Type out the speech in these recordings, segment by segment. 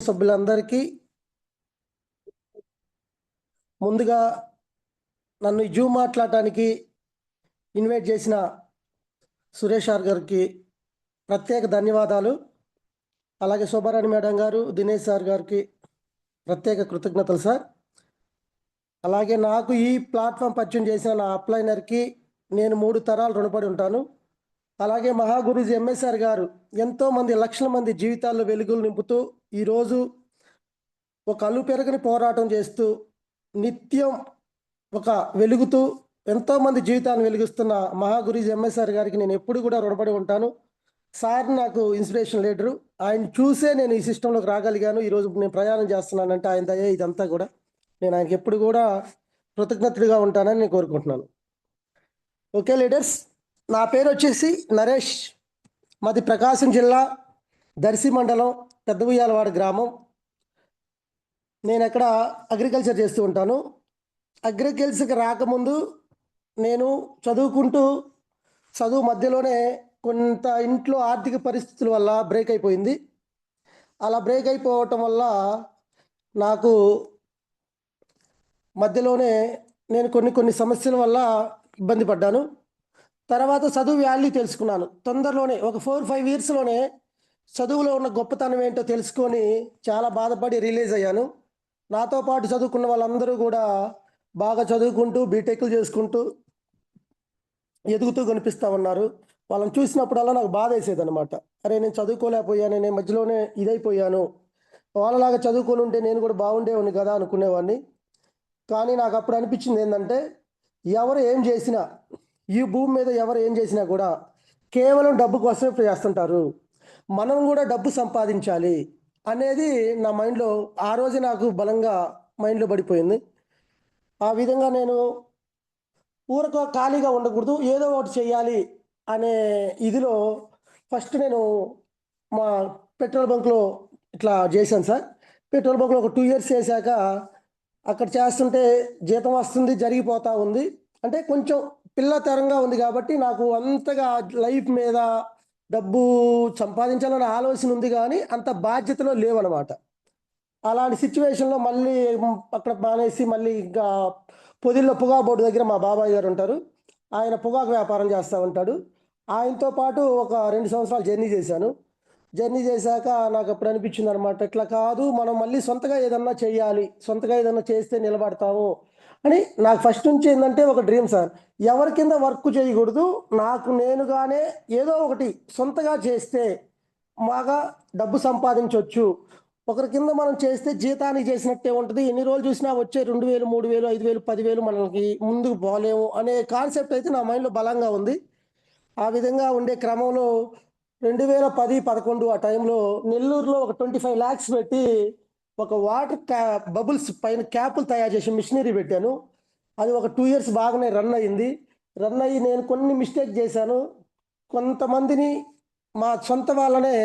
సభ్యులందరికీ ముందుగా నన్ను జూమ్ మాట్లాడటానికి ఇన్వైట్ చేసిన సురేష్ సార్ గారికి ప్రత్యేక ధన్యవాదాలు. అలాగే శోభారాణి మేడం గారు, దినేష్ సార్ గారికి ప్రత్యేక కృతజ్ఞతలు సార్. అలాగే నాకు ఈ ప్లాట్ఫామ్ పరిచయం చేసిన నా అప్లైనర్కి నేను 3 తరాలు రుణపడి ఉంటాను. అలాగే మహాగురుజీ ఎంఎస్ఆర్ గారు ఎంతోమంది లక్షల మంది జీవితాల్లో వెలుగులు నింపుతూ ఈరోజు ఒక అల్లు పెరగని పోరాటం చేస్తూ నిత్యం ఒక వెలుగుతూ ఎంతోమంది జీవితాన్ని వెలిగిస్తున్న మహాగురుజీ ఎంఎస్ఆర్ గారికి నేను ఎప్పుడు కూడా రుణపడి ఉంటాను. సార్ నాకు ఇన్స్పిరేషన్ లీడరు. ఆయన చూసే నేను ఈ సిస్టంలోకి రాగలిగాను. ఈరోజు నేను ప్రయాణం చేస్తున్నానంటే ఆయన దయ. ఇదంతా కూడా నేను ఆయనకి ఎప్పుడు కూడా కృతజ్ఞతగా ఉంటానని నేను కోరుకుంటున్నాను. ఓకే లీడర్స్, నా పేరు వచ్చేసి నరేష్. మాది ప్రకాశం జిల్లా దర్శి మండలం పెద్ద ఉయ్యాలవాడ గ్రామం. నేను ఎక్కడ అగ్రికల్చర్ చేస్తూ ఉంటాను. అగ్రికల్చర్కి రాకముందు నేను చదువు మధ్యలోనే కొంత ఇంట్లో ఆర్థిక పరిస్థితుల వల్ల బ్రేక్ అయిపోయింది. అలా బ్రేక్ అయిపోవటం వల్ల నాకు మధ్యలోనే నేను కొన్ని సమస్యల వల్ల ఇబ్బంది పడ్డాను. తర్వాత చదువు వాల్యూ తెలుసుకున్నాను. తొందరలోనే ఒక 4-5 ఇయర్స్లోనే చదువులో ఉన్న గొప్పతనం ఏంటో తెలుసుకొని చాలా బాధపడి రిలీజ్ అయ్యాను. నాతో పాటు చదువుకున్న వాళ్ళందరూ కూడా బాగా చదువుకుంటూ బీటెక్లు చేసుకుంటూ ఎదుగుతూ కనిపిస్తూ ఉన్నారు. వాళ్ళని చూసినప్పుడల్లా నాకు బాధ వేసేది అనమాట. అరే, నేను చదువుకోలేకపోయాను, నేను మధ్యలోనే ఇదైపోయాను, వాళ్ళలాగా చదువుకొని ఉంటే నేను కూడా బాగుండేవాడిని కదా అనుకునేవాడిని. కానీ నాకు అప్పుడు అనిపించింది ఏంటంటే, ఎవరు ఏం చేసినా, ఈ భూమి మీద ఎవరు ఏం చేసినా కూడా కేవలం డబ్బు కోసమే చేస్తుంటారు. మనం కూడా డబ్బు సంపాదించాలి అనేది నా మైండ్లో ఆ రోజు నాకు బలంగా మైండ్లో పడిపోయింది. ఆ విధంగా నేను ఊరక ఖాళీగా ఉండకూడదు, ఏదో ఒకటి చేయాలి అనే ఇదిలో ఫస్ట్ నేను మా పెట్రోల్ బంక్లో ఇట్లా చేశాను సార్. పెట్రోల్ బంక్లో ఒక 2 ఇయర్స్ చేశాక అక్కడ చేస్తుంటే జీతం వస్తుంది, జరిగిపోతూ ఉంది. అంటే కొంచెం పిల్లతరంగా ఉంది కాబట్టి నాకు అంతగా లైఫ్ మీద డబ్బు సంపాదించాలనే ఆలోచన ఉంది, కానీ అంత బాధ్యతలో లేవన్నమాట. అలాంటి సిచ్యువేషన్లో మళ్ళీ అక్కడ మానేసి మళ్ళీ ఇంకా పొదిల్లో పొగా బోర్డు దగ్గర మా బాబాయ్ గారు ఉంటారు. ఆయన పొగాకు వ్యాపారం చేస్తూ ఉంటాడు. ఆయనతో పాటు ఒక 2 సంవత్సరాలు జర్నీ చేశాను. జర్నీ చేశాక నాకు అప్పుడు అనిపించింది అనమాట, ఇట్లా కాదు, మనం మళ్ళీ సొంతగా ఏదన్నా చేయాలి, సొంతగా ఏదన్నా చేస్తే నిలబడతాము అని నాకు ఫస్ట్ నుంచి ఏంటంటే ఒక డ్రీమ్ సార్. ఎవరి కింద వర్క్ చేయకూడదు, నాకు నేనుగానే ఏదో ఒకటి సొంతగా చేస్తే బాగా డబ్బు సంపాదించవచ్చు. ఒకరి కింద మనం చేస్తే జీతానికి చేసినట్టే ఉంటుంది. ఎన్ని రోజులు చూసినా వచ్చే 2,000, 3,000, 5,000, 10,000 మనకి ముందుకు పోలేము అనే కాన్సెప్ట్ అయితే నా మైండ్లో బలంగా ఉంది. ఆ విధంగా ఉండే క్రమంలో 2010-11 ఆ టైంలో నెల్లూరులో ఒక 25 lakhs పెట్టి ఒక వాటర్ బబుల్స్ పైన క్యాపులు తయారు చేసి మిషనరీ పెట్టాను. అది ఒక 2 years బాగానే రన్ అయ్యి నేను కొన్ని మిస్టేక్ చేశాను. కొంతమందిని మా సొంత వాళ్ళనే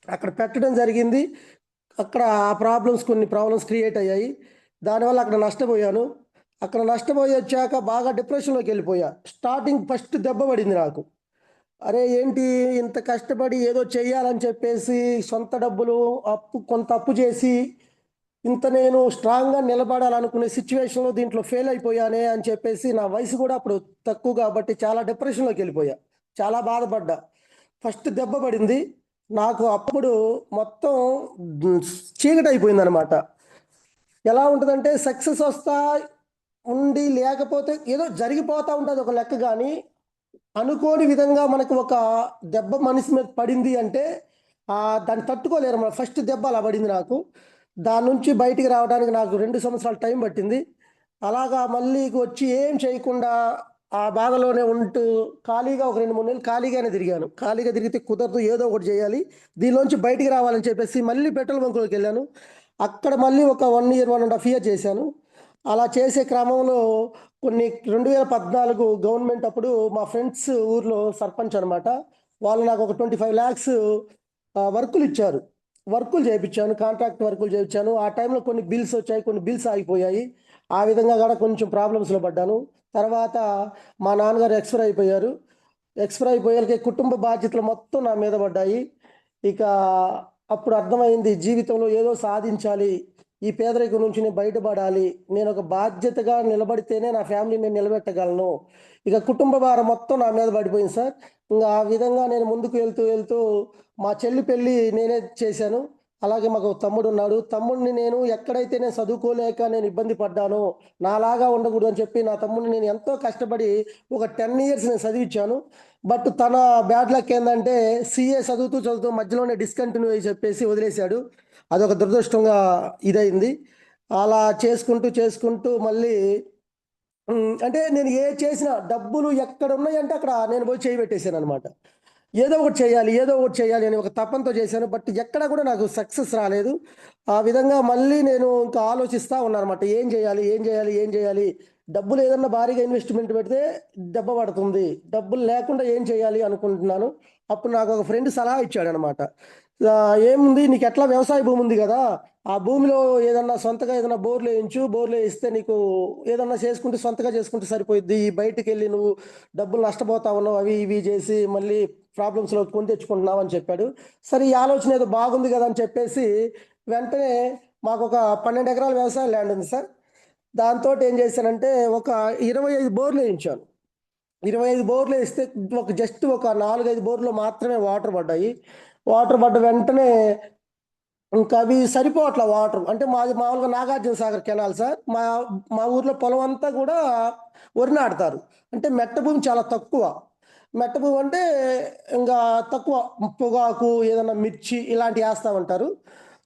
అక్కడ పెట్టడం జరిగింది. అక్కడ కొన్ని ప్రాబ్లమ్స్ క్రియేట్ అయ్యాయి. దానివల్ల అక్కడ నష్టపోయాను. అక్కడ నష్టపోయి వచ్చాక బాగా డిప్రెషన్లోకి వెళ్ళిపోయా. స్టార్టింగ్ ఫస్ట్ దెబ్బ పడింది నాకు. అరే ఏంటి, ఇంత కష్టపడి ఏదో చెయ్యాలని చెప్పేసి సొంత డబ్బులు కొంత అప్పు చేసి ఇంత నేను స్ట్రాంగ్గా నిలబడాలనుకునే సిచ్యువేషన్లో దీంట్లో ఫెయిల్ అయిపోయానే అని చెప్పేసి, నా వయసు కూడా అప్పుడు తక్కువ కాబట్టి చాలా డిప్రెషన్లోకి వెళ్ళిపోయా. చాలా బాధపడ్డా. ఫస్ట్ దెబ్బ పడింది నాకు. అప్పుడు మొత్తం చీకటి అయిపోయింది అనమాట. ఎలా ఉంటుందంటే, సక్సెస్ వస్తా ఉండి లేకపోతే ఏదో జరిగిపోతూ ఉంటుంది ఒక లెక్క, కానీ అనుకోని విధంగా మనకు ఒక దెబ్బ మనిషి మీద పడింది అంటే దాన్ని తట్టుకోలేరు. మన ఫస్ట్ దెబ్బ అలా పడింది నాకు. దాని నుంచి బయటికి రావడానికి నాకు 2 సంవత్సరాలు టైం పట్టింది. అలాగా మళ్ళీ వచ్చి ఏం చేయకుండా ఆ బాధలోనే ఉంటూ ఖాళీగా ఒక 2-3 నెలలు ఖాళీగానే తిరిగాను. ఖాళీగా తిరిగితే కుదరదు, ఏదో ఒకటి చేయాలి, దీనిలోంచి బయటికి రావాలని చెప్పేసి మళ్ళీ పెట్రోల్ బంక్లోకి వెళ్ళాను. అక్కడ మళ్ళీ ఒక 1 year 1.5 year చేశాను. అలా చేసే క్రమంలో 2014 గవర్నమెంట్ అప్పుడు మా ఫ్రెండ్స్ ఊర్లో సర్పంచ్ అనమాట, వాళ్ళు నాకు ఒక 25 lakhs వర్కులు ఇచ్చారు. వర్కులు చేయించాను, కాంట్రాక్ట్ వర్కులు చేయించాను. ఆ టైంలో కొన్ని బిల్స్ వచ్చాయి, కొన్ని బిల్స్ ఆగిపోయాయి. ఆ విధంగా కూడా కొంచెం ప్రాబ్లమ్స్లో పడ్డాను. తర్వాత మా నాన్నగారు ఎక్స్పైర్ అయిపోయాక కుటుంబ బాధ్యతలు మొత్తం నా మీద పడ్డాయి. ఇక అప్పుడు అర్థమైంది జీవితంలో ఏదో సాధించాలి. ఈ పేదరికం నుంచి నేను బయటపడాలి. నేను ఒక బాధ్యతగా నిలబడితేనే నా ఫ్యామిలీని నేను నిలబెట్టగలను. ఇక కుటుంబ భారం మొత్తం నా మీద పడిపోయింది సార్. ఆ విధంగా నేను ముందుకు వెళ్తూ మా చెల్లి పెళ్లి నేనే చేశాను. అలాగే మాకు తమ్ముడున్నాడు. తమ్ముడిని నేను ఎక్కడైతే నేను చదువుకోలేక నేను ఇబ్బంది పడ్డానో, నాలాగా ఉండకూడదని చెప్పి నా తమ్ముడిని నేను ఎంతో కష్టపడి ఒక 10 ఇయర్స్ నేను చదివిచ్చాను. బట్ తన బ్యాడ్ లక్ ఏందంటే సీఏ చదువుతూ మధ్యలోనే డిస్కంటిన్యూ అయ్యి చెప్పేసి వదిలేశాడు. అదొక దురదృష్టంగా ఇదయింది. అలా చేసుకుంటూ మళ్ళీ అంటే నేను ఏది చేసినా డబ్బులు ఎక్కడున్నాయంటే అక్కడ నేను పోయి చేయి పెట్టేసాననమాట. ఏదో ఒకటి చేయాలి అని ఒక తపనతో చేశాను. బట్ ఎక్కడ కూడా నాకు సక్సెస్ రాలేదు. ఆ విధంగా మళ్ళీ నేను ఇంకా ఆలోచిస్తా ఉన్నాననమాట. ఏం చేయాలి? డబ్బులు ఏదన్నా భారీగా ఇన్వెస్ట్‌మెంట్ పెడితే దెబ్బ పడుతుంది. డబ్బులు లేకుండా ఏం చేయాలి అనుకుంటున్నాను. అప్పుడు నాకు ఒక ఫ్రెండ్ సలహా ఇచ్చాడనమాట. "ఏముంది నీకెట్లా వ్యవసాయ భూమి ఉంది గదా! ఆ భూమిలో ఏదన్నా సొంతగా ఏదన్నా బోర్‌లేయించు. బోర్‌లేయిస్తే నీకు ఏదన్నా చేసుకుంటే సొంతగా చేసుకుంటే సరిపోయిద్ది. బయటికెళ్ళి నువ్వు డబ్బులు నష్టపోతా ఉన్నావు. అవి ఇవి చేసి మళ్ళీ ప్రాబ్లమ్స్‌లో కొని తెచ్చుకుంటున్నావు" అని చెప్పాడు. సరే ఈ ఆలోచన ఏదో బాగుంది గదా! అని చెప్పేసి వెంటనే మాకొక 12 ఎకరాల వ్యవసాయ ల్యాండ్ ఉంది సార్. దాంతోటి ఏం చేశానంటే ఒక 25 బోర్‌లేయించాను. 25 బోర్‌లేస్తే జస్ట్ ఒక 4, 5 బోర్‌లో మాత్రమే వాటర్ పడ్డాయి. వాటర్ పడ్డ వెంటనే ఇంకా అవి సరిపోవట్ల వాటర్. అంటే మాది మామూలుగా నాగార్జున సాగర్ కెనాల్ సార్. మా మా ఊర్లో పొలం అంతా గూడా వరి నాటుతారు. అంటే మెట్ట భూమి చాలా తక్కువ. మెట్ట భూమి అంటే ఇంగా తక్కువ. పొగాకు, ఏదన్నా మిర్చి ఇలాంటివి ఏస్తా ఉంటారు.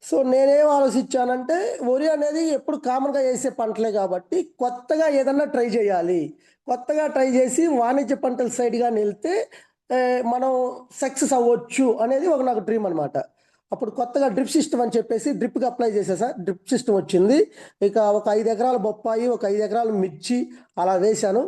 సో, నేనేం ఆలోచించానంటే వరి అనేది ఎప్పుడు కామన్‌గా ఏసే పంటలే గాబట్టి కొత్తగా ఏదన్నా ట్రై జేయాలి. కొత్తగా ట్రై జేసి వాణిజ్య పంటల సైడ్ గానెళ్తే మనం సక్సెస్ అవ్వచ్చు అనేది ఒక నాకు డ్రీమ్ అనమాట. అప్పుడు కొత్తగా డ్రిప్ సిస్టమ్ అని చెప్పేసి డ్రిప్‌కి అప్లై చేశా సార్. డ్రిప్ సిస్టమ్ వచ్చింది. ఇక ఒక 5 ఎకరాల బొప్పాయి, ఒక 5 ఎకరాల మిర్చి అలా వేశాను.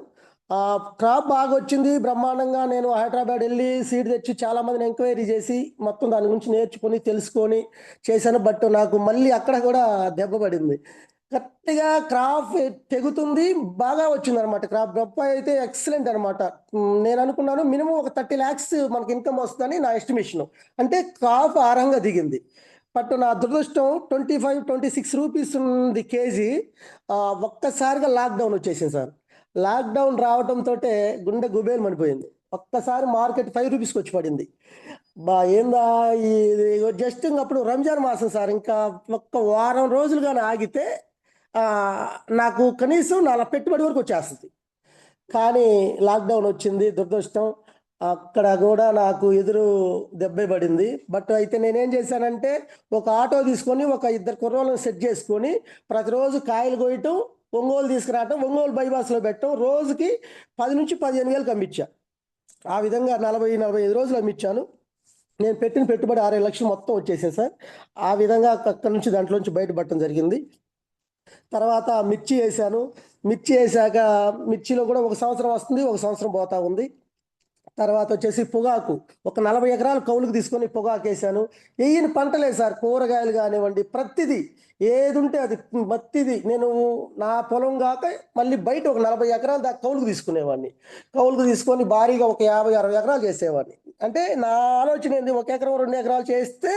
క్రాప్ బాగొచ్చింది. బ్రహ్మాండంగా నేను హైదరాబాద్ ఎళ్లి సీడ్ తెచ్చి చాలా మందిని ఎంక్వైరీ చేసి మొత్తం దాని గురించి నేర్చుకొని, తెలుసుకొని చేశాను. బట్ నాకు మళ్ళీ అక్కడ కూడా దెబ్బ పడింది. కరెక్ట్‌గా క్రాప్ తెగుతుంది. బాగా వచ్చిందనమాట. క్రాప్ బొప్పాయి అయితే ఎక్సలెంట్ అనమాట. నేననుకున్నాను మినిమమ్ ఒక 30,00,000 మనకి ఇన్‌కమ్ వస్తదని నా ఎస్టిమేషను. అంటే క్రాప్ ఆ రకంగా దిగింది. బట్ నా దురదృష్టం 25, 26 రూపీస్ ఉంది కేజీ. ఒక్కసారిగా లాక్‌డౌన్ వచ్చేసింది సార్. లాక్‌డౌన్ రావటంతోటే గుండె గుబేలమనిపోయింది. ఒక్కసారి మార్కెట్ 5 రూపీస్‌కి వచ్చి పడింది. ఏందా ఇది జస్ట్ ఇంగప్పుడు రంజాన్ మాసం సార్. ఇంకా ఒక్క వారం రోజులు గాని ఆగితే ఆహ్, నాకు కనీసం నా పెట్టుబడి వరకు వచ్చేస్తది. కానీ లాక్‌డౌన్ వచ్చింది దురదృష్టం. అక్కడ గూడా నాకు ఎదురు దెబ్బే పడింది. బట్ అయితే నేనేం చేశానంటే, ఒక ఆటో తీసుకొని, ఒక ఇద్దరు కుర్రోళ్ళని సెట్ చేసుకొని, ప్రతిరోజు కాయలు కొయ్యటం, ఒంగోలు తీసుకురావటం, ఒంగోలు బైపాస్‌లో పెట్టడం. రోజుకి 10,000-15,000 అమ్మిచ్చా. ఆ విధంగా 40, 45 రోజులు అమ్మిచ్చాను. నేను పెట్టిన పెట్టుబడి 6, 7 లక్షలు మొత్తం వచ్చేసాయి సార్. ఆ విధంగా అక్కడి నుంచి దాంట్లోంచి బయటపడటం జరిగింది. తర్వాత మిర్చి ఏశాను. మిర్చి ఏశాక మిర్చిలో గూడా ఒక సంవత్సరం వస్తుంది. ఒక సంవత్సరం పోతా ఉంది. తర్వాతొచ్చేసి పొగాకు. ఒక 40 ఎకరాలు కౌలుకు తీసుకొని పొగాకేశాను. ఎయ్యని పంటలే సార్. కూరగాయలు గానివ్వండి, ప్రతిదీ. ఏదుంటే అది ప్రతిది. నేను నా పొలం గాక మళ్ళీ బయట ఒక 40 ఎకరాలు దాకా కౌలుకు తీసుకునేవాడిని. కౌలుకు తీసుకొని భారీగా ఒక 50, 60 ఎకరాలు చేసేవాడిని. అంటే నా ఆలోచన ఏంది, ఒక ఎకరం, 2 ఎకరాలు చేస్తే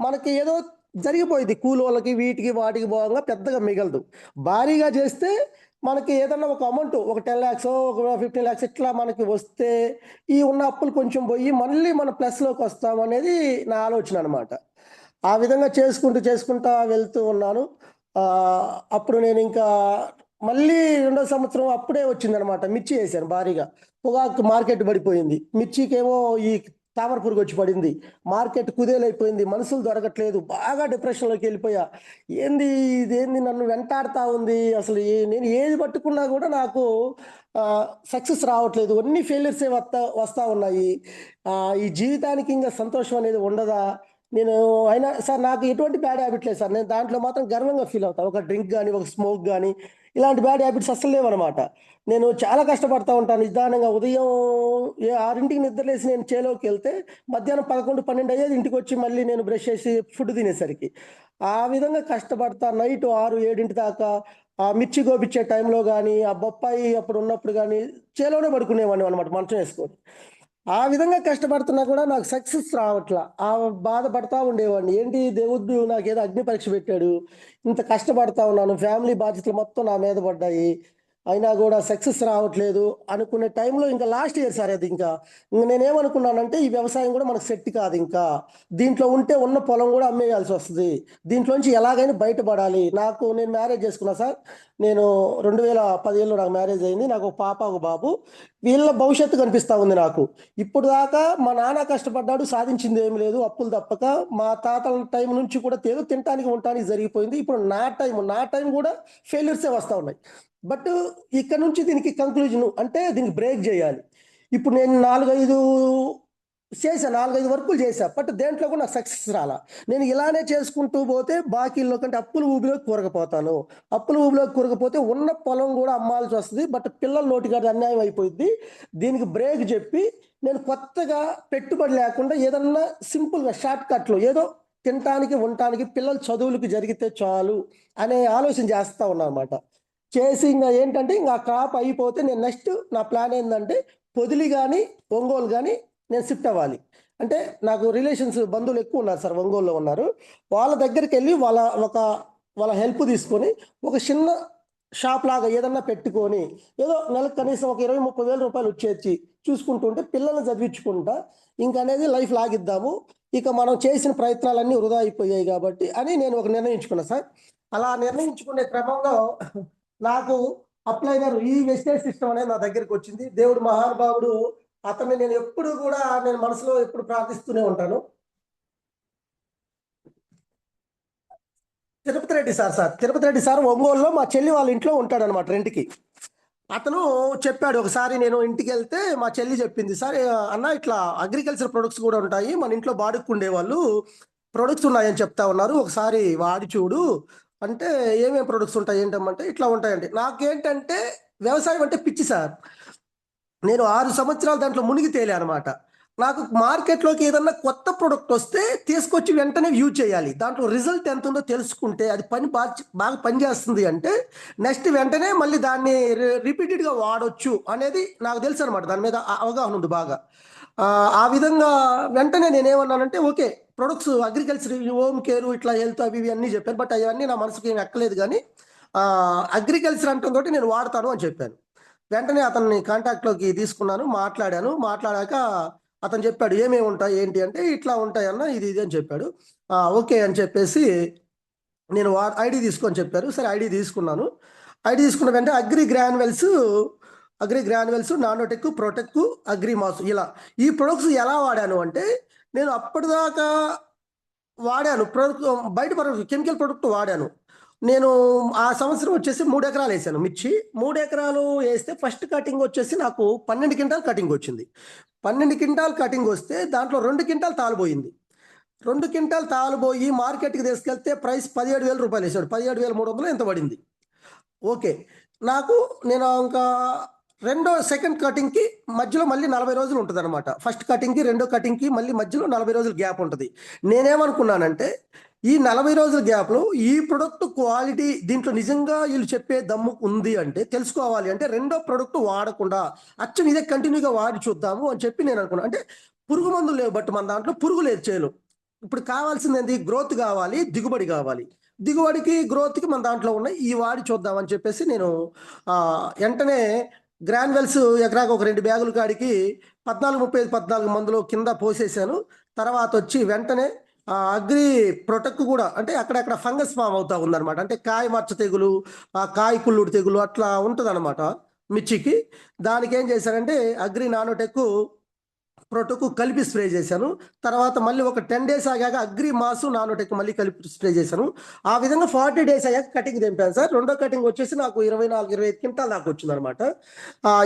మనకి ఏదో జరిగిపోయిద్ది. కూలోళ్ళకి, వీటికి, వాటికి పోంగా పెద్దగా మిగలదు. భారీగా చేస్తే మనకి ఏదన్నా ఒక అమౌంట్ ఒక 10,00,000 ఒక 15,00,000 ఇట్లా మనకి వస్తే, ఈ ఉన్న అప్పులు కొంచెం పోయి మళ్ళీ మనం ప్లస్‌లోకొస్తామనేది నా ఆలోచన అనమాట. ఆ విధంగా చేసుకుంటా వెళ్తూ ఉన్నాను. అప్పుడు నేనింకా మళ్ళీ రెండో సంవత్సరం అప్పుడే వచ్చిందనమాట. మిర్చి ఏశాను భారీగా. పొగాకు మార్కెట్ పడిపోయింది. మిర్చికేమో ఈ తామర పురుగొచ్చి పడింది. మార్కెట్ కుదేలైపోయింది. మనుషులు దొరకట్లేదు. బాగా డిప్రెషన్‌లోకెళ్ళిపోయా. ఏంది ఇదేంది నన్ను వెంటాడుతా ఉంది. అసలు నేను ఏది పట్టుకున్నా గూడా నాకు సక్సెస్ రావట్లేదు. అన్నీ ఫెయిల్యూర్సే వస్తా ఉన్నాయి. ఈ జీవితానికి ఇంక సంతోషం అనేది ఉండదా? నేను అయినా సార్ నాకు ఎటువంటి బ్యాడ్ హ్యాబిట్ లేదు సార్. నేను దాంట్లో మాత్రం గర్వంగా ఫీల్ అవుతా. ఒక డ్రింక్ గాని, ఒక స్మోక్ గాని ఇలాంటి బ్యాడ్ హ్యాబిట్స్ అస్సలు లేవనమాట. నేను చాలా కష్టపడతా ఉంటాను. నిదానంగా ఉదయం 6కి నిద్రలేసి నేను చేలోకెళ్తే మధ్యాహ్నం 11, 12 అయ్యేది ఇంటికొచ్చి మళ్ళీ నేను బ్రష్ చేసి ఫుడ్ తినేసరికి. ఆ విధంగా కష్టపడతా నైట్ 6, 7 దాకా ఆ మిర్చి కోపిచ్చే టైంలో గాని, ఆ బొప్పాయి అప్పుడున్నప్పుడు గాని చేలోనే పడుకునేవాడిననమాట మంచం యేసుకొని. ఆ విధంగా కష్టపడుతున్నా కూడా నాకు సక్సెస్ రావట్లా. బాధపడతా ఉండేవాడిని. ఏంటి దేవుడు నాకేదో అగ్ని పరీక్ష పెట్టాడు. ఇంత కష్టపడతా ఉన్నాను. ఫ్యామిలీ బాధ్యతలు మొత్తం నా మీద పడ్డాయి. అయినా గూడా సక్సెస్ రావట్లేదు అనుకునే టైంలో ఇంకా లాస్ట్ ఇయర్ సార్ అది ఇంకా. ఇంక నేనేమనుకున్నానంటే ఈ వ్యవసాయం గూడా మనకు సెట్ కాదు ఇంకా. దీంట్లో ఉంటే ఉన్న పొలం గూడా అమ్మేయాల్సొస్తది. దీంట్లోంచి ఎలాగైనా బయటపడాలి. నేను మ్యారేజ్ చేసుకున్నా సార్. నేను 2017లో నాకు మ్యారేజ్ అయింది. నాకు ఒక పాప, ఒక బాబు. వీళ్ళ భవిష్యత్తు కనిపిస్తా ఉంది నాకు. ఇప్పుడు దాకా మా నాన్న కష్టపడ్డాడు, సాధించింది ఏమి లేదు అప్పులు తప్పక. మా తాతల టైం నుంచి కూడా ఏదో తినటానికి ఉండటానికి జరిగిపోయింది. ఇప్పుడు నా టైం కూడా ఫెయిల్యూర్సే వస్తూ ఉన్నాయి. బట్ ఇక్కడ నుంచి దీనికి కంక్లూజన్ అంటే దీనికి బ్రేక్ చేయాలి. ఇప్పుడు నేను 4-5 వర్కులు చేశా. బట్ దేంట్లో కూడా నాకు సక్సెస్ రాలా. నేను ఇలానే చేసుకుంటూ పోతే బాకీల్లో కంటే అప్పుల ఊబిలోకి కూరకపోతాను. అప్పుల ఊబిలోకి కూరకపోతే ఉన్న పొలం కూడా అమ్మాల్సి వస్తుంది. బట్ పిల్లల నోటికాడ అన్యాయం అయిపోయింది. దీనికి బ్రేక్ చెప్పి నేను కొత్తగా పెట్టుబడి లేకుండా ఏదన్నా సింపుల్గా షార్ట్ కట్లో ఏదో తినటానికి ఉండటానికి పిల్లల చదువులకి జరిగితే చాలు అనే ఆలోచన చేస్తా ఉన్నా అనమాట. చేసి ఇంకా ఏంటంటే ఇంకా ఆ క్రాప్ అయిపోతే నేను నెక్స్ట్ నా ప్లాన్ ఏంటంటే పొదిలి కానీ ఒంగోలు కానీ నేను షిఫ్ట్ అవ్వాలి. అంటే నాకు రిలేషన్స్ బంధువులు ఎక్కువ ఉన్నారు సార్, ఒంగోలులో ఉన్నారు. వాళ్ళ దగ్గరికి వెళ్ళి వాళ్ళ హెల్ప్ తీసుకొని ఒక చిన్న షాప్ లాగా ఏదన్నా పెట్టుకొని ఏదో నెలకు కనీసం ఒక 20-30 వేల రూపాయలు వచ్చేసి చూసుకుంటుంటే పిల్లల్ని చదివించుకుంటా ఇంకనేది లైఫ్ లాగిద్దాము. ఇక మనం చేసిన ప్రయత్నాలన్నీ వృధా అయిపోయాయి కాబట్టి అని నేను ఒక నిర్ణయించుకున్నా సార్. అలా నిర్ణయించుకునే క్రమంలో నాకు అప్లై గారు ఈ వెస్టేజ్ సిస్టమ్ అనేది నా దగ్గరికి వచ్చింది. దేవుడు మహానుభావుడు, అతన్ని నేను ఎప్పుడు కూడా నేను మనసులో ఎప్పుడు ప్రార్థిస్తూనే ఉంటాను. తిరుపతి రెడ్డి సార్ ఒంగోలులో మా చెల్లి వాళ్ళ ఇంట్లో ఉంటాడు అనమాట రెంట్కి. అతను చెప్పాడు ఒకసారి, నేను ఇంటికి వెళ్తే మా చెల్లి చెప్పింది, సార్ అన్న ఇట్లా అగ్రికల్చర్ ప్రొడక్ట్స్ కూడా ఉంటాయి, మన ఇంట్లో బాడుక్కుండే వాళ్ళు ప్రొడక్ట్స్ ఉన్నాయని చెప్తా ఉన్నారు, ఒకసారి వాడి చూడు అంటే. ఏమేమి ప్రొడక్ట్స్ ఉంటాయి ఏంటమ్మంటే ఇట్లా ఉంటాయండి. నాకేంటంటే వ్యవసాయం అంటే పిచ్చి సార్. నేను 6 సంవత్సరాలు దాంట్లో మునిగి తేలే అనమాట. నాకు మార్కెట్లోకి ఏదన్నా కొత్త ప్రొడక్ట్ వస్తే తీసుకొచ్చి వెంటనే యూజ్ చేయాలి. దాంట్లో రిజల్ట్ ఎంత ఉందో తెలుసుకుంటే అది బాగా పనిచేస్తుంది అంటే నెక్స్ట్ వెంటనే మళ్ళీ దాన్ని రిపీటెడ్గా వాడొచ్చు అనేది నాకు తెలుసు అనమాట. దాని మీద అవగాహన ఉంది బాగా. ఆ విధంగా వెంటనే నేనేమన్నానంటే okay, products agriculture, home care, ఇట్లా హెల్త్ అవి ఇవి అన్నీ చెప్పాను. బట్ అవన్నీ నా మనసుకి ఏమి ఎక్కలేదు. కానీ అగ్రికల్చర్ అంటే నేను వాడతాను అని చెప్పాను. వెంటనే అతన్ని కాంటాక్ట్లోకి తీసుకున్నాను, మాట్లాడాక అతను చెప్పాడు ఏమేమి ఉంటాయి ఏంటి అంటే, ఇట్లా ఉంటాయన్న ఇది ఇది అని చెప్పాడు. ఓకే అని చెప్పేసి నేను ఐడి తీసుకొని చెప్పారు. సరే ఐడి తీసుకున్నాను. ఐడి తీసుకున్న వెంటనే అగ్రి గ్రాన్యువల్స్, నానోటెక్, ప్రోటెక్, అగ్రిమాస్ ఇలా ఈ ప్రొడక్ట్స్ ఎలా వాడాను అంటే, నేను అప్పటిదాకా వాడాను ప్రొడక్ట్, బయట ప్రొడక్ట్ కెమికల్ ప్రొడక్ట్ వాడాను. నేను ఆ సంవత్సరం వచ్చేసి 3 ఎకరాలు వేసాను మిర్చి. 3 ఎకరాలు వేస్తే ఫస్ట్ కటింగ్ వచ్చేసి నాకు 12 క్వింటాల్ కటింగ్ వచ్చింది. 12 క్వింటాల్ కటింగ్ వస్తే దాంట్లో 2 క్వింటాల్ తాలుపోయింది. 2 క్వింటాల్ తాలుపోయి మార్కెట్కి తీసుకెళ్తే ప్రైస్ 17,000 రూపాయలు వేసాడు. 17,300 ఎంత పడింది. ఓకే, నాకు నేను ఇంకా సెకండ్ కటింగ్కి మధ్యలో మళ్ళీ 40 రోజులు ఉంటుంది అనమాట. ఫస్ట్ కటింగ్కి రెండో కటింగ్కి మళ్ళీ మధ్యలో 40 రోజులు గ్యాప్ ఉంటుంది. నేనేమనుకున్నానంటే ఈ 40 రోజుల గ్యాప్లో ఈ ప్రొడక్ట్ క్వాలిటీ దీంట్లో నిజంగా వీళ్ళు చెప్పే దమ్ము ఉంది అంటే, తెలుసుకోవాలి అంటే రెండో ప్రొడక్ట్ వాడకుండా అచ్చం ఇదే కంటిన్యూగా వాడి చూద్దాము అని చెప్పి నేను అనుకున్నాను. అంటే పురుగు మందులు లేవు, బట్ మన దాంట్లో పురుగు లేదు చేలు. ఇప్పుడు కావాల్సింది ఏంటి, గ్రోత్ కావాలి, దిగుబడి కావాలి. దిగుబడికి గ్రోత్కి మన దాంట్లో ఉన్నాయి, ఈ వాడి చూద్దామని చెప్పేసి నేను వెంటనే గ్రాన్యువల్స్ ఎకరాకు ఒక 2 బ్యాగుల కాడికి 14 మందులు కింద పోసేసాను. తర్వాత వచ్చి వెంటనే అగ్రి ప్రొటెక్ట్ కూడా, అంటే అక్కడక్కడ ఫంగస్ ఫామ్ అవుతా ఉందన్నమాట. అంటే కాయ మచ్చ తెగులు, కాయ కుళ్ళుడు తెగులు అట్లా ఉంటుంది అనమాట మిర్చికి. దానికి ఏం చేశానంటే అగ్రి నానోటెక్ ప్రోటోకు కలిపి స్ప్రే చేశాను. తర్వాత మళ్ళీ ఒక 10 డేస్ ఆగాక అగ్రి మాసు నానోటెక్ మళ్ళీ కలిపి స్ప్రే చేశాను. ఆ విధంగా 40 డేస్ అయ్యాక కటింగ్ తెంపాను సార్. రెండో కటింగ్ వచ్చేసి నాకు 24-25 క్వింటాల్ దాకా వచ్చింది అనమాట.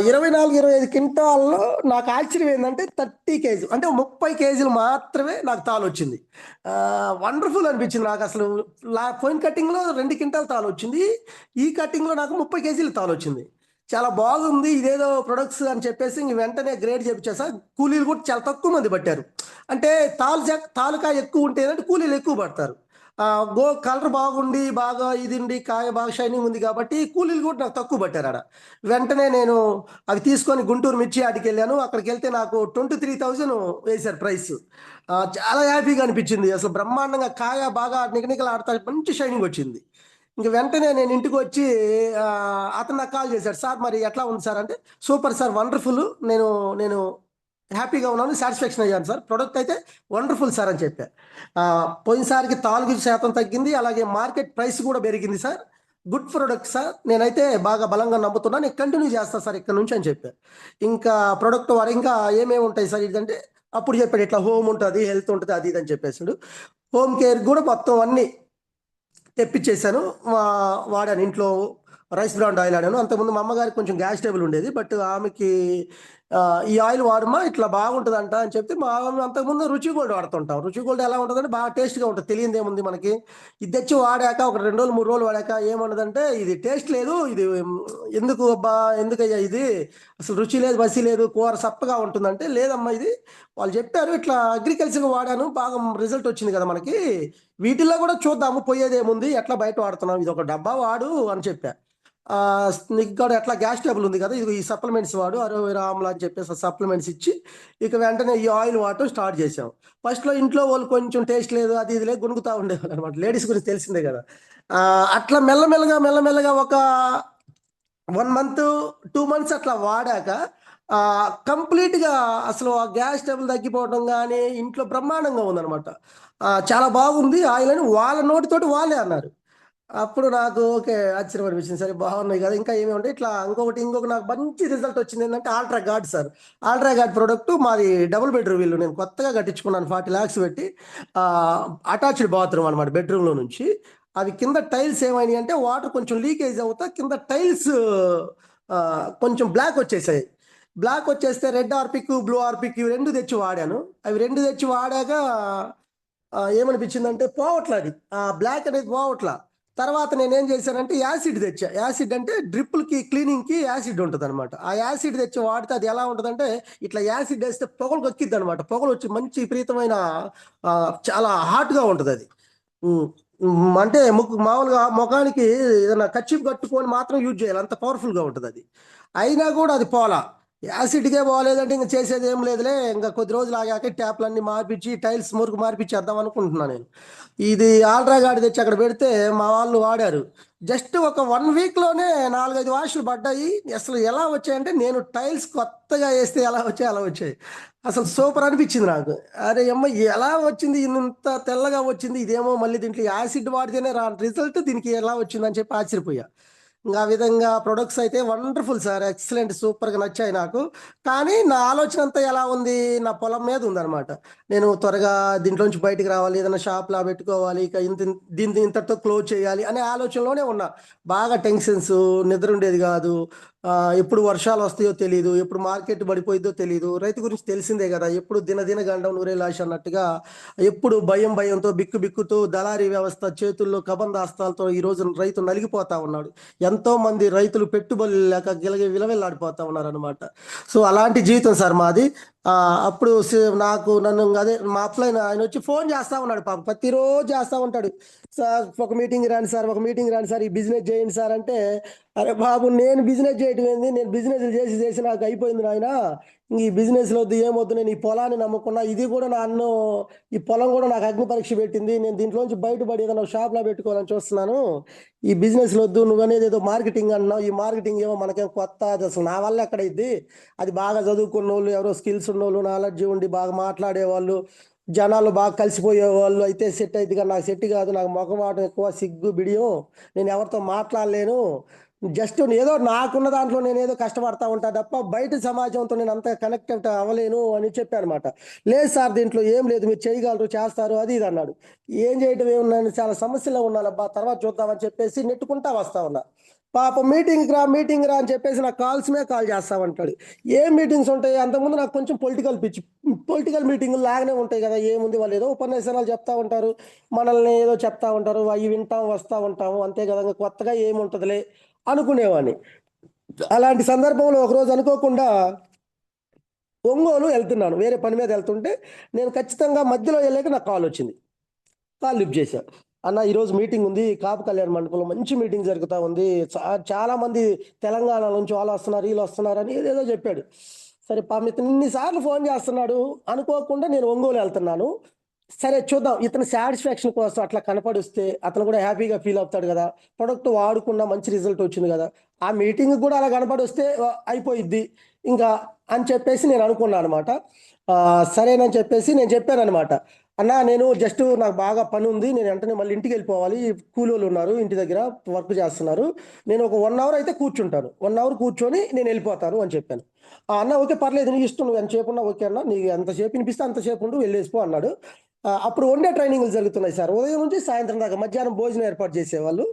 24-25 క్వింటాల్లో నాకు ఆశ్చర్యం ఏంటంటే 30 కేజీ అంటే 30 కేజీలు మాత్రమే నాకు తాలు వచ్చింది. వండర్ఫుల్ అనిపించింది నాకు అసలు. పోయిన కటింగ్లో 2 క్వింటాల్ తాలు వచ్చింది, ఈ కటింగ్లో నాకు 30 కేజీలు తాలు వచ్చింది. చాలా బాగుంది ఇదేదో ప్రొడక్ట్స్ అని చెప్పేసి వెంటనే గ్రేడ్ చేపించేసా. కూలీలు కూడా చాలా తక్కువ మంది పట్టారు. అంటే తాలుకాయ ఎక్కువ ఉంటే ఏంటంటే కూలీలు ఎక్కువ పడతారు. కలర్ బాగుండి బాగా ఇది ఉండి కాయ బాగా షైనింగ్ ఉంది కాబట్టి కూలీలు కూడా నాకు తక్కువ పట్టారు ఆడ. వెంటనే నేను అవి తీసుకొని గుంటూరు మిర్చి ఆడికి వెళ్ళాను. అక్కడికి వెళ్తే నాకు 23,000 వేశారు ప్రైస్. చాలా హ్యాపీగా అనిపించింది. అసలు బ్రహ్మాండంగా కాయ బాగా నిగనిగలు ఆడతా మంచి షైనింగ్ వచ్చింది. ఇంక వెంటనే నేను ఇంటికి వచ్చి ఆ, అతను నాకు కాల్ చేశాడు, సార్ మరి ఎట్లా ఉంది సార్ అంటే, సూపర్ సార్, వండర్ఫుల్, నేను నేను హ్యాపీగా ఉన్నాను, సాటిస్ఫాక్షన్ అయ్యాను సార్, ప్రొడక్ట్ అయితే వండర్ఫుల్ సార్ అని చెప్పా. ఆ, పోయినసారికి 4% తగ్గింది, అలాగే మార్కెట్ ప్రైస్ కూడా పెరిగింది సార్. గుడ్ ప్రొడక్ట్ సార్, నేనైతే బాగా బలంగా నమ్ముతున్నాను, నేను కంటిన్యూ చేస్తాను సార్ ఇక్కడ నుంచి అని చెప్పా. ఇంకా ప్రొడక్ట్ వారు ఇంకా ఏమేమి ఉంటాయి సార్ ఇదంటే, అప్పుడు చెప్పాడు ఇట్లా హోమ్ ఉంటుంది, హెల్త్ ఉంటుంది, అది ఇది అని చెప్పేసాడు. హోమ్ కేర్ కూడా మొత్తం అన్ని తెప్పించేసాను. వాడాను ఇంట్లో. రైస్ బ్రాండ్ ఆయిల్ ఆడాను. అంతకుముందు మా అమ్మగారికి కొంచెం గ్యాస్ ట్రబుల్ ఉండేది, బట్ ఆమెకి ఈ ఆయిల్ వాడమా ఇట్లా బాగుంటుందంట అని చెప్తే, మా ఆమె అంతకుముందు రుచి గోల్డ్ వాడుతుంటాం. రుచి గోల్డ్ ఎలా ఉంటుందంటే బాగా టేస్ట్గా ఉంటుంది, తెలియదు ఏముంది మనకి. ఇది తెచ్చి వాడాక ఒక 2 రోజులు 3 రోజులు వాడాక ఏమన్నదంటే, ఇది టేస్ట్ లేదు, ఇది ఎందుకు అబ్బా, ఎందుకయ్యా ఇది, అసలు రుచి లేదు, బసి లేదు, కూర సప్పగా ఉంటుందంటే, లేదమ్మా ఇది వాళ్ళు చెప్పారు ఇట్లా అగ్రికల్చర్ వాడాను, బాగా రిజల్ట్ వచ్చింది కదా మనకి, వీటిల్లో కూడా చూద్దాము పోయేదేముంది, ఎట్లా బయట వాడుతున్నాం, ఇది ఒక డబ్బా వాడు అని చెప్పా. ఆ, నీకు కూడా ఎట్లా గ్యాస్ ట్రబుల్ ఉంది కదా, ఇది ఈ సప్లిమెంట్స్ వాడు, అరోవెరా ఆమ్లా అని చెప్పేసి సప్లిమెంట్స్ ఇచ్చి ఇక వెంటనే ఈ ఆయిల్ వాడటం స్టార్ట్ చేసాం. ఫస్ట్లో ఇంట్లో వాళ్ళు కొంచెం టేస్ట్ లేదు అది ఇది లేదు గుణుకుతా ఉండేవాళ్ళు అనమాట, లేడీస్ గురించి తెలిసిందే కదా. ఆ, అట్లా మెల్లమెల్లగా మెల్లమెల్లగా ఒక 1 మంత్ 2 మంత్స్ అట్లా వాడాక కంప్లీట్గా అసలు ఆ గ్యాస్ ట్రబుల్ తగ్గిపోవడం కానీ ఇంట్లో బ్రహ్మాండంగా ఉందన్నమాట. చాలా బాగుంది ఆయిల్ అని వాళ్ళ నోటితోటి వాళ్ళే అన్నారు. అప్పుడు నాకు ఓకే, ఆశ్చర్యం అనిపించింది, సరే బాగున్నాయి కదా, ఇంకా ఏమి ఉంటాయి ఇట్లా. ఇంకొక నాకు మంచి రిజల్ట్ వచ్చింది ఏంటంటే ultra guard sir. Ultra guard product మాది డబుల్ బెడ్రూమ్ ఇల్లు, నేను కొత్తగా కట్టించుకున్నాను 40 lakhs పెట్టి. అటాచ్డ్ బాత్రూమ్ అనమాట బెడ్రూమ్లో నుంచి. అవి కింద టైల్స్ ఏమైనాయి అంటే వాటర్ కొంచెం లీకేజ్ అవుతా కింద టైల్స్ కొంచెం బ్లాక్ వచ్చేసాయి. బ్లాక్ వచ్చేస్తే రెడ్ ఆర్పిక్ బ్లూ ఆర్పిక్ ఇవి 2 తెచ్చి వాడాను. అవి 2 తెచ్చి వాడాక ఏమనిపించిందంటే పోవట్లా అది, బ్లాక్ అనేది పోవట్లా. తర్వాత నేనేం చేశానంటే యాసిడ్ తెచ్చా. యాసిడ్ అంటే డ్రిప్పులకి క్లీనింగ్కి యాసిడ్ ఉంటుంది అనమాట. ఆ యాసిడ్ తెచ్చి వాడితే అది ఎలా ఉంటుందంటే ఇట్లా యాసిడ్ వేస్తే పొగలు కక్కిద్ది అనమాట. పొగలు వచ్చి మంచి విపరీతమైన చాలా హాట్గా ఉంటుంది అది. ఉమ్, అంటే మామూలుగా ముఖానికి ఏదైనా కచ్చిప్ కట్టుకొని మాత్రం యూజ్ చేయాలి, అంత పవర్ఫుల్గా ఉంటుంది అది. అయినా కూడా అది పోలా. యాసిడ్కే పోలేదంటే ఇంకా చేసేది ఏం లేదులే, ఇంకా కొద్ది రోజులు ఆగాక ట్యాప్లన్నీ మార్పించి టైల్స్ మురుకు మార్పించేద్దాం అనుకుంటున్నాను నేను. ఇది ఆల్ట్రా గాడి తెచ్చి అక్కడ పెడితే మా వాళ్ళు వాడారు. జస్ట్ ఒక 1 వీక్లోనే 4-5 వాష్లు పడ్డాయి. అసలు ఎలా వచ్చాయంటే నేను టైల్స్ కొత్తగా వేస్తే ఎలా వచ్చాయి అలా వచ్చాయి. అసలు సూపర్ అనిపించింది నాకు. అరే అమ్మ, ఎలా వచ్చింది ఇంత తెల్లగా వచ్చింది, ఇదేమో మళ్ళీ దీంట్లో యాసిడ్ వాడితేనే రా రిజల్ట్, దీనికి ఎలా వచ్చిందని చెప్పి ఆశ్చర్యపోయా. ఇంకా ఆ విధంగా ప్రొడక్ట్స్ అయితే వండర్ఫుల్ సార్, ఎక్సలెంట్, సూపర్గా నచ్చాయి నాకు. కానీ నా ఆలోచన అంతా ఎలా ఉంది, నా పొలం మీద ఉందన్నమాట. నేను త్వరగా దీంట్లోంచి బయటికి రావాలి, ఏదైనా షాప్లా పెట్టుకోవాలి, ఇక దీన్ని ఇంతటితో క్లోజ్ చేయాలి అనే ఆలోచనలోనే ఉన్నా. బాగా టెన్షన్స్, నిద్ర ఉండేది కాదు. ఎప్పుడు వర్షాలు వస్తాయో తెలియదు, ఎప్పుడు మార్కెట్ పడిపోయిద్దో తెలియదు. రైతు గురించి తెలిసిందే కదా, ఎప్పుడు దినదిన గండం నూరేలాశ అన్నట్టుగా ఎప్పుడు భయం భయంతో బిక్కు బిక్కుతూ దళారీ వ్యవస్థ చేతుల్లో కబంధాస్తాలతో ఈ రోజు రైతు నలిగిపోతా ఉన్నాడు. ఎంతో మంది రైతులు పెట్టుబడులు లేక గిలగి విలవిల్లాడిపోతా ఉన్నారు అనమాట. సో అలాంటి జీవితం సార్ మాది. అప్పుడు నాకు నన్ను అదే మా అప్లైన్ ఆయన వచ్చి ఫోన్ చేస్తా ఉన్నాడు, పాప ప్రతిరోజు చేస్తా ఉంటాడు, సార్ ఒక మీటింగ్ రాండి సార్, ఒక మీటింగ్ రాండి సార్, ఈ బిజినెస్ చేయండి సార్ అంటే, అరే బాబు నేను బిజినెస్ చేయటం ఏంది, నేను బిజినెస్ చేసి చేసి నాకు అయిపోయింది నాయన, ఈ బిజినెస్లో వద్దు ఏమొద్దు, నేను ఈ పొలాన్ని నమ్ముకున్నా, ఇది కూడా నన్ను, ఈ పొలం కూడా నాకు అగ్ని పరీక్ష పెట్టింది, నేను దీంట్లోంచి బయటపడి ఏదైనా షాప్లో పెట్టుకోవాలని చూస్తున్నాను, ఈ బిజినెస్లో వద్దు, నువ్వు అనేది ఏదో మార్కెటింగ్ అన్నావు, ఈ మార్కెటింగ్ ఏమో మనకేం కొత్త, అది అసలు నా వల్ల ఎక్కడైద్ది, అది బాగా చదువుకున్న వాళ్ళు, ఎవరో స్కిల్స్ ఉన్న వాళ్ళు, నాలెడ్జ్ ఉండి బాగా మాట్లాడేవాళ్ళు, జనాలు బాగా కలిసిపోయే వాళ్ళు అయితే సెట్ అయితే, కానీ నాకు సెట్ కాదు, నాకు మొఖమాటం ఎక్కువ, సిగ్గు బిడియం, నేను ఎవరితో మాట్లాడలేను, జస్ట్ ఏదో నాకున్న దాంట్లో నేను ఏదో కష్టపడతా ఉంటా తప్ప బయట సమాజంతో నేను అంత కనెక్ట్ అవ్వలేను అని చెప్పాను అనమాట. లేదు సార్ దీంట్లో ఏం లేదు, మీరు చేయగలరు, చేస్తారు, అది ఇది అన్నాడు. ఏం చేయటం ఏమున్నాను, చాలా సమస్యలో ఉన్నానబ్బా, తర్వాత చూద్దామని చెప్పేసి నెట్టుకుంటా వస్తా ఉన్నా. పాప మీటింగ్ రా అని చెప్పేసి నాకు కాల్స్ మీద కాల్ చేస్తామంటాడు. ఏం మీటింగ్స్ ఉంటాయి, అంతకుముందు నాకు కొంచెం పొలిటికల్ మీటింగులు లాగానే ఉంటాయి కదా, ఏముంది వాళ్ళు ఏదో ఉపన్యాసాలు చెప్తా ఉంటారు, మనల్ని ఏదో చెప్తా ఉంటారు, అవి వింటాం వస్తూ ఉంటాము అంతే కదా, కొత్తగా ఏముంటుందిలే అనుకునేవాడిని. అలాంటి సందర్భంలో ఒకరోజు అనుకోకుండా ఒంగోలు వెళ్తున్నాను, వేరే పని మీద వెళ్తుంటే నేను ఖచ్చితంగా మధ్యలో వెళ్ళాక నాకు కాల్ వచ్చింది. కాల్ లిఫ్ట్ చేశాను. అన్న ఈరోజు మీటింగ్ ఉంది కాపు కళ్యాణ మండపంలో, మంచి మీటింగ్ జరుగుతూ ఉంది, చాలా మంది తెలంగాణ నుంచి వాళ్ళు వస్తున్నారు, వీళ్ళు వస్తున్నారు అని ఏదేదో చెప్పాడు. సరే పాపం ఇతను ఇన్నిసార్లు ఫోన్ చేస్తున్నాడు, అనుకోకుండా నేను ఒంగోలు వెళ్తున్నాను. సరే చూద్దాం, ఇతని సాటిస్ఫాక్షన్ కోసం అట్లా కనపడిస్తే అతను కూడా హ్యాపీగా ఫీల్ అవుతాడు కదా, ప్రొడక్ట్ వాడుకున్న మంచి రిజల్ట్ వచ్చింది కదా, ఆ మీటింగ్ కూడా అలా కనపడిస్తే అయిపోయిద్ది ఇంకా అని చెప్పేసి నేను అనుకున్నాను అనమాట. సరేనని చెప్పేసి నేను చెప్పాను అనమాట. అన్న నేను జస్ట్ నాకు బాగా పని ఉంది, నేను వెంటనే మళ్ళీ ఇంటికి వెళ్ళిపోవాలి, కూలోళ్ళు ఉన్నారు ఇంటి దగ్గర వర్క్ చేస్తున్నారు, నేను ఒక 1 అవర్ అయితే కూర్చుంటాను, 1 అవర్ కూర్చొని నేను వెళ్ళిపోతాను అని చెప్పాను. అన్న ఓకే పర్లేదు, నీ ఇష్టం, నువ్వు ఎంతసేపు ఉన్నా ఓకే అన్న, నీకు ఎంతసేపు వినిపిస్తే అంతసేపు ఉండు, వెళ్ళేసిపో అన్నాడు. అప్పుడు వన్ డే ట్రైనింగ్లు జరుగుతున్నాయి సార్, ఉదయం నుంచి సాయంత్రం దాకా, మధ్యాహ్నం భోజనం ఏర్పాటు చేసేవాళ్ళు.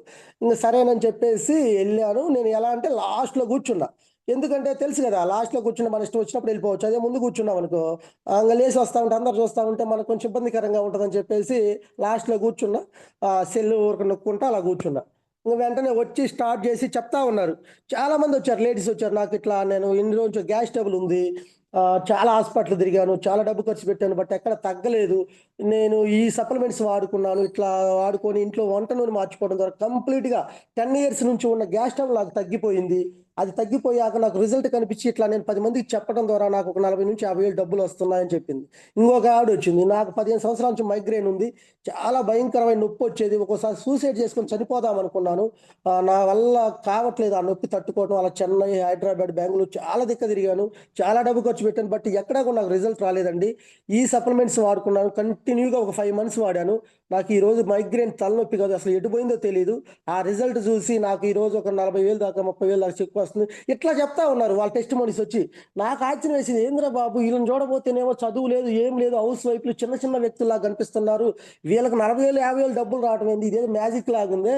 ఇంకా సరేనని చెప్పేసి వెళ్ళాను. నేను ఎలా అంటే లాస్ట్లో కూర్చున్నా, ఎందుకంటే తెలుసు కదా, లాస్ట్లో కూర్చున్న మన ఇష్టం వచ్చినప్పుడు వెళ్ళిపోవచ్చు, అదే ముందు కూర్చున్నాం అనుకో ఇంకా లేసి వస్తూ ఉంటే అందరు చూస్తూ ఉంటే మనకు కొంచెం ఇబ్బందికరంగా ఉంటుందని చెప్పేసి లాస్ట్లో కూర్చున్నా. సెల్ ఊరికి నొక్కుంటా అలా కూర్చున్నా. ఇంక వెంటనే వచ్చి స్టార్ట్ చేసి చెప్తా ఉన్నారు. చాలామంది వచ్చారు, లేడీస్ వచ్చారు. నాకు ఇట్లా నేను ఇన్ని రోజు గ్యాస్ ట్రబుల్ ఉంది, చాలా హాస్పిటల్ తిరిగాను, చాలా డబ్బు ఖర్చు పెట్టాను, బట్ ఎక్కడ తగ్గలేదు. నేను ఈ సప్లిమెంట్స్ వాడుకున్నాను, ఇట్లా వాడుకొని ఇంట్లో వంట నూనె మార్చుకోవడం ద్వారా కంప్లీట్గా 10 years నుంచి ఉన్న గ్యాస్ ట్రబుల్ నాకు తగ్గిపోయింది. అది తగ్గిపోయాక నాకు రిజల్ట్ కనిపించి ఇట్లా నేను 10 మందికి చెప్పడం ద్వారా నాకు ఒక 40,000 నుంచి 50,000 డబ్బులు వస్తున్నాయని చెప్పింది. ఇంకొక ఆవిడ వచ్చింది, నాకు 15 సంవత్సరాల నుంచి మైగ్రేన్ ఉంది, చాలా భయంకరమైన నొప్పి వచ్చేది, ఒక్కోసారి సూసైడ్ చేసుకొని చనిపోదాం అనుకున్నాను, నా వల్ల కావట్లేదు ఆ నొప్పి తట్టుకోవడం. అలా చెన్నై, హైదరాబాద్, బెంగళూరు చాలా దిక్కు తిరిగాను, చాలా డబ్బు ఖర్చు పెట్టాను, బట్ ఎక్కడా కూడా నాకు రిజల్ట్ రాలేదండి. ఈ సప్లిమెంట్స్ వాడుకున్నాను, కంటిన్యూగా ఒక 5 months వాడాను, నాకు ఈరోజు మైగ్రేన్ తలనొప్పి కాదు, అసలు ఎటు పోయిందో తెలియదు. ఆ రిజల్ట్ చూసి నాకు ఈరోజు ఒక 40,000 దాకా, 30,000 దాకా చెక్ వస్తుంది, ఇట్లా చెప్తా ఉన్నారు వాళ్ళ టెస్ట్ మనీస్ వచ్చి. నాకు ఆశ్చర్యం వేసింది, ఏంద్రా బాబు వీళ్ళని చూడబోతేనేమో చదువు లేదు, ఏం లేదు, హౌస్ వైఫ్లు, చిన్న చిన్న వ్యక్తుల్లా కనిపిస్తున్నారు, వీళ్ళకి 40,000 50,000 డబ్బులు రావడం ఏంది, ఇదేదో మ్యాజిక్ లాగుందే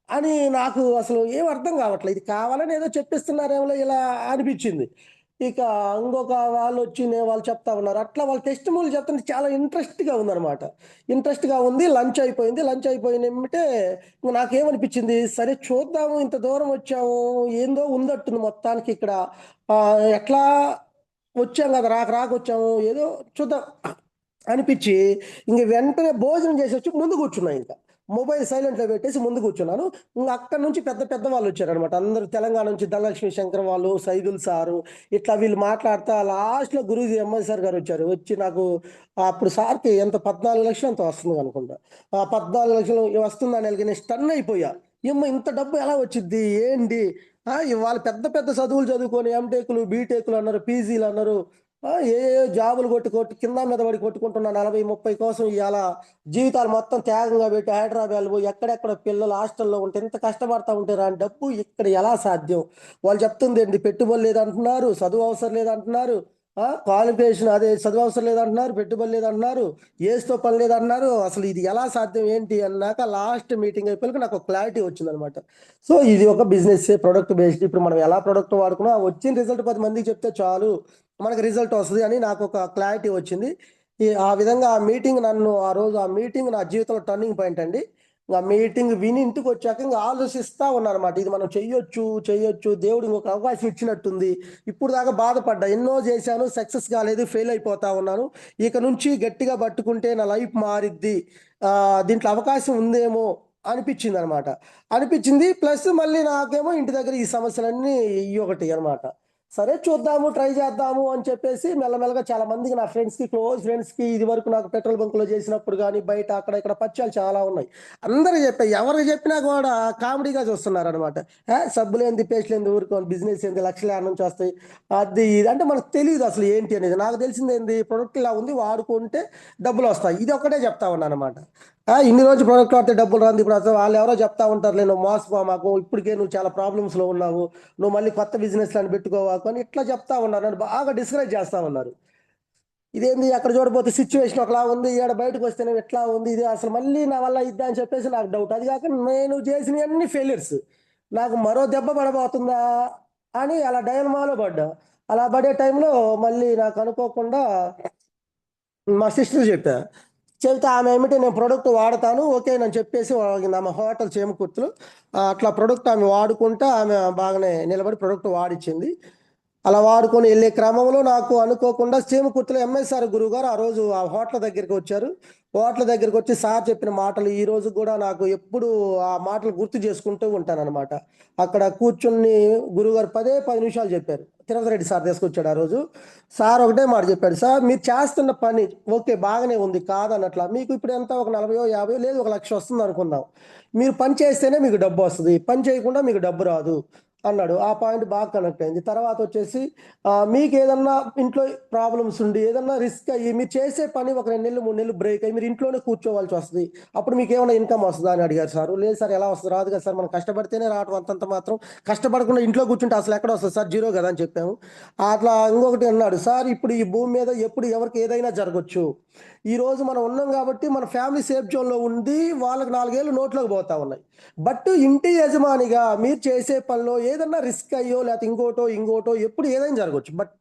అని నాకు అసలు ఏం అర్థం కావట్లేదు. ఇది కావాలని ఏదో చెప్పిస్తున్నారేమో ఇలా అనిపించింది. ఇక ఇంకొక వాళ్ళు వచ్చి వాళ్ళు చెప్తా ఉన్నారు, అట్లా వాళ్ళ టెస్ట్ మూలు చెప్తుంటే చాలా ఇంట్రెస్ట్గా ఉందన్నమాట. ఇంట్రెస్ట్గా ఉంది. లంచ్ అయిపోయింది, లంచ్ అయిపోయిన ఏమిటే ఇంక నాకేమనిపించింది, సరే చూద్దాము, ఇంత దూరం వచ్చాము, ఏందో ఉందట్టుంది మొత్తానికి ఇక్కడ, ఎట్లా వచ్చాం కదా, రాక రాక వచ్చాము, ఏదో చూద్దాం అనిపించి ఇంక వెంటనే భోజనం చేసి వచ్చి ముందు కూర్చున్నా. ఇంకా మొబైల్ సైలెంట్లో పెట్టేసి ముందు కూర్చున్నాను. ఇంకా అక్కడి నుంచి పెద్ద పెద్ద వాళ్ళు వచ్చారనమాట, అందరూ తెలంగాణ నుంచి, ధనలక్ష్మి శంకర్ వాళ్ళు, సైదుల్ సారు, ఇట్లా వీళ్ళు మాట్లాడుతా లాస్ట్లో గురూజీ ఎంఎస్ సార్ గారు వచ్చారు. వచ్చి నాకు అప్పుడు సార్కి ఎంత 14 లక్షలు ఎంత వస్తుంది అనుకుంటా, 14 లక్షలు వస్తుందని నెలకి నేను స్టన్ అయిపోయా. ఏమో ఇంత డబ్బు ఎలా వచ్చింది ఏంటి, ఇవాళ పెద్ద పెద్ద చదువులు చదువుకొని ఎంటెక్లు, బీటెక్లు అన్నారు, పీజీలు అన్నారు, ఏ ఏ జాబులు కొట్టి కింద మీద పడి కొట్టుకుంటున్న 40 30 కోసం ఇవాళ జీవితాలు మొత్తం త్యాగంగా పెట్టి హైదరాబాద్ పోయి ఎక్కడెక్కడ పిల్లలు హాస్టల్లో ఉంటే ఎంత కష్టపడతా ఉంటే రాని డబ్బు ఇక్కడ ఎలా సాధ్యం? వాళ్ళు చెప్తుంది ఏంటి, పెట్టుబడి లేదంటున్నారు, చదువు అవసరం లేదంటున్నారు, క్వాలిఫికేషన్ అదే చదువు అవసరం లేదంటున్నారు, పెట్టుబడి లేదంటున్నారు, ఏజ్తో పని లేదంటున్నారు, అసలు ఇది ఎలా సాధ్యం ఏంటి అన్నాక లాస్ట్ మీటింగ్ అయిపోయాక నాకు ఒక క్లారిటీ వచ్చిందనమాట. సో ఇది ఒక బిజినెస్, ప్రొడక్ట్ బేస్డ్. ఇప్పుడు మనం ఎలా ప్రొడక్ట్ వాడుకున్నా వచ్చిన రిజల్ట్ 10 మందికి చెప్తే చాలు, మనకు రిజల్ట్ వస్తుంది అని నాకు ఒక క్లారిటీ వచ్చింది. ఆ విధంగా ఆ మీటింగ్ నన్ను, ఆ రోజు ఆ మీటింగ్ నా జీవితంలో టర్నింగ్ పాయింట్ అండి. ఆ మీటింగ్ విని ఇంటికి వచ్చాక ఇంకా ఆలోచిస్తా ఉన్నానమాట, ఇది మనం చెయ్యొచ్చు, దేవుడు ఇంకొక అవకాశం ఇచ్చినట్టుంది. ఇప్పుడు దాకా బాధపడ్డా, ఎన్నో చేశాను, సక్సెస్ కాలేదు, ఫెయిల్ అయిపోతా ఉన్నాను, ఇక నుంచి గట్టిగా పట్టుకుంటే నా లైఫ్ మారిద్ది, దీంట్లో అవకాశం ఉందేమో అనిపించింది అనమాట. అనిపించింది ప్లస్ మళ్ళీ నాకేమో ఇంటి దగ్గర ఈ సమస్యలన్నీ ఇవి ఒకటి అనమాట. సరే చూద్దాము, ట్రై చేద్దాము అని చెప్పేసి మెల్లమెల్లగా చాలా మందికి, నా ఫ్రెండ్స్కి, క్లోజ్ ఫ్రెండ్స్కి, ఇది వరకు నాకు పెట్రోల్ బంకులో చేసినప్పుడు కానీ బయట అక్కడ ఇక్కడ పరిచయాలు చాలా ఉన్నాయి, అందరికి చెప్పా, ఎవరికి చెప్పినా కూడా కామెడీగా చూస్తున్నారు అనమాట. సబ్బులు ఏంది, పేస్ట్లు ఏంది, ఊరుకోని బిజినెస్ ఏంది, లక్షల యాడ్ నుంచి వస్తాయి, అది ఇది అంటే మనకు తెలియదు అసలు ఏంటి అనేది. నాకు తెలిసింది ఏంది, ప్రొడక్ట్ ఇలా ఉంది, వాడుకుంటే డబ్బులు వస్తాయి, ఇది ఒక్కటే చెప్తా ఉన్నాను అనమాట. ఇన్ని రోజు ప్రోడక్ట్ వాడితే డబ్బులు రాదు, ఇప్పుడు అసలు వాళ్ళు ఎవరో చెప్తా ఉంటారు, నేను మోసపో మాకు, ఇప్పటికే నువ్వు చాలా ప్రాబ్లమ్స్లో ఉన్నావు, నువ్వు మళ్ళీ కొత్త బిజినెస్ అని పెట్టుకోవాకు అని ఇట్లా చెప్తా ఉన్నారు, నన్ను బాగా డిస్కరేజ్ చేస్తా ఉన్నారు. ఇదేంది అక్కడ చూడబోతే సిచ్యువేషన్ ఒకలా ఉంది, ఇక్కడ బయటకు వస్తేనే ఎట్లా ఉంది, ఇది అసలు మళ్ళీ నా వల్ల ఇద్దా అని చెప్పేసి నాకు డౌట్. అది కాక నేను చేసిన అన్ని ఫెయిలియర్స్, నాకు మరో దెబ్బ పడబోతుందా అని అలా డైలమాలో పడ్డా. అలా పడే టైంలో మళ్ళీ నాకు అనుకోకుండా మా సిస్టర్ చెప్తే ఆమె ఏమిటి, నేను ప్రోడక్ట్ వాడతాను ఓకే అని చెప్పేసి ఆమె హోటల్ చేమకుర్తులు, అట్లా ప్రోడక్ట్ ఆమె వాడుకుంటా ఆమె బాగానే నిలబడి ప్రోడక్ట్ వాడిచ్చింది. అలా వాడుకొని వెళ్ళే క్రమంలో నాకు అనుకోకుండా చీమకుర్తిలో ఎంఎస్ఆర్ గురువు గారు ఆ రోజు ఆ హోటల్ దగ్గరికి వచ్చారు. హోటల్ దగ్గరికి వచ్చి సార్ చెప్పిన మాటలు ఈ రోజు కూడా నాకు ఎప్పుడు ఆ మాటలు గుర్తు చేసుకుంటూ ఉంటానన్నమాట. అక్కడ కూర్చుని గురువుగారు పదే 10 నిమిషాలు చెప్పారు. తిరుపతి రెడ్డి సార్ తీసుకొచ్చాడు ఆ రోజు. సార్ ఒకటే మాట చెప్పాడు. సార్ మీరు చేస్తున్న పని ఓకే బాగానే ఉంది కాదన్నట్లా. మీకు ఇప్పుడు ఎంత ఒక 40 50 లేదు ఒక 1,00,000 వస్తుంది అనుకుందాం. మీరు పని చేస్తేనే మీకు డబ్బు వస్తుంది. పని చేయకుండా మీకు డబ్బు రాదు అన్నాడు. ఆ పాయింట్ బాగా కనెక్ట్ అయింది. తర్వాత వచ్చేసి మీకు ఏదన్నా ఇంట్లో ప్రాబ్లమ్స్ ఉండి ఏదన్నా రిస్క్ అయ్యి మీరు చేసే పని ఒక 2 నెలలు 3 నెలలు బ్రేక్ అయ్యి మీరు ఇంట్లోనే కూర్చోవాల్సి వస్తుంది. అప్పుడు మీకు ఏమైనా ఇన్కమ్ వస్తుందా అని అడిగారు సార్. లేదు సార్ ఎలా వస్తుంది రాదు కదా సార్, మనం కష్టపడితేనే రావటం అంతంత మాత్రం, కష్టపడకుండా ఇంట్లో కూర్చుంటే అసలు ఎక్కడ వస్తుంది సార్, జీరో కదా అని చెప్పాము. అట్లా ఇంకొకటి అన్నాడు సార్, ఇప్పుడు ఈ భూమి మీద ఎప్పుడు ఎవరికి ఏదైనా జరగచ్చు. ఈ రోజు మనం ఉన్నాం కాబట్టి మన ఫ్యామిలీ సేఫ్ జోన్లో ఉంది, వాళ్ళకి 4 ఏళ్ళు నోట్లోకి పోతా ఉన్నాయి. బట్ ఇంటి యజమానిగా మీరు చేసే పనిలో ఏదన్నా రిస్క్ అయ్యో లేకపోతే ఇంకోటో ఇంకోటో ఎప్పుడు ఏదైనా జరగవచ్చు. బట్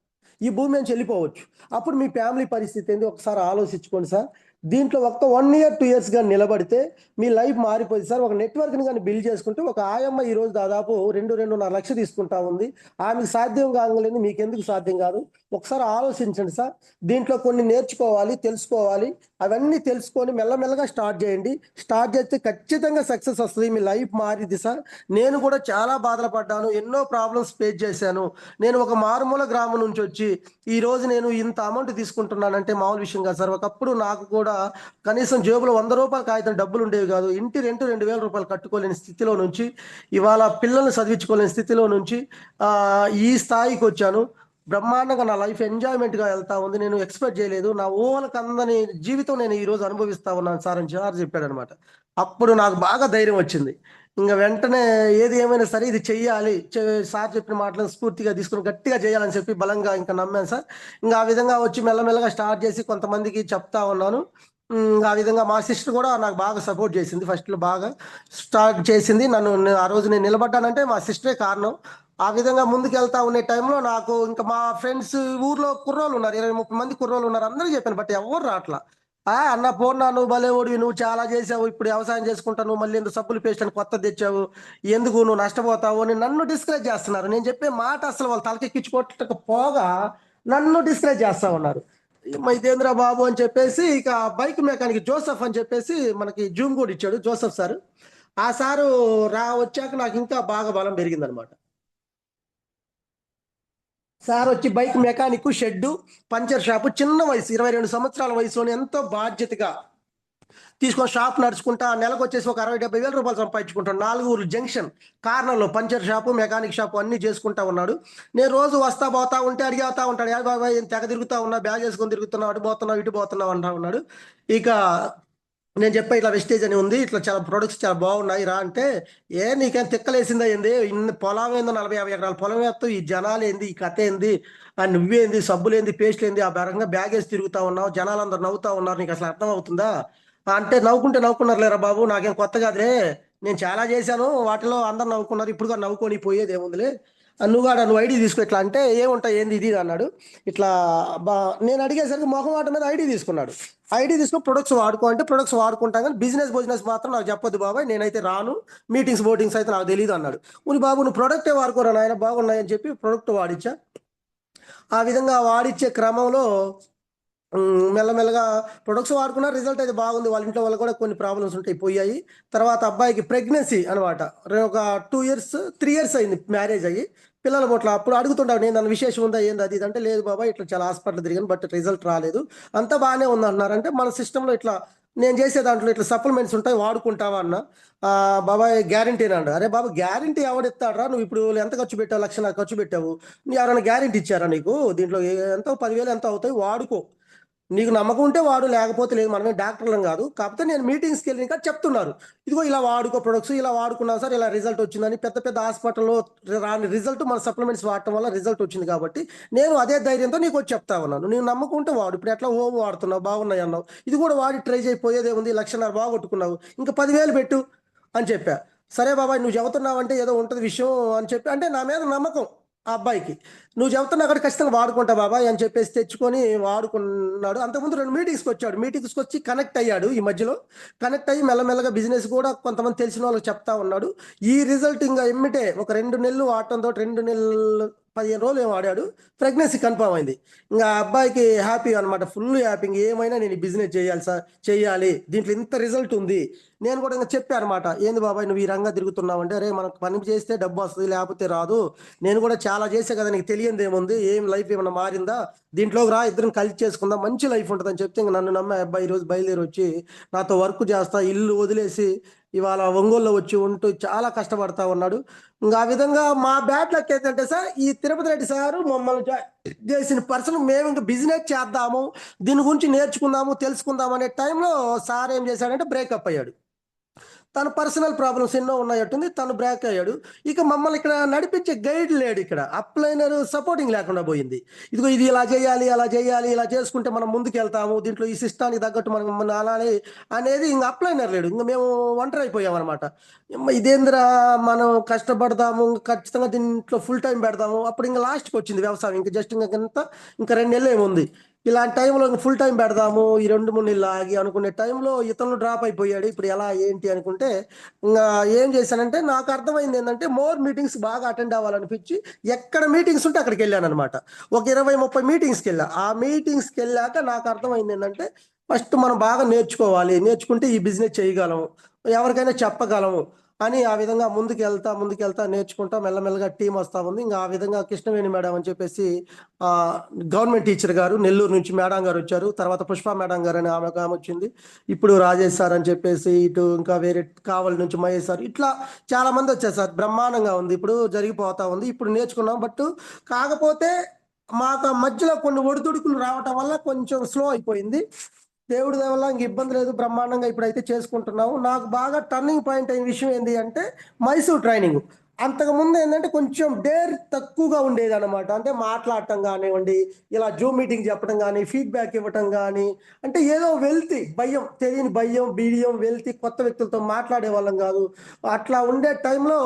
ఈ భూమి నుంచి వెళ్ళిపోవచ్చు. అప్పుడు మీ ఫ్యామిలీ పరిస్థితి ఏంది ఒకసారి ఆలోచించుకోండి సార్. దీంట్లో ఒక్క 1 ఇయర్ 2 ఇయర్స్ కానీ నిలబడితే మీ లైఫ్ మారిపోయింది సార్. ఒక నెట్వర్క్ని కానీ బిల్డ్ చేసుకుంటే ఒక ఆయమ్మ ఈ రోజు దాదాపు 2-2.5 లక్షలు తీసుకుంటా ఉంది. ఆమెకు సాధ్యం కాగలేదు, మీకెందుకు సాధ్యం కాదు? ఒకసారి ఆలోచించండి సార్. దీంట్లో కొన్ని నేర్చుకోవాలి, తెలుసుకోవాలి. అవన్నీ తెలుసుకొని మెల్లమెల్లగా స్టార్ట్ చేయండి. స్టార్ట్ చేస్తే ఖచ్చితంగా సక్సెస్ వస్తుంది. మీ లైఫ్ మారిద్ది సార్. నేను కూడా చాలా బాధలు పడ్డాను, ఎన్నో ప్రాబ్లమ్స్ ఫేస్ చేశాను. నేను ఒక మారుమూల గ్రామం నుంచి వచ్చి ఈ రోజు నేను ఇంత అమౌంట్ తీసుకుంటున్నానంటే మామూలు విషయం కాదు సార్. ఒకప్పుడు నాకు కూడా కనీసం జేబులో 100 రూపాయల కాగితం డబ్బులు ఉండేవి కాదు. ఇంటి రెంట్ 2,000 రూపాయలు కట్టుకోలేని స్థితిలో నుంచి ఇవాళ పిల్లల్ని చదివించుకోలేని స్థితిలో నుంచి ఈ స్థాయికి వచ్చాను. బ్రహ్మాండంగా నా లైఫ్ ఎంజాయ్మెంట్గా వెళ్తా ఉంది. నేను ఎక్స్పెక్ట్ చేయలేదు. నా ఊహలకు అందని జీవితం నేను ఈ రోజు అనుభవిస్తా ఉన్నాను సార్ అని సార్ చెప్పాడు అనమాట. అప్పుడు నాకు బాగా ధైర్యం వచ్చింది. ఇంకా వెంటనే ఏది ఏమైనా సరే ఇది చెయ్యాలి, సార్ చెప్పిన మాటలను స్ఫూర్తిగా తీసుకుని గట్టిగా చేయాలని చెప్పి బలంగా ఇంకా నమ్మాను సార్. ఇంకా ఆ విధంగా వచ్చి మెల్లమెల్లగా స్టార్ట్ చేసి కొంతమందికి చెప్తా ఉన్నాను. ఆ విధంగా మా సిస్టర్ కూడా నాకు బాగా సపోర్ట్ చేసింది. ఫస్ట్లో బాగా స్టార్ట్ చేసింది నన్ను. ఆ రోజు నేను నిలబడ్డానంటే మా సిస్టరే కారణం. ఆ విధంగా ముందుకు వెళ్తా ఉండే టైంలో నాకు ఇంకా మా ఫ్రెండ్స్ ఊర్లో కుర్రోళ్ళు ఉన్నారు, 20-30 మంది కుర్రోళ్ళు ఉన్నారు. అందరూ చెప్పాను బట్ ఎవరు రావట్లా. అన్న పోన్నా నువ్వు భలే ఓడివి, నువ్వు చాలా చేసావు, ఇప్పుడు వ్యవసాయం చేసుకుంటా, నువ్వు మళ్ళీ ఎందుకు సబ్బులు పేస్ట్ అని కొత్త తెచ్చావు, ఎందుకు నువ్వు నష్టపోతావు అని నన్ను డిస్కరేజ్ చేస్తున్నారు. నేను చెప్పే మాట అసలు వాళ్ళు తలకెక్కించుకోవట్లేకపోగా నన్ను డిస్కరేజ్ చేస్తా ఉన్నారు. ఇదేంద్ర బాబు అని చెప్పేసి ఇక బైక్ మెకానిక్ జోసఫ్ అని చెప్పేసి మనకి జూమ్ కూడా ఇచ్చాడు జోసఫ్ సార్. ఆ సారు వచ్చాక నాకు ఇంకా బాగా బలం పెరిగిందనమాట. సార్ వచ్చి bike mechanic, shed, puncture shop, చిన్న వయసు 22 సంవత్సరాల వయసులోనే ఎంతో బాధ్యతగా తీసుకొని షాప్ నడుచుకుంటా నెలకు వచ్చేసి ఒక 60-70 వేల రూపాయలు సంపాదించుకుంటాడు. 4 ఊర్లు జంక్షన్ కార్నర్లో పంచర్ షాపు, మెకానిక్ షాపు అన్ని చేసుకుంటా ఉన్నాడు. నేను రోజు వస్తా పోతా ఉంటే అడిగేస్తా ఉంటాడు, యా బాబాయ్ తెగ తిరుగుతా ఉన్నా, బ్యాగ్ వేసుకొని తిరుగుతున్నావు, అటు పోతున్నావు ఇటు పోతున్నావు అంటా ఉన్నాడు. ఇక నేను చెప్పా ఇట్లా వెస్టేజ్ అని ఉంది, ఇట్లా చాలా ప్రొడక్ట్స్ చాలా బాగున్నాయి రా అంటే, నీకేం తిక్కలేసిందా ఏంది, ఇన్ని పొలం ఏందో 40-50 ఎకరాల పొలం వేస్తావు, ఈ జనాలు ఏంది, ఈ కథ ఏంది, నువ్వేంది సబ్బులేంది పేస్ట్ ఏంది, ఆ రకంగా బ్యాగ్ వేసి తిరుగుతా ఉన్నావు, జనాలు అందరు నవ్వుతా ఉన్నారు, నీకు అసలు అర్థం అవుతుందా అంటే, నవ్వుకుంటే నవ్వుకున్నారు లేరా బాబు, నాకేం కొత్త కాదులే, నేను చాలా చేశాను, వాటిలో అందరు నవ్వుకున్నారు, ఇప్పుడు కూడా నవ్వుకొని పోయేది ఏముందిలే, నువ్వు ఐడి తీసుకో ఇట్లా అంటే, ఏముంటాయి ఏంది ఇది అన్నాడు. ఇట్లా బా నేను అడిగేసరికి మొహమాట మీద ఐడి తీసుకున్నాడు. ఐడి తీసుకుని ప్రొడక్ట్స్ వాడుకో అంటే ప్రొడక్ట్స్ వాడుకుంటాం కానీ బిజినెస్ మాత్రం నాకు చెప్పొద్దు బాబాయ్, నేనైతే రాను, మీటింగ్స్ బోటింగ్స్ అయితే నాకు తెలియదు అన్నాడు. ఉని బాబు నువ్వు ప్రొడక్టే వాడుకోరా నాయన బాగున్నాయని చెప్పి ప్రొడక్ట్ వాడిచ్చా. ఆ విధంగా వాడిచ్చే క్రమంలో మెల్లమెల్లగా ప్రొడక్ట్స్ వాడుకున్న రిజల్ట్ అయితే బాగుంది. వాళ్ళ ఇంట్లో వాళ్ళు కూడా కొన్ని ప్రాబ్లమ్స్ ఉంటాయి పోయాయి. తర్వాత అబ్బాయికి ప్రెగ్నెన్సీ అనమాట. ఒక 2 ఇయర్స్ 3 ఇయర్స్ అయింది మ్యారేజ్ అయ్యి. పిల్లల పొట్ల అప్పుడు అడుగుతుంటావు నేను దాని విశేషం ఉందా ఏంది అది ఇది అంటే, లేదు బాబా ఇట్లా చాలా హాస్పిటల్ తిరిగాను బట్ రిజల్ట్ రాలేదు, అంతా బాగానే ఉంది అంటున్నారంటే, మన సిస్టంలో ఇట్లా నేను చేసే దాంట్లో ఇట్లా సప్లిమెంట్స్ ఉంటాయి వాడుకుంటావా అన్న. బాబాయ్ గ్యారంటీ అండి. అరే బాబు గ్యారంటీ ఎవడిస్తాడరా, నువ్వు ఇప్పుడు ఎంత ఖర్చు పెట్టావు, 1,00,000 ఖర్చు పెట్టావు, నీ ఎవరైనా గ్యారంటీ ఇచ్చారా నీకు, దీంట్లో ఎంతో 10,000 ఎంత అవుతాయి వాడుకో, నీకు నమ్మకం ఉంటే వాడు లేకపోతే లేదు, మనమే డాక్టర్లం కాదు, కాకపోతే నేను మీటింగ్స్కి వెళ్ళి ఇంకా చెప్తున్నారు, ఇదిగో ఇలా వాడుకో ప్రొడక్ట్స్, ఇలా వాడుకున్నాం సార్ ఇలా రిజల్ట్ వచ్చిందని. పెద్ద పెద్ద హాస్పిటల్లో రాని రిజల్ట్ మన సప్లిమెంట్స్ వాడటం వల్ల రిజల్ట్ వచ్చింది కాబట్టి నేను అదే ధైర్యంతో నీకు వచ్చి చెప్తా ఉన్నాను. నీవు నమ్మకం ఉంటే వాడు, ఇప్పుడు ఎట్లా హోమ్ వాడుతున్నావు బాగున్నాయి అన్నావు, ఇది కూడా వాడి ట్రై చేయకపోయేదే ఉంది, 1,50,000 బాగొట్టుకున్నావు, ఇంకా 10,000 పెట్టు అని చెప్పా. సరే బాబాయ్ నువ్వు చెబుతున్నావంటే ఏదో ఉంటుంది విషయం అని చెప్పి, అంటే నా మీద నమ్మకం ఆ అబ్బాయికి, నువ్వు చెబుతున్నా అక్కడ ఖచ్చితంగా వాడుకుంటా బాబాయ్ అని చెప్పేసి తెచ్చుకొని వాడుకున్నాడు. అంతకుముందు 2 మీటింగ్స్కి వచ్చాడు, మీటింగ్స్కి వచ్చి కనెక్ట్ అయ్యాడు. ఈ మధ్యలో కనెక్ట్ అయ్యి మెల్లమెల్లగా బిజినెస్ కూడా కొంతమంది తెలిసిన వాళ్ళకి చెప్తా ఉన్నాడు. ఈ రిజల్ట్ ఇంకా ఎమ్మిటే ఒక 2 నెలలు వాడటంతో 2 నెలలు 15 రోజులు ఏమో ఆడాడు. ప్రెగ్నెన్సీ కన్ఫర్మ్ అయింది. ఇంకా ఆ అబ్బాయికి హ్యాపీ అనమాట, ఫుల్ హ్యాపీ. ఏమైనా నేను బిజినెస్ చేయాలి సార్, చేయాలి, దీంట్లో ఇంత రిజల్ట్ ఉంది. నేను కూడా ఇంకా చెప్పాను అనమాట, ఏంది బాబాయ్ నువ్వు ఈ రంగా తిరుగుతున్నావు అంటే, అరే మనకు పని చేస్తే డబ్బు వస్తుంది, లేకపోతే రాదు. నేను కూడా చాలా చేసే కదా, నీకు తెలియంది ఏముంది, ఏం లైఫ్ ఏమైనా మారిందా, దీంట్లోకి రా, ఇద్దరం కలిసి చేసుకుందాం, మంచి లైఫ్ ఉంటుందని చెప్తే, ఇంక నన్ను నమ్మే అబ్బాయి ఈరోజు బయలుదేరి వచ్చి నాతో వర్క్ చేస్తా, ఇల్లు వదిలేసి ఇవాళ ఒంగోలులో వచ్చి ఉంటూ చాలా కష్టపడతా ఉన్నాడు. ఇంకా ఆ విధంగా మా బ్యాడ్ లక్ ఏంటంటే సార్, ఈ తిరుపతి రెడ్డి సారు మమ్మల్ని చేసిన పర్సన్, మేము ఇంకా బిజినెస్ చేద్దాము, దీని గురించి నేర్చుకుందాము, తెలుసుకుందాం అనే టైంలో సార్ ఏం చేశాడంటే బ్రేకప్ అయ్యాడు. తన పర్సనల్ ప్రాబ్లమ్స్ ఎన్నో ఉన్నాయట్టుంది, తను బ్రేక్ అయ్యాడు. ఇక మమ్మల్ని ఇక్కడ నడిపించే గైడ్ లేడు, ఇక్కడ అప్లైనర్ సపోర్టింగ్ లేకుండా పోయింది. ఇదిగో ఇది ఇలా చేయాలి, అలా చేయాలి, ఇలా చేసుకుంటే మనం ముందుకు వెళ్తాము, దీంట్లో ఈ సిస్టానికి తగ్గట్టు మనం అలానే అనేది ఇంక అప్లైనర్ లేడు. ఇంక మేము ఒంటరి అయిపోయాం అనమాట. ఇదేంద్రా, మనం కష్టపడదాము, ఖచ్చితంగా దీంట్లో ఫుల్ టైం పెడదాము. అప్పుడు ఇంకా లాస్ట్కి వచ్చింది వ్యవసాయం, ఇంకా జస్ట్ ఇంకా 2 నెలలు ఏముంది. ఇలాంటి టైంలో ఫుల్ టైం పెడదాము, ఈ 2-3 నెలలు ఆగి అనుకునే టైంలో ఇతను డ్రాప్ అయిపోయాడు. ఇప్పుడు ఎలా ఏంటి అనుకుంటే, ఇంకా ఏం చేశానంటే, నాకు అర్థమైంది ఏంటంటే, మోర్ మీటింగ్స్ బాగా అటెండ్ అవ్వాలనిపించి ఎక్కడ మీటింగ్స్ ఉంటే అక్కడికి వెళ్ళాను అనమాట. ఒక 20-30 మీటింగ్స్కి వెళ్ళా. ఆ మీటింగ్స్కి వెళ్ళాక నాకు అర్థమైంది ఏంటంటే, ఫస్ట్ మనం బాగా నేర్చుకోవాలి, నేర్చుకుంటే ఈ బిజినెస్ చేయగలము, ఎవరికైనా చెప్పగలము అని ఆ విధంగా ముందుకెళ్తా నేర్చుకుంటా మెల్లమెల్లగా టీం వస్తూ ఉంది. ఇంకా ఆ విధంగా కృష్ణవేణి మేడం అని చెప్పేసి గవర్నమెంట్ టీచర్ గారు నెల్లూరు నుంచి మేడం గారు వచ్చారు. తర్వాత పుష్ప మేడం గారు అని ఆమె వచ్చింది. ఇప్పుడు రాజేష్ సార్ అని చెప్పేసి, ఇటు ఇంకా వేరే కావలి నుంచి మహేష్ సార్, ఇట్లా చాలా మంది వచ్చారు సార్. బ్రహ్మాండంగా ఉంది, ఇప్పుడు జరిగిపోతా ఉంది, ఇప్పుడు నేర్చుకున్నాం. బట్ కాకపోతే మాకు మధ్యలో కొన్ని ఒడిదుడుకులు రావటం వల్ల కొంచెం స్లో అయిపోయింది. దేవుడి దయ వల్ల ఇంక ఇబ్బంది లేదు, బ్రహ్మాండంగా ఇప్పుడైతే చేసుకుంటున్నాము. నాకు బాగా టర్నింగ్ పాయింట్ అయిన విషయం ఏంటి అంటే, మైసూర్ ట్రైనింగ్. అంతకుముందు ఏంటంటే కొంచెం డేర్ తక్కువగా ఉండేది అనమాట. అంటే మాట్లాడటం కానివ్వండి, ఇలా జూమ్ మీటింగ్ చెప్పడం కానీ, ఫీడ్బ్యాక్ ఇవ్వటం కానీ, అంటే ఏదో వెళ్తి భయం, తెలియని భయం, బిడియం, వెళ్తి, కొత్త వ్యక్తులతో మాట్లాడే వాళ్ళం కాదు. అట్లా ఉండే టైంలో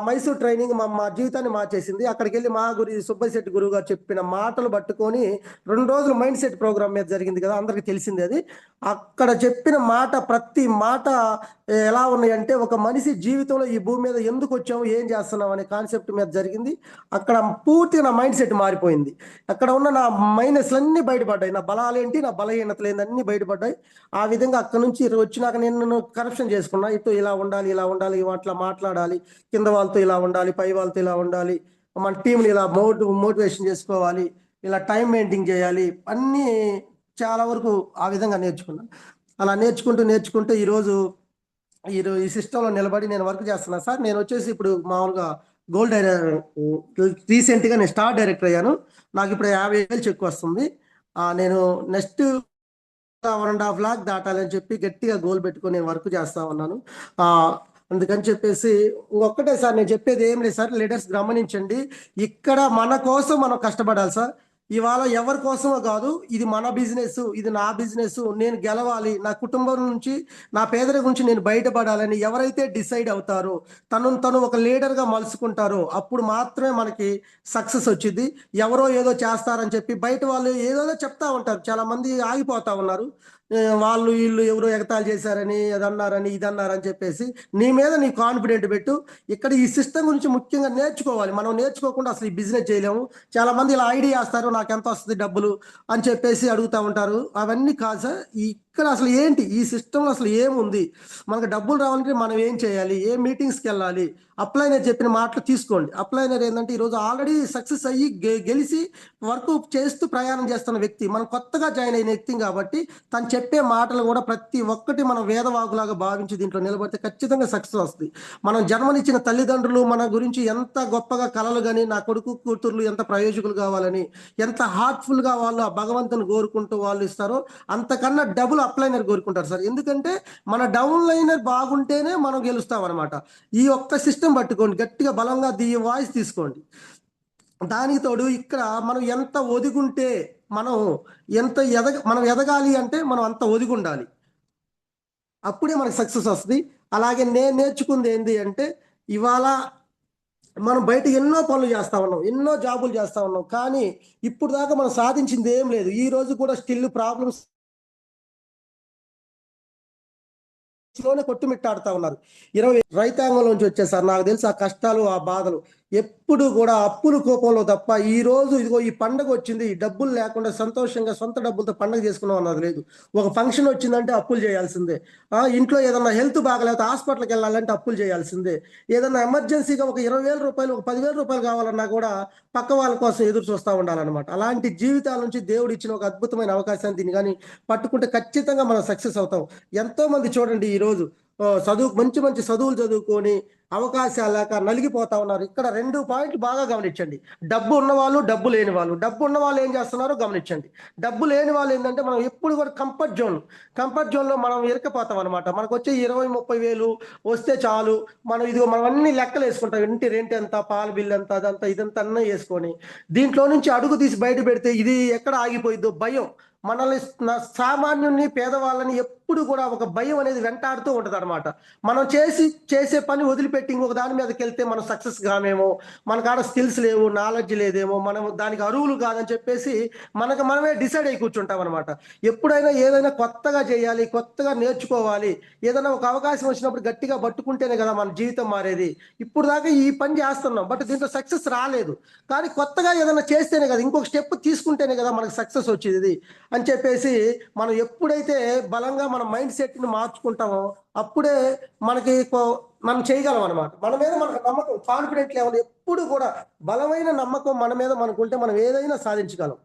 మైసూర్ ట్రైనింగ్ మా జీవితాన్ని మార్చేసింది. అక్కడికి వెళ్ళి మా సుబ్బశెట్టి గురువు గారు చెప్పిన మాటలు పట్టుకొని 2 రోజులు మైండ్ సెట్ ప్రోగ్రామ్ మీద జరిగింది కదా, అందరికి తెలిసింది అది. అక్కడ చెప్పిన మాట, ప్రతి మాట ఎలా ఉన్నాయంటే, ఒక మనిషి జీవితంలో ఈ భూమి మీద ఎందుకు వచ్చాము, ఏం చేస్తున్నాం అనే కాన్సెప్ట్ మీద జరిగింది. అక్కడ పూర్తిగా నా మైండ్ సెట్ మారిపోయింది. అక్కడ ఉన్న నా మైనస్లు అన్నీ బయటపడ్డాయి, నా బలాలేంటి, నా బలహీనతలు ఏంటి అన్నీ బయటపడ్డాయి. ఆ విధంగా అక్కడ నుంచి వచ్చినాక నేను కరెక్షన్ చేసుకున్నా. ఇటు ఇలా ఉండాలి, ఇలా ఉండాలి, అట్లా మాట్లాడాలి, కింద వాళ్ళతో ఇలా ఉండాలి, పై వాళ్ళతో ఇలా ఉండాలి, మన టీంని ఇలా మోటివేషన్ చేసుకోవాలి, ఇలా టైం మెయింటైన్ చేయాలి, అన్నీ చాలా వరకు ఆ విధంగా నేర్చుకున్నాను. అలా నేర్చుకుంటూ ఈరోజు ఈ సిస్టంలో నిలబడి నేను వర్క్ చేస్తున్నా సార్. నేను వచ్చేసి ఇప్పుడు మామూలుగా గోల్డ్ రీసెంట్గా నేను స్టార్ డైరెక్టర్ అయ్యాను. నాకు ఇప్పుడు 50,000 చెక్ వస్తుంది. నేను నెక్స్ట్ 1.5 lakh దాటాలని చెప్పి గట్టిగా గోల్ పెట్టుకొని నేను వర్క్ చేస్తా ఉన్నాను. అందుకని చెప్పేసి ఒక్కటే సార్ నేను చెప్పేది ఏం లేదు సార్, లీడర్స్ గమనించండి, ఇక్కడ మన కోసం మనం కష్టపడాలి సార్. ఇవాళ ఎవరి కోసమో కాదు, ఇది మన బిజినెస్, ఇది నా బిజినెస్, నేను గెలవాలి, నా కుటుంబం నుంచి, నా పేదరికం నుంచి నేను బయటపడాలని ఎవరైతే డిసైడ్ అవుతారో, తను ఒక లీడర్గా మలుచుకుంటారో, అప్పుడు మాత్రమే మనకి సక్సెస్ వచ్చింది. ఎవరో ఏదో చేస్తారని చెప్పి బయట వాళ్ళు ఏదో చెప్తా ఉంటారు, చాలా మంది ఆగిపోతా ఉన్నారు. వాళ్ళు వీళ్ళు ఎవరో ఎగతాళి చేశారని, అదన్నారని, ఇదన్నారని చెప్పేసి నీ మీద నీ కాన్ఫిడెంట్ పెట్టు. ఇక్కడ ఈ సిస్టమ్ గురించి ముఖ్యంగా నేర్చుకోవాలి. మనం నేర్చుకోకుండా అసలు ఈ బిజినెస్ చేయలేము. చాలా మంది ఇలా ఐడియా చేస్తారు, నాకు ఎంత వస్తుంది డబ్బులు అని చెప్పేసి అడుగుతూ ఉంటారు. అవన్నీ కాదు సార్. ఇక్కడ అసలు ఏంటి, ఈ సిస్టంలో అసలు ఏముంది, మనకు డబ్బులు రావాలంటే మనం ఏం చేయాలి, ఏ మీటింగ్స్కి వెళ్ళాలి, అప్లైనర్ చెప్పిన మాటలు తీసుకోండి. అప్లైనర్ ఏంటంటే ఈరోజు ఆల్రెడీ సక్సెస్ అయ్యి గెలిచి వర్క్ చేస్తూ ప్రయాణం చేస్తున్న వ్యక్తి, మనం కొత్తగా జాయిన్ అయిన వ్యక్తి కాబట్టి తను చెప్పే మాటలు కూడా ప్రతి ఒక్కటి మనం వేదవాకులాగా భావించి దీంట్లో నిలబడితే ఖచ్చితంగా సక్సెస్ వస్తుంది. మనం జన్మనిచ్చిన తల్లిదండ్రులు మన గురించి ఎంత గొప్పగా కలలు కానీ, నా కొడుకు కూతుర్లు ఎంత ప్రయోజకులు కావాలని, ఎంత హార్ట్ఫుల్గా వాళ్ళు ఆ భగవంతుని కోరుకుంటూ వాళ్ళు ఇస్తారో, అంతకన్నా డబుల్ అప్లైనర్ కోరుకుంటారు సార్. ఎందుకంటే మన డౌన్ లైనర్ బాగుంటేనే మనం గెలుస్తాం అనమాట. ఈ ఒక్క సిస్టమ్ పట్టుకోండి, గట్టిగా బలంగా వాయిస్ తీసుకోండి. దానికి తోడు ఇక్కడ మనం ఎంత ఒదిగుంటే, మనం ఎదగాలి అంటే మనం అంత ఒదిగి ఉండాలి, అప్పుడే మనకు సక్సెస్ వస్తుంది. అలాగే నేను నేర్చుకుంది ఏంటి అంటే, ఇవాళ మనం బయట ఎన్నో పనులు చేస్తా ఉన్నాం, ఎన్నో జాబులు చేస్తా ఉన్నాం, కానీ ఇప్పుడు దాకా మనం సాధించింది ఏం లేదు. ఈ రోజు కూడా స్టిల్ ప్రాబ్లమ్స్ లోనే కొట్టుమిట్టాడుతా ఉన్నారు. 20 రైతాంగం నుంచి వచ్చేసారు. నాకు తెలుసు ఆ కష్టాలు, ఆ బాధలు. ఎప్పుడు కూడా అప్పుల కోపంలో తప్ప ఈ రోజు ఇదిగో ఈ పండగ వచ్చింది, ఈ డబ్బులు లేకుండా సంతోషంగా సొంత డబ్బులతో పండగ చేసుకున్నాం అన్నది లేదు. ఒక ఫంక్షన్ వచ్చిందంటే అప్పులు చేయాల్సిందే. ఇంట్లో ఏదన్నా హెల్త్ బాగలేకపోతే హాస్పిటల్కి వెళ్ళాలంటే అప్పులు చేయాల్సిందే. ఏదన్నా ఎమర్జెన్సీగా ఒక 20,000 రూపాయలు, ఒక 10,000 రూపాయలు కావాలన్నా కూడా పక్క వాళ్ళ కోసం ఎదురు చూస్తూ ఉండాలన్నమాట. అలాంటి జీవితాల నుంచి దేవుడు ఇచ్చిన ఒక అద్భుతమైన అవకాశాన్ని దీన్ని కానీ పట్టుకుంటే ఖచ్చితంగా మనం సక్సెస్ అవుతాం. ఎంతో మంది చూడండి ఈరోజు చదువు మంచి మంచి చదువులు చదువుకొని అవకాశాలు లేక నలిగిపోతా ఉన్నారు. ఇక్కడ 2 పాయింట్లు బాగా గమనించండి. డబ్బు ఉన్నవాళ్ళు, డబ్బు లేని వాళ్ళు. డబ్బు ఉన్న వాళ్ళు ఏం చేస్తున్నారో గమనించండి. డబ్బు లేని వాళ్ళు ఏంటంటే మనం ఎప్పుడు కూడా కంఫర్ట్ జోన్లో మనం ఇరకపోతాం అనమాట. మనకు వచ్చే 20, 30 వేలు వస్తే చాలు. మనం ఇదిగో మనం అన్ని లెక్కలు వేసుకుంటాం. ఇంటి రెంట్ ఎంత, పాల బిల్ ఎంత, అదంతా ఇదంతా అన్నీ వేసుకొని దీంట్లో నుంచి అడుగు తీసి బయట పెడితే ఇది ఎక్కడ ఆగిపోయిద్దో భయం మనల్ని, సామాన్యుని పేదవాళ్ళని ఎప్పుడు కూడా ఒక భయం అనేది వెంటాడుతూ ఉంటుంది అనమాట. మనం చేసే పని వదిలిపెట్టి ఇంకొక దాని మీదకి వెళ్తే మనం సక్సెస్ కామేమో, మనకు ఆడ స్కిల్స్ లేవు, నాలెడ్జ్ లేదేమో, మనం దానికి అరువులు కాదని చెప్పేసి మనమే డిసైడ్ అయి కూర్చుంటాం అనమాట. ఎప్పుడైనా ఏదైనా కొత్తగా చేయాలి, కొత్తగా నేర్చుకోవాలి, ఏదైనా ఒక అవకాశం వచ్చినప్పుడు గట్టిగా పట్టుకుంటేనే కదా మన జీవితం మారేది. ఇప్పుడు దాకా ఈ పని చేస్తున్నాం, బట్ దీంట్లో సక్సెస్ రాలేదు. కానీ కొత్తగా ఏదైనా చేస్తేనే కదా, ఇంకొక స్టెప్ తీసుకుంటేనే కదా మనకు సక్సెస్ వచ్చేది అని చెప్పేసి మనం ఎప్పుడైతే బలంగా మన మైండ్ సెట్ని మార్చుకుంటామో అప్పుడే మనకి మనం చేయగలం అనమాట. మన మీద మనకు నమ్మకం, కాన్ఫిడెంట్ లెవెల్ ఎప్పుడు కూడా బలమైన నమ్మకం మన మీద మనకుంటే మనం ఏదైనా సాధించగలం.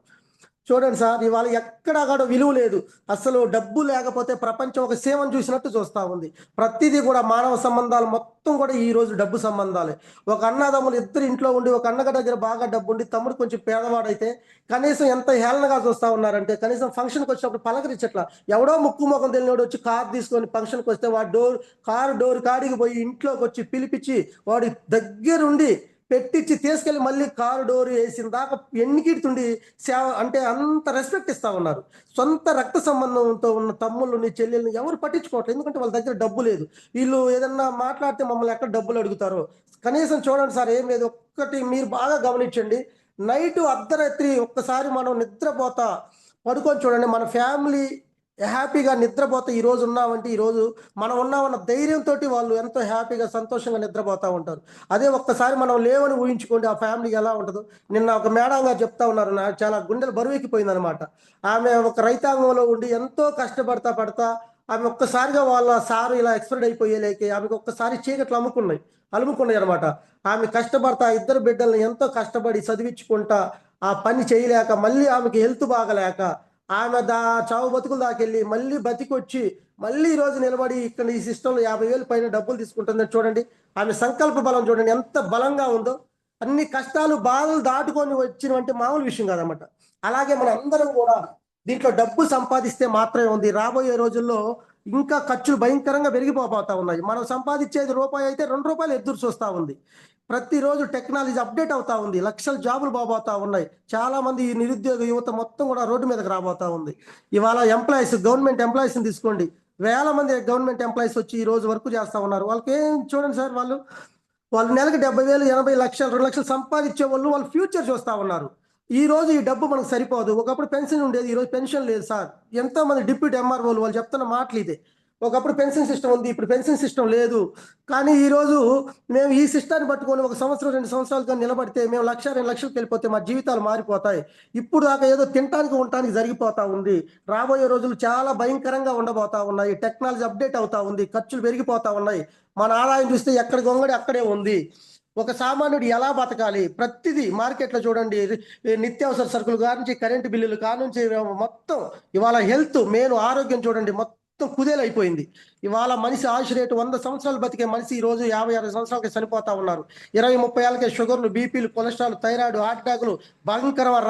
చూడండి సార్, ఇవాళ ఎక్కడ కూడా విలువ లేదు. అసలు డబ్బు లేకపోతే ప్రపంచం ఒక సేవను చూసినట్టు చూస్తూ ఉంది. ప్రతిదీ కూడా మానవ సంబంధాలు మొత్తం కూడా ఈ రోజు డబ్బు సంబంధాలే. ఒక అన్నదమ్ములు ఇద్దరు ఇంట్లో ఉండి ఒక అన్నగ దగ్గర బాగా డబ్బు ఉండి తమ్ముడు కొంచెం పేదవాడైతే కనీసం ఎంత హేళనగా చూస్తూ ఉన్నారంటే, కనీసం ఫంక్షన్కి వచ్చినప్పుడు పలకరించట్లా. ఎవడో ముక్కు ముఖం తెలియనోడు వచ్చి కారు తీసుకొని ఫంక్షన్కి వస్తే వాడు కారు డోర్ కాడికి పోయి ఇంట్లోకి వచ్చి పిలిపించి వాడి దగ్గరుండి పెట్టించి తీసుకెళ్ళి మళ్ళీ కారు డోర్ వేసిన దాకా ఎన్నికిడుతుండి సేవ అంటే అంత రెస్పెక్ట్ ఇస్తా ఉన్నారు. సొంత రక్త సంబంధంతో ఉన్న తమ్ముళ్ళని చెల్లెల్ని ఎవరు పట్టించుకోవట్లేదు, ఎందుకంటే వాళ్ళ దగ్గర డబ్బు లేదు. వీళ్ళు ఏదన్నా మాట్లాడితే మమ్మల్ని ఎక్కడ డబ్బులు అడుగుతారో. కనీసం చూడండి సార్, ఏం లేదు, ఒక్కటి మీరు బాగా గమనించండి. నైట్ అర్ధరాత్రి ఒక్కసారి మనం నిద్రపోతా పడుకొని చూడండి, మన ఫ్యామిలీ హ్యాపీగా నిద్రపోతా ఈ రోజు ఉన్నామంటే ఈ రోజు మనం ఉన్నామన్న ధైర్యంతో వాళ్ళు ఎంతో హ్యాపీగా సంతోషంగా నిద్రపోతూ ఉంటారు. అదే ఒక్కసారి మనం లేవని ఊహించుకోండి ఆ ఫ్యామిలీ ఎలా ఉంటుందో. నిన్న ఒక మేడం గారు చెప్తా ఉన్నారు, నాకు చాలా గుండెలు బరువెక్కిపోయింది అనమాట. ఆమె ఒక రైతాంగంలో ఉండి ఎంతో కష్టపడతా ఆమె ఒక్కసారిగా వాళ్ళ సారు ఇలా ఎక్స్పైర్డ్ అయిపోయేలేకే ఆమెకు ఒక్కసారి చీకట్లు అలుముకున్నాయి అనమాట. ఆమె కష్టపడతా ఇద్దరు బిడ్డల్ని ఎంతో కష్టపడి చదివించుకుంటా ఆ పని చేయలేక మళ్ళీ ఆమెకి హెల్త్ బాగలేక ఆమె చావు బతుకులు దాకెళ్ళి మళ్ళీ బతికొచ్చి మళ్ళీ ఈ రోజు నిలబడి ఇక్కడ ఈ సిస్టంలో 50,000 పైన డబ్బులు తీసుకుంటుందని చూడండి. ఆమె సంకల్ప బలం చూడండి ఎంత బలంగా ఉందో. అన్ని కష్టాలు బాధలు దాటుకొని వచ్చినవంటే మామూలు విషయం కాదన్నమాట. అలాగే మన అందరం కూడా దీంట్లో డబ్బు సంపాదిస్తే మాత్రమే ఉంది. రాబోయే రోజుల్లో ఇంకా ఖర్చులు భయంకరంగా పెరిగిపోతా ఉన్నాయి. మనం సంపాదించేది రూపాయి అయితే 2 రూపాయలు ఎదురు చూస్తూ ఉంది. ప్రతిరోజు టెక్నాలజీ అప్డేట్ అవుతా ఉంది. లక్షల జాబులు బాబోతా ఉన్నాయి. చాలా మంది ఈ నిరుద్యోగ యువత మొత్తం కూడా రోడ్డు మీదకి రాబోతా ఉంది. ఇవాళ గవర్నమెంట్ ఎంప్లాయీస్ని తీసుకోండి, వేల మంది గవర్నమెంట్ ఎంప్లాయీస్ వచ్చి ఈ రోజు వర్క్ చేస్తా ఉన్నారు. వాళ్ళకి ఏం చూడండి సార్, వాళ్ళు నెలకు 70,000, 80 లక్షలు, 2 లక్షలు సంపాదించే వాళ్ళు ఫ్యూచర్ చూస్తా ఉన్నారు. ఈ రోజు ఈ డబ్బు మనకు సరిపోదు. ఒకప్పుడు పెన్షన్ ఉండేది, ఈ రోజు పెన్షన్ లేదు సార్. ఎంతో మంది డిప్యూటీ ఎంఆర్ఓలు వాళ్ళు చెప్తున్న మాటలు ఇదే. ఒకప్పుడు పెన్షన్ సిస్టమ్ ఉంది, ఇప్పుడు పెన్షన్ సిస్టమ్ లేదు. కానీ ఈరోజు మేము ఈ సిస్టాన్ని పట్టుకొని 1 సంవత్సరం 2 సంవత్సరాలుగా నిలబడితే మేము 1,00,000, 2 లక్షలకు వెళ్ళిపోతే మా జీవితాలు మారిపోతాయి. ఇప్పుడు దాకా ఏదో తినటానికి ఉండటానికి జరిగిపోతా ఉంది. రాబోయే రోజులు చాలా భయంకరంగా ఉండబోతా ఉన్నాయి. టెక్నాలజీ అప్డేట్ అవుతా ఉంది, ఖర్చులు పెరిగిపోతా ఉన్నాయి. మన ఆదాయం చూస్తే ఎక్కడ గొంగడి అక్కడే ఉంది. ఒక సామాన్యుడు ఎలా బతకాలి, ప్రతిదీ మార్కెట్లో చూడండి, నిత్యావసర సరుకులు కానుంచి కరెంటు బిల్లులు కానుంచి మొత్తం ఇవాళ హెల్త్ మెయిన్ ఆరోగ్యం చూడండి మొత్తం కుదేలైపోయింది. ఇవాళ మనిషి ఆయుష్ రేటు 100 సంవత్సరాలు బతికే మనిషి ఈ రోజు 50, 60 సంవత్సరాలకి చనిపోతా ఉన్నారు. 20, 30 ఏళ్ళకే షుగర్లు, బీపీలు, కొలెస్ట్రాల్, థైరాయిడ్, హార్ట్ అటాకులు, భయంకరమైన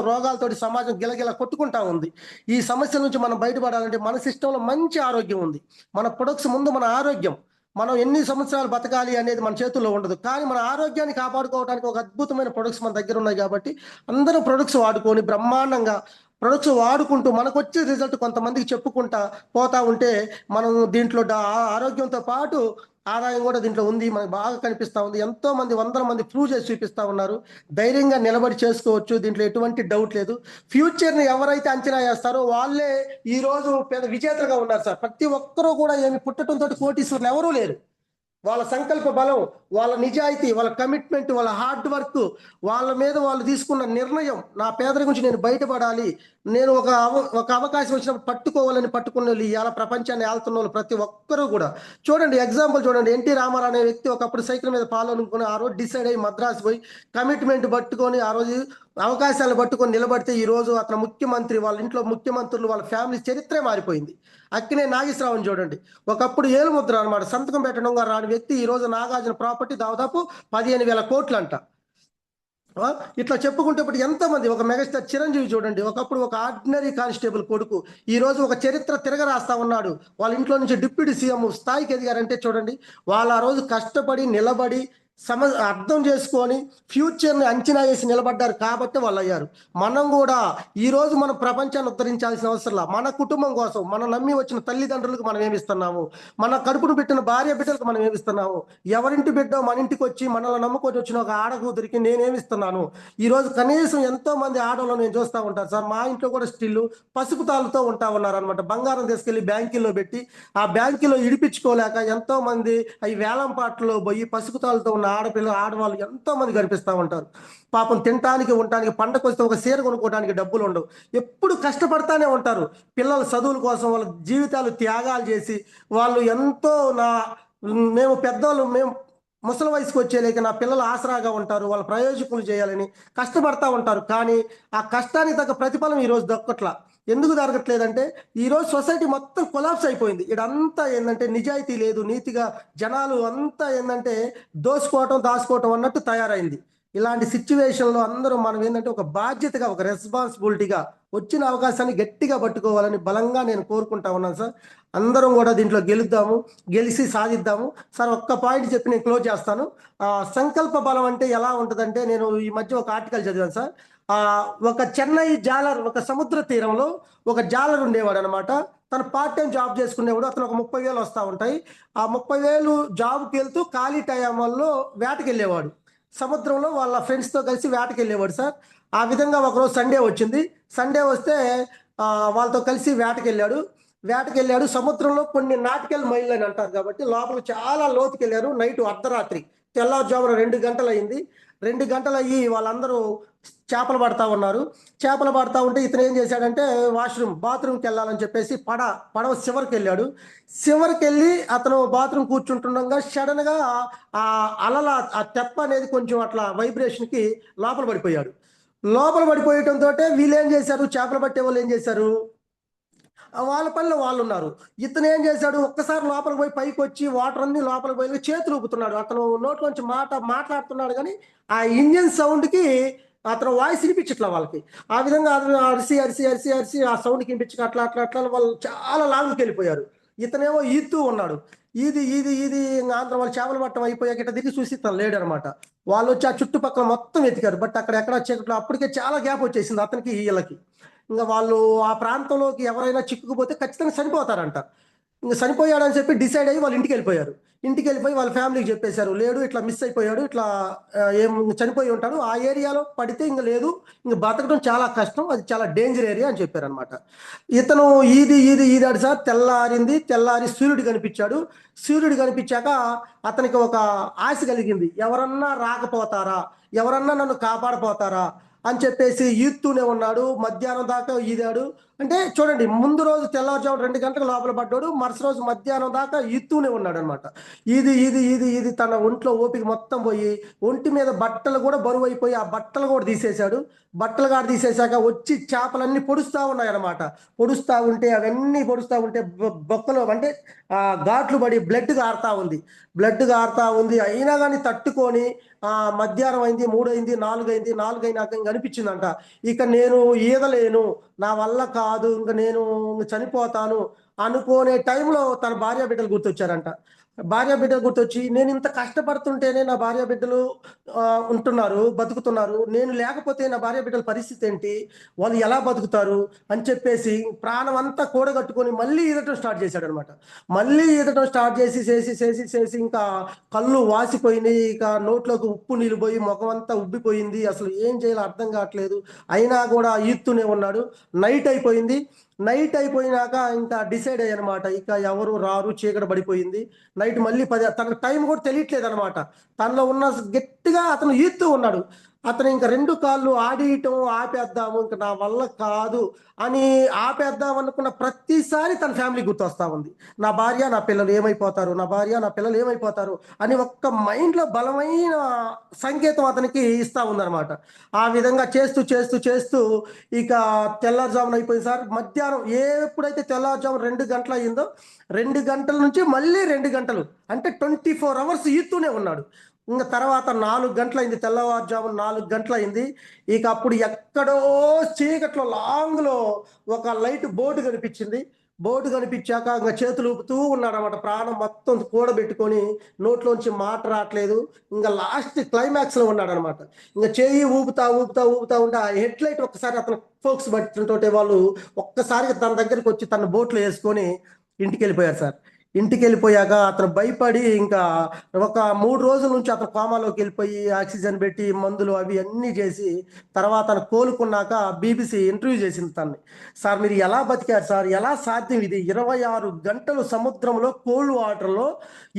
రోగాలతో సమాజం గిలగిల కొట్టుకుంటా ఉంది. ఈ సమస్య నుంచి మనం బయటపడాలంటే మన సిస్టంలో మంచి ఆరోగ్యం ఉంది. మన ప్రొడక్ట్స్ ముందు మన ఆరోగ్యం, మనం ఎన్ని సంవత్సరాలు బతకాలి అనేది మన చేతుల్లో ఉండదు. కానీ మన ఆరోగ్యాన్ని కాపాడుకోవడానికి ఒక అద్భుతమైన ప్రొడక్ట్స్ మన దగ్గర ఉన్నాయి కాబట్టి అందరూ ప్రొడక్ట్స్ వాడుకొని బ్రహ్మాండంగా ప్రొడక్ట్స్ వాడుకుంటూ మనకు వచ్చే రిజల్ట్ కొంతమందికి చెప్పుకుంటా పోతా ఉంటే మనం దీంట్లో ఆరోగ్యంతో పాటు ఆదాయం కూడా దీంట్లో ఉంది, మనకు బాగా కనిపిస్తా ఉంది. ఎంతో మంది 100 మంది ప్రూవ్ చేసి చూపిస్తా ఉన్నారు. ధైర్యంగా నిలబడి చేసుకోవచ్చు, దీంట్లో ఎటువంటి డౌట్ లేదు. ఫ్యూచర్ని ఎవరైతే అంచనా వేస్తారో వాళ్ళే ఈ రోజు పెద్ద విజేతలుగా ఉన్నారు సార్. ప్రతి ఒక్కరూ కూడా ఏమి పుట్టడంతో కోటీశ్వరులు ఎవరూ లేరు. వాళ్ళ సంకల్ప బలం, వాళ్ళ నిజాయితీ, వాళ్ళ కమిట్మెంట్, వాళ్ళ హార్డ్ వర్క్, వాళ్ళ మీద వాళ్ళు తీసుకున్న నిర్ణయం, నా పేదరి గురించి నేను బయటపడాలి, నేను ఒక అవకాశం వచ్చినప్పుడు పట్టుకోవాలని పట్టుకున్న వాళ్ళు ఇవాళ ప్రపంచాన్ని ఏళ్తున్న వాళ్ళు ప్రతి ఒక్కరూ కూడా చూడండి. ఎగ్జాంపుల్ చూడండి, ఎన్టీ రామారావు అనే వ్యక్తి ఒకప్పుడు సైకిల్ మీద పాలనుకుని ఆ రోజు డిసైడ్ అయ్యి మద్రాసు పోయి కమిట్మెంట్ పట్టుకొని ఆ రోజు అవకాశాలు పట్టుకొని నిలబడితే ఈ రోజు అతను ముఖ్యమంత్రి, వాళ్ళ ఇంట్లో ముఖ్యమంత్రులు, వాళ్ళ ఫ్యామిలీ చరిత్రే మారిపోయింది. అక్కినే నాగేశ్వరరావుని చూడండి, ఒకప్పుడు ఏలుముద్ర అనమాట, సంతకం పెట్టడం రాని వ్యక్తి ఈ రోజు నాగార్జున ప్రాపర్టీ దాదాపు 15,000 కోట్లు అంట. ఇట్లా చెప్పుకుంటే ఇప్పుడు ఎంతమంది, ఒక మెగాస్టార్ చిరంజీవి చూడండి, ఒకప్పుడు ఒక ఆర్డినరీ కానిస్టేబుల్ కొడుకు ఈ రోజు ఒక చరిత్ర తిరగరాస్తా ఉన్నాడు. వాళ్ళ ఇంట్లో నుంచి డిప్యూటీ సీఎం స్థాయికి ఎదిగారంటే చూడండి, వాళ్ళు ఆ రోజు కష్టపడి నిలబడి అర్థం చేసుకొని ఫ్యూచర్ని అంచనా వేసి నిలబడ్డారు కాబట్టి వాళ్ళు అయ్యారు. మనం కూడా ఈరోజు మన ప్రపంచాన్ని ఉద్ధరించాల్సిన అవసరంలా మన కుటుంబం కోసం, మనం నమ్మి వచ్చిన తల్లిదండ్రులకు మనం ఏమిస్తున్నాము, మన కడుపును పెట్టిన భార్య బిడ్డలకు మనం ఏమిస్తున్నాము, ఎవరింటి బిడ్డో మన ఇంటికి వచ్చి మనల్ని నమ్ముకొని వచ్చిన ఒక ఆడకూతురికి నేనేమిస్తున్నాను. ఈరోజు కనీసం ఎంతో మంది ఆడవాళ్ళు నేను చూస్తూ ఉంటారు సార్, మా ఇంట్లో కూడా స్టిల్ పసుపు తాళ్ళతో ఉంటా ఉన్నారు అనమాట. బంగారం తీసుకెళ్లి బ్యాంకుల్లో పెట్టి ఆ బ్యాంకులో ఇడిపించుకోలేక ఎంతో మంది అవి వేలం పాటలో పోయి పసుపు తాళ్ళతో ఉన్న ఆడవాళ్ళు ఎంతో మంది కనిపిస్తూ ఉంటారు. పాపం తినటానికి ఉండటానికి, పండగ వస్తే ఒక చీర కొనుక్కోవడానికి డబ్బులు ఉండవు, ఎప్పుడు కష్టపడతానే ఉంటారు. పిల్లల చదువుల కోసం వాళ్ళ జీవితాలు త్యాగాలు చేసి వాళ్ళు ఎంతో మేము పెద్దవాళ్ళు, మేము ముసలి వయసుకు వచ్చేలేక నా పిల్లలు ఆసరాగా ఉంటారు, వాళ్ళ ప్రయోజకులు చేయాలని కష్టపడతా ఉంటారు. కానీ ఆ కష్టానికి తగ్గ ప్రతిఫలం ఈరోజు దక్కట్లా. ఎందుకు జరగట్లేదంటే ఈరోజు సొసైటీ మొత్తం కొలాప్స్ అయిపోయింది. ఇదంతా ఏంటంటే నిజాయితీ లేదు, నీతిగా జనాలు అంతా ఏంటంటే దోసుకోవటం దాచుకోవటం అన్నట్టు తయారైంది. ఇలాంటి సిచ్యువేషన్లో అందరూ మనం ఏంటంటే ఒక బాధ్యతగా, ఒక రెస్పాన్సిబిలిటీగా వచ్చిన అవకాశాన్ని గట్టిగా పట్టుకోవాలని బలంగా నేను కోరుకుంటా ఉన్నాను సార్. అందరం కూడా దీంట్లో గెలుద్దాము, గెలిచి సాధిద్దాము. సార్ ఒక్క పాయింట్ చెప్పి నేను క్లోజ్ చేస్తాను. సంకల్ప బలం అంటే ఎలా ఉంటుందంటే, నేను ఈ మధ్య ఒక ఆర్టికల్ చదివాను సార్. ఒక చెన్నై జాలర్, ఒక సముద్ర తీరంలో ఒక జాలర్ ఉండేవాడు అనమాట. తను పార్ట్ టైం జాబ్ చేసుకునేవాడు. అతను ఒక 30,000 వస్తూ ఉంటాయి. ఆ 30,000 జాబ్కి వెళ్తూ ఖాళీ టైంలో వేటకి వెళ్ళేవాడు. సముద్రంలో వాళ్ళ ఫ్రెండ్స్తో కలిసి వేటకి వెళ్ళేవాడు సార్. ఆ విధంగా ఒకరోజు సండే వచ్చింది. సండే వస్తే వాళ్ళతో కలిసి వేటకెళ్ళాడు. సముద్రంలో కొన్ని నాటికల్ మైళ్ళు అని అంటారు కాబట్టి లోపల చాలా లోతుకి వెళ్ళారు. నైట్ అర్ధరాత్రి, తెల్లవారుజామున 2 గంటలు అయింది. 2 గంటలు అయ్యి వాళ్ళందరూ చేపలు పడతా ఉన్నారు. చేపలు పడతా ఉంటే ఇతను ఏం చేశాడంటే బాత్రూమ్కి వెళ్ళాలని చెప్పేసి పడవ చివరికి వెళ్ళి అతను బాత్రూమ్ కూర్చుంటుండగా సడన్గా ఆ అలల ఆ తెప్ప అనేది కొంచెం అట్లా వైబ్రేషన్కి లోపల పడిపోయటంతో వీళ్ళు ఏం చేశారు, చేపలు పట్టే వాళ్ళు ఏం చేశారు, వాళ్ళ పనిలో వాళ్ళు ఉన్నారు. ఇతను ఏం చేశాడు, ఒక్కసారి లోపలికి పోయి పైకి వచ్చి వాటర్ అన్ని లోపలికి పోయి చేతులు ఊపుతున్నాడు. అతను నోట్లోంచి మాట్లాడుతున్నాడు కానీ ఆ ఇంజిన్ సౌండ్కి అతను వాయిస్ వినిపించట్లా వాళ్ళకి. ఆ విధంగా అతను అరిసి అరిసి అరిసి అరిసి ఆ సౌండ్కి వినిపించక అట్లా అట్లా అట్లా వాళ్ళు చాలా లాంగ్కి వెళ్ళిపోయారు. ఇతనేమో ఈదుతూ ఉన్నాడు. ఇది ఆంధ్ర వాళ్ళు చేపలు పట్టడం అయిపోయాక ఇట్లా తిరిగి చూసి తను లేడు అనమాట. వాళ్ళు వచ్చి ఆ చుట్టుపక్కల మొత్తం వెతికారు. బట్ అక్కడ ఎక్కడ చీకట్లో అప్పటికే చాలా గ్యాప్ వచ్చేసింది అతనికి వీళ్ళకి. ఇంకా వాళ్ళు ఆ ప్రాంతంలోకి ఎవరైనా చిక్కుకుపోతే ఖచ్చితంగా చనిపోతారంట. ఇంకా చనిపోయాడని చెప్పి డిసైడ్ అయ్యి వాళ్ళు ఇంటికి వెళ్ళిపోయి వాళ్ళ ఫ్యామిలీకి చెప్పేశారు, లేడు ఇట్లా మిస్ అయిపోయాడు, ఇట్లా ఏం చనిపోయి ఉంటాడు, ఆ ఏరియాలో పడితే ఇంకా లేదు, ఇంక బతకడం చాలా కష్టం, అది చాలా డేంజర్ ఏరియా అని చెప్పారనమాట. ఇతను ఈదాడు సార్. తెల్లారి సూర్యుడు కనిపించాక అతనికి ఒక ఆశ కలిగింది, ఎవరన్నా రాకపోతారా, ఎవరన్నా నన్ను కాపాడపోతారా అని చెప్పేసి ఈదుతూనే ఉన్నాడు. మధ్యాహ్నం దాకా ఈదాడు. అంటే చూడండి, ముందు రోజు తెల్లవారుజాము 2 గంటలకు లోపల పడ్డాడు, మరుసటి రోజు మధ్యాహ్నం దాకా ఈదుతూనే ఉన్నాడు అనమాట. ఇది తన ఒంట్లో ఓపిక మొత్తం పోయి ఒంటి మీద బట్టలు కూడా బరువు అయిపోయి ఆ బట్టలు కూడా తీసేశాక వచ్చి చేపలన్నీ పొడుస్తూ ఉన్నాయి అనమాట. అవన్నీ పొడుస్తూ ఉంటే బొక్కలు అంటే ఘాట్లు పడి బ్లడ్ కారుతా ఉంది. అయినా కానీ తట్టుకొని మధ్యాహ్నం అయింది, 3 అయింది, 4 అయింది, 4 అయినాక ఇంక అనిపించిందంట, ఇక నేను ఈదలేను, నా వల్ల కాదు, ఇంక నేను చనిపోతాను అనుకోనే టైంలో తన భార్య బిడ్డలు గుర్తొచ్చి నేను ఇంత కష్టపడుతుంటేనే నా భార్య బిడ్డలు బతుకుతున్నారు, నేను లేకపోతే నా భార్య బిడ్డల పరిస్థితి ఏంటి, వాళ్ళు ఎలా బతుకుతారు అని చెప్పేసి ప్రాణం అంతా కూడగట్టుకొని మళ్ళీ ఈదటం స్టార్ట్ చేశాడు అనమాట. మళ్ళీ ఈదటం స్టార్ట్ చేసి ఇంకా కళ్ళు వాసిపోయినాయి, ఇక నోట్లోకి ఉప్పు నీళ్ళు పోయి ముఖం అంతా ఉబ్బిపోయింది, అసలు ఏం చేయాలో అర్థం కావట్లేదు. అయినా కూడా ఈదుతూనే ఉన్నాడు. నైట్ అయిపోయింది. నైట్ అయిపోయినాక ఇంకా డిసైడ్ అయ్యనమాట. ఇక ఎవరు రారు, చీకటి పడిపోయింది. నైట్ మళ్ళీ 10 తనకు టైం కూడా తెలియట్లేదు అనమాట. తనలో ఉన్న గట్టిగా అతను ఈదుతూ ఉన్నాడు. అతను ఇంక 2 కాళ్ళు ఆడియటం ఆపేద్దాము, ఇంక నా వల్ల కాదు అని ఆపేద్దాం అనుకున్న ప్రతిసారి తన ఫ్యామిలీ గుర్తొస్తా ఉంది. నా భార్య, నా పిల్లలు ఏమైపోతారు, నా భార్య, నా పిల్లలు ఏమైపోతారు అని ఒక్క మైండ్లో బలమైన సంకేతం అతనికి ఇస్తా ఉందన్నమాట. ఆ విధంగా చేస్తూ చేస్తూ చేస్తూ ఇక తెల్లారుజామున అయిపోయింది సార్. మధ్యాహ్నం ఎప్పుడైతే తెల్లారుజామున 2 గంటలు అయిందో, 2 గంటల నుంచి మళ్ళీ 2 గంటలు అంటే 24 అవర్స్ ఈతూనే ఉన్నాడు. ఇంకా తర్వాత 4 గంటలైంది, తెల్లవారుజామున 4 గంటలైంది. ఇక అప్పుడు ఎక్కడో చీకట్లో లాంగ్లో ఒక లైట్ బోర్డు కనిపించింది. బోర్డు కనిపించాక ఇంకా చేతులు ఊపుతూ ఉన్నాడనమాట. ప్రాణం మొత్తం కూడబెట్టుకొని, నోట్లోంచి మాట రావట్లేదు. ఇంకా లాస్ట్ క్లైమాక్స్లో ఉన్నాడనమాట. ఇంకా చేయి ఊపుతా ఊపుతా ఊపుతా ఉంటే ఆ హెడ్ లైట్ ఒక్కసారి అతను ఫోక్స్ పట్టినతోటే వాళ్ళు ఒక్కసారిగా తన దగ్గరికి వచ్చి తన బోట్లో వేసుకొని ఇంటికి వెళ్ళిపోయారు సార్. ఇంటికి వెళ్ళిపోయాక అతను భయపడి ఇంకా ఒక 3 రోజుల నుంచి అతను కోమాలోకి వెళ్ళిపోయి ఆక్సిజన్ పెట్టి మందులు అవి అన్నీ చేసి తర్వాత అతను కోలుకున్నాక బీబీసీ ఇంటర్వ్యూ చేసింది తనని. సార్ మీరు ఎలా బతికారు సార్, ఎలా సాధ్యం ఇది, 26 గంటలు సముద్రంలో కోల్డ్ వాటర్లో